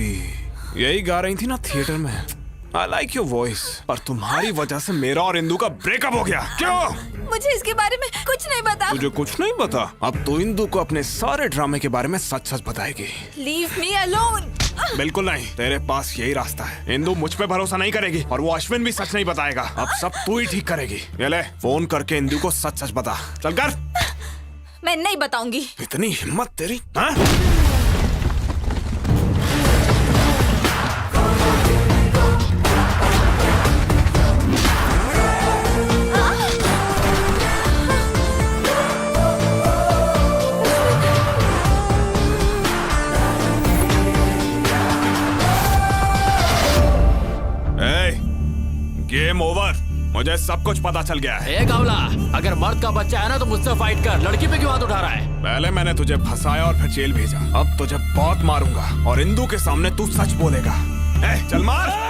यही गा रही थी ना थिएटर में। I like your voice. और तुम्हारी वजह से मेरा और इंदू का ब्रेकअप हो गया। क्यों? मुझे इसके बारे में कुछ नहीं पता। तुझे कुछ नहीं पता? अब तो इंदू को अपने सारे ड्रामे के बारे में सच सच बताएगी। Leave me alone. बिल्कुल नहीं, तेरे पास यही रास्ता है। इंदू मुझ पे भरोसा नहीं करेगी और वो अश्विन भी सच नहीं बताएगा। अब सब तू ही ठीक करेगी। ये ले, फोन करके इंदू को सच सच बता। चल कर। मैं नहीं बताऊंगी। इतनी हिम्मत तेरी, हाँ? Game over. मुझे सब कुछ पता चल गया है। कावला, अगर मर्द का बच्चा है ना तो मुझसे फाइट कर। लड़की पे क्यों हाथ उठा रहा है? पहले मैंने तुझे फंसाया और फिर जेल भेजा। अब तुझे बहुत मारूंगा और इंदू के सामने तू सच बोलेगा। चल मार।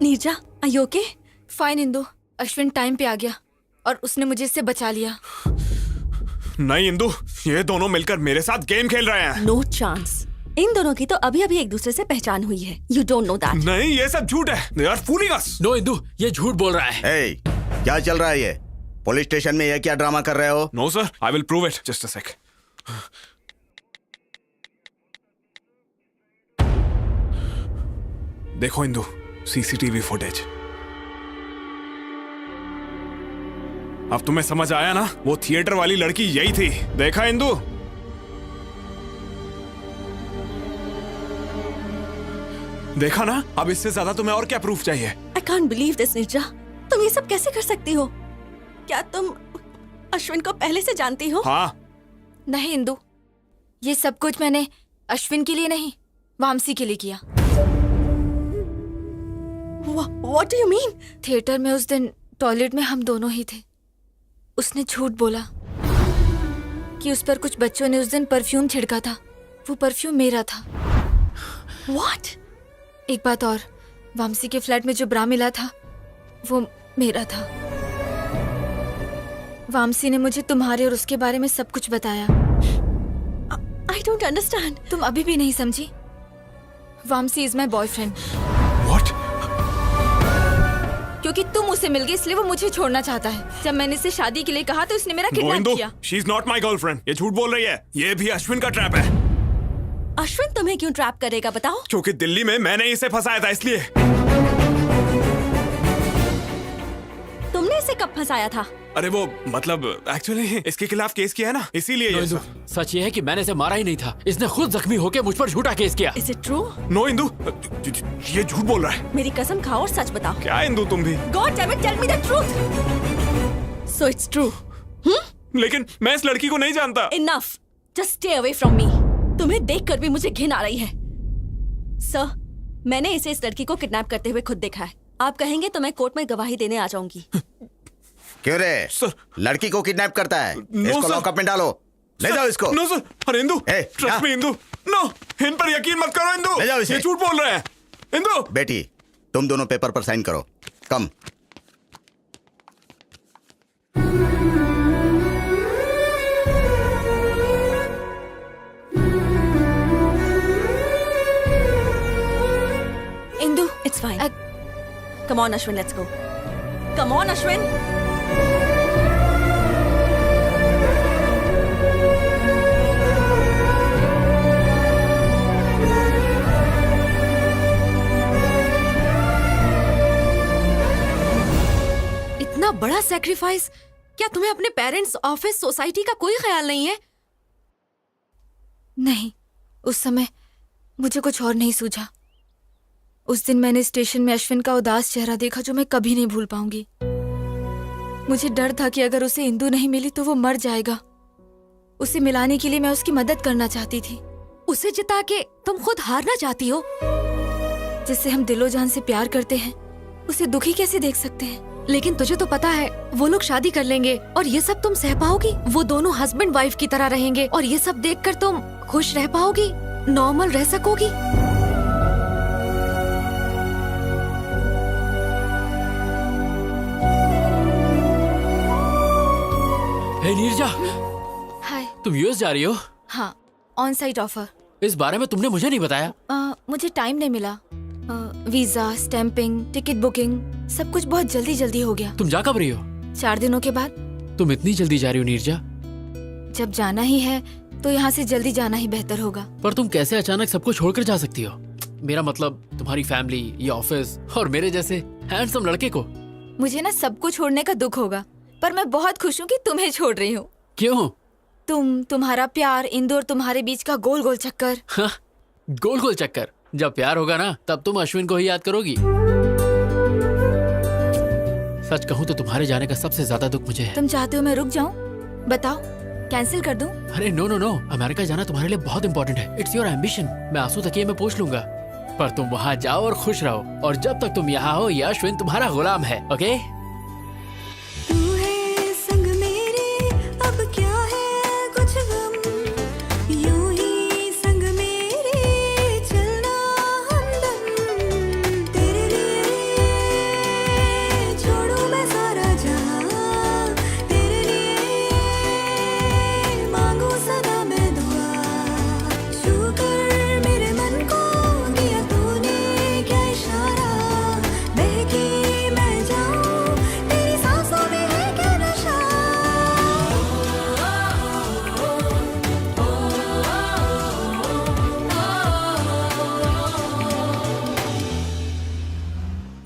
Neerja, are you okay? Fine Indu, Ashwin time पे आ गया और उसने मुझे इससे बचा लिया। नहीं इंदु, ये दोनों मिलकर मेरे साथ गेम खेल रहे हैं। No chance. इन दोनों की तो अभी अभी एक दूसरे से पहचान हुई है। You don't know that. नहीं, ये सब झूठ है। They are fooling us. No Indu, ये झूठ बोल रहा है। Hey, क्या चल रहा है ये? पुलिस स्टेशन में ये क्या ड्रामा कर रहे हो? No sir, I will prove it. Just a sec. देखो इंदु, CCTV फुटेज। अब तुम्हें समझ आया ना? वो थिएटर वाली लड़की यही थी। देखा इंदु? देखा ना? अब इससे ज्यादा तुम्हें और क्या प्रूफ चाहिए? I can't believe this, Neerja. तुम ये सब कैसे कर सकती हो? क्या तुम अश्विन को पहले से जानती हो? हाँ। नहीं इंदु, ये सब कुछ मैंने अश्विन के लिए नहीं, वामसी के लिए किया। What do you mean? Theatre में उस दिन टॉयलेट में हम दोनों ही थे। उसने झूठ बोला कि उस पर कुछ बच्चों ने उस दिन परफ्यूम छिड़का था। वो परफ्यूम मेरा था। What? एक बात और, वामसी के फ्लैट में जो ब्रा मिला था वो मेरा था। वामसी ने मुझे तुम्हारे और उसके बारे में सब कुछ बताया। I don't understand. तुम अभी भी नहीं समझी? Vamsi is my boyfriend. What? क्योंकि तुम उससे मिल गए इसलिए वो मुझे छोड़ना चाहता है। जब मैंने इसे शादी के लिए कहा तो उसने मेरा किडनैप किया। She is not my girlfriend. ये झूठ बोल रही है। ये भी अश्विन का ट्रैप है। अश्विन तुम्हें क्यों ट्रैप करेगा बताओ? क्योंकि दिल्ली में मैंने इसे फंसाया था इसलिए। तुमने इसे कब फंसाया था? अरे वो मतलब एक्चुअली इसके खिलाफ केस किया है ना, इसीलिए ये सब। सच ये है कि मैंने इसे मारा ही नहीं था। इसने खुद जख्मी होकर मुझ पर झूठा केस किया। Is it true? No Indu, ये झूठ बोल रहा है। मेरी कसम खाओ और सच बताओ। क्या इंदु तुम भी? God damn it, tell me the truth. So it's true. लेकिन मैं इस लड़की को नहीं जानता। Enough. Just stay away from me. तुम्हें देखकर भी मुझे घिन आ रही है। सर, मैंने इसे इस लड़की को किडनैप करते हुए खुद देखा है। आप कहेंगे तो मैं कोर्ट में गवाही देने आ जाऊंगी। क्यों रे? लड़की को किडनैप करता है? इसको सर। लॉकअप में डालो। ले जाओ इसको। No sir. अरे इंदू, ए, ट्रस्ट मी इंदू। नो, इन पर यकीन मत करो इंदू। ले जाओ इसे। ये झूठ बोल रहे हैं। इंदू। बेटी, तुम दोनों पेपर पर साइन करो। Come. Indu, it's fine. Come on Ashwin, let's go. Come on Ashwin. इतना बड़ा सैक्रिफाइस, क्या तुम्हें अपने पेरेंट्स, ऑफिस, सोसाइटी का कोई ख्याल नहीं है? नहीं, उस समय मुझे कुछ और नहीं सूझा। उस दिन मैंने स्टेशन में अश्विन का उदास चेहरा देखा जो मैं कभी नहीं भूल पाऊंगी। मुझे डर था कि अगर उसे इंदू नहीं मिली तो वो मर जाएगा। उसे मिलाने के लिए मैं उसकी मदद करना चाहती थी। उसे जिता के तुम खुद हारना चाहती हो? जिससे हम दिलो जान से प्यार करते हैं उसे दुखी कैसे देख सकते हैं? लेकिन तुझे तो पता है वो लोग शादी कर लेंगे और ये सब तुम सह पाओगी? वो दोनों हस्बैंड वाइफ की तरह रहेंगे और ये सब देखकर तुम खुश रह पाओगी, नॉर्मल रह सकोगी? हे नीरजा, हाय। तुम यूएस जा रही हो? हाँ, ऑन साइट ऑफर। इस बारे में तुमने मुझे नहीं बताया। मुझे टाइम नहीं मिला। वीजा, स्टैंपिंग, टिकट बुकिंग, सब कुछ बहुत जल्दी जल्दी हो गया। तुम जा कब रही हो? 4 दिनों के बाद। तुम इतनी जल्दी जा रही हो नीरजा? जब जाना ही है तो यहाँ से जल्दी जाना ही बेहतर होगा। पर तुम कैसे अचानक सबको छोड़कर जा सकती हो? मेरा मतलब तुम्हारी फैमिली, ये ऑफिस और मेरे जैसे हैंडसम लड़के को। मुझे ना सबको छोड़ने का दुख होगा, पर मैं बहुत खुश हूँ कि तुम्हें छोड़ रही हूँ। क्यों? तुम्हारा प्यार, इंदू और तुम्हारे बीच का गोल गोल चक्कर। हाँ, गोल गोल चक्कर। जब प्यार होगा ना तब तुम अश्विन को ही याद करोगी। सच कहूँ तो तुम्हारे जाने का सबसे ज्यादा दुख मुझे है। तुम चाहते हो मैं रुक जाऊँ? बताओ, कैंसिल कर दूं? अरे नो नो नो, अमेरिका जाना तुम्हारे लिए बहुत इंपॉर्टेंट है। It's your ambition. मैं आंसू तकिए में पोंछ लूंगा, पर तुम वहाँ जाओ और खुश रहो। और जब तक तुम यहाँ हो, ये अश्विन तुम्हारा गुलाम है। ओके?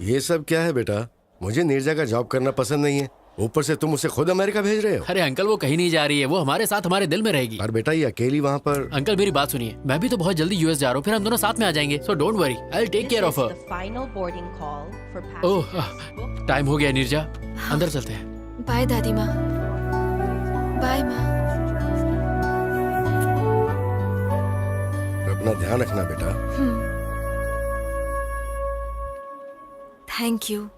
ये सब क्या है बेटा? मुझे नीरजा का जॉब करना पसंद नहीं है, ऊपर से तुम उसे खुद अमेरिका भेज रहे हो। अरे अंकल, वो कहीं नहीं जा रही है, वो हमारे साथ हमारे दिल में रहेगी। और बेटा ये अकेली वहाँ पर। अंकल मेरी बात सुनिए, मैं भी तो बहुत जल्दी यूएस जा रहा हूँ, फिर हम दोनों साथ में आ जाएंगे। So don't worry, I will take care of her. Oh, time हो गया नीरजा, अंदर चलते हैं। बाय दादी माँ। बाय माँ। अपना ध्यान रखना बेटा। Thank you.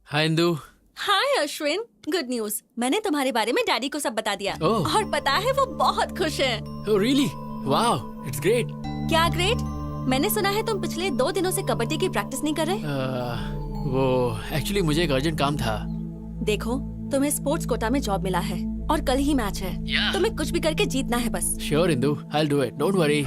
Hi Indu. Hi Ashwin, good news. मैंने तुम्हारे बारे में डैडी को सब बता दिया। ओह। और पता है वो बहुत खुश हैं। Oh really? Wow, it's great. क्या ग्रेट? मैंने सुना है तुम पिछले 2 दिनों से कबड्डी की प्रैक्टिस नहीं कर रहे। वो एक्चुअली मुझे एक अर्जेंट काम था। देखो, तुम्हें स्पोर्ट्स कोटा में जॉब मिला है और कल ही मैच है। तुम्हें कुछ भी करके जीतना है बस। Sure Indu, I will do it, don't worry.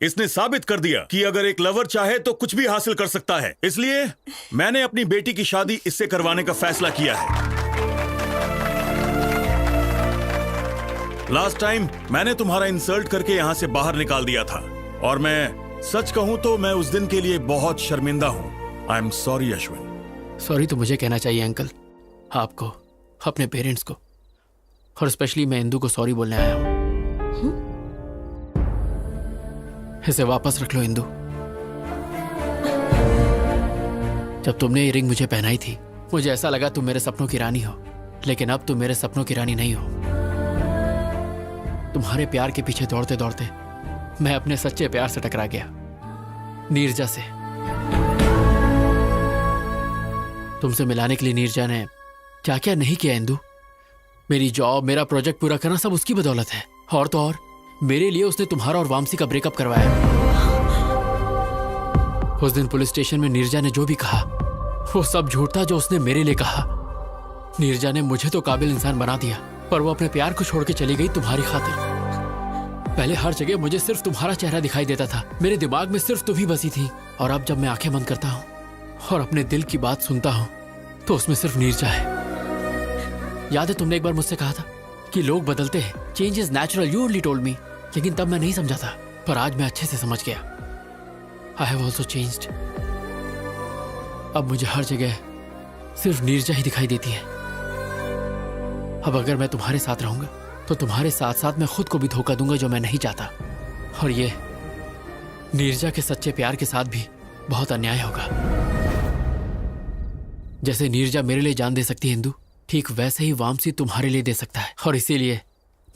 इसने साबित कर दिया कि अगर एक लवर चाहे तो कुछ भी हासिल कर सकता है। इसलिए मैंने अपनी बेटी की शादी इससे करवाने का फैसला किया है। लास्ट टाइम मैंने तुम्हारा इंसल्ट करके यहां से बाहर निकाल दिया था, और मैं सच कहूं तो मैं उस दिन के लिए बहुत शर्मिंदा हूं। I am sorry Ashwin. Sorry तो मुझे कहना चाहिए अंकल, आपको, अपने पेरेंट्स को, और स्पेशली मैं इंदू को सॉरी बोलने आया हूं। इसे वापस रख लो इंदू। जब तुमने ये रिंग मुझे पहनाई थी, मुझे ऐसा लगा तुम मेरे सपनों की रानी हो, लेकिन अब तुम मेरे सपनों की रानी नहीं हो। तुम्हारे प्यार के पीछे दौड़ते दौड़ते मैं अपने सच्चे प्यार से टकरा गया, नीरजा से। तुमसे मिलाने के लिए नीरजा ने क्या क्या नहीं किया इंदू। मेरी जॉब, मेरा प्रोजेक्ट पूरा करना सब उसकी बदौलत है। और तो और मेरे लिए उसने तुम्हारा और वामसी का ब्रेकअप करवाया। उस दिन पुलिस स्टेशन में नीरजा ने जो भी कहा वो सब झूठ था जो उसने मेरे लिए कहा। नीरजा ने मुझे तो काबिल इंसान बना दिया, पर वो अपने प्यार को छोड़ के चली गई तुम्हारी खातिर। पहले हर जगह मुझे सिर्फ तुम्हारा चेहरा दिखाई देता था, मेरे दिमाग में सिर्फ तुम ही बसी थी। और अब जब मैं आंखें बंद करता हूँ और अपने दिल की बात सुनता हूँ तो उसमें सिर्फ नीरजा है। याद है तुमने एक बार मुझसे कहा था कि लोग बदलते हैं, change is natural, you only told me. लेकिन तब मैं नहीं समझा था, पर आज मैं अच्छे से समझ गया। I have also changed. अब मुझे हर जगह सिर्फ नीरजा ही दिखाई देती है। अब अगर मैं तुम्हारे साथ रहूंगा तो तुम्हारे साथ साथ मैं खुद को भी धोखा दूंगा, जो मैं नहीं चाहता। और ये नीरजा के सच्चे प्यार के साथ भी बहुत अन्याय होगा। जैसे नीरजा मेरे लिए जान दे सकती है इंदू, ठीक वैसे ही वामसी तुम्हारे लिए दे सकता है। और इसीलिए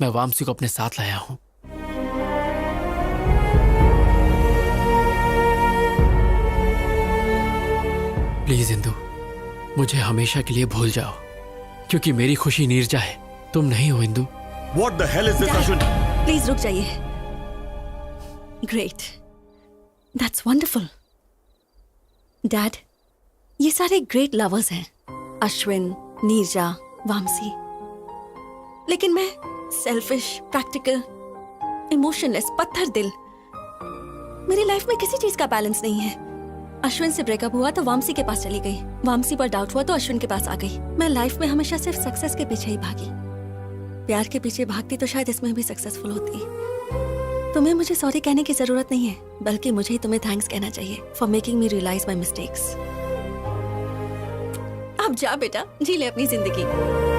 मैं वामसी को अपने साथ लाया हूं। प्लीज इंदू, मुझे हमेशा के लिए भूल जाओ, क्योंकि मेरी खुशी नीरजा है, तुम नहीं हो Indu. What the hell is this, Ashwin? Please रुक जाइए। Great, that's wonderful. डैड, ये सारे ग्रेट लवर्स हैं, अश्विन, नीरजा, वामसी। लेकिन मैं सेल्फिश, प्रैक्टिकल, इमोशनलेस, पत्थर दिल। मेरी लाइफ में किसी चीज का बैलेंस नहीं है। अश्विन से ब्रेकअप हुआ तो वामसी के पास चली गई, वामसी पर डाउट हुआ तो अश्विन के पास आ गई। मैं लाइफ में हमेशा सिर्फ सक्सेस के पीछे ही भागी। प्यार के पीछे भागती तो शायद इसमें भी सक्सेसफुल होती। तुम्हें मुझे सॉरी कहने की जरूरत नहीं है, बल्कि मुझे ही तुम्हें थैंक्स कहना चाहिए for making me realise my mistakes. अब जा बेटा, जी ले अपनी जिंदगी।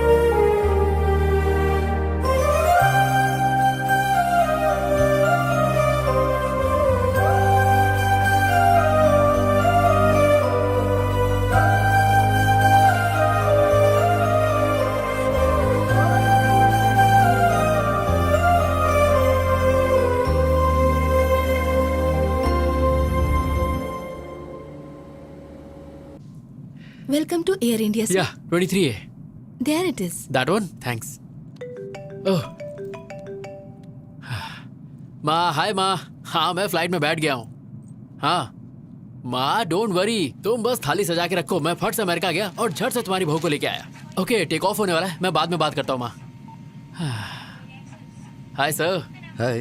Welcome to Air India, sir. Yeah, 23A. There it is. That one? Thanks. Oh. माँ, हाय माँ। हाँ, मैं फ्लाइट में बैठ गया हूँ। हाँ माँ, डोंट वरी, तुम बस थाली सजा के रखो। मैं फट से अमेरिका गया और झट से तुम्हारी बहू को लेके आया। ओके, टेक ऑफ होने वाला है, मैं बाद में बात करता हूँ माँ। Hi sir. Hi.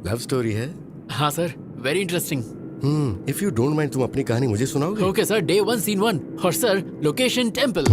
Love story है? हाँ sir, very interesting. If you don't mind, तुम अपनी कहानी मुझे सुनाओगे? Okay sir, day 1 scene 1। और सर, लोकेशन टेम्पल।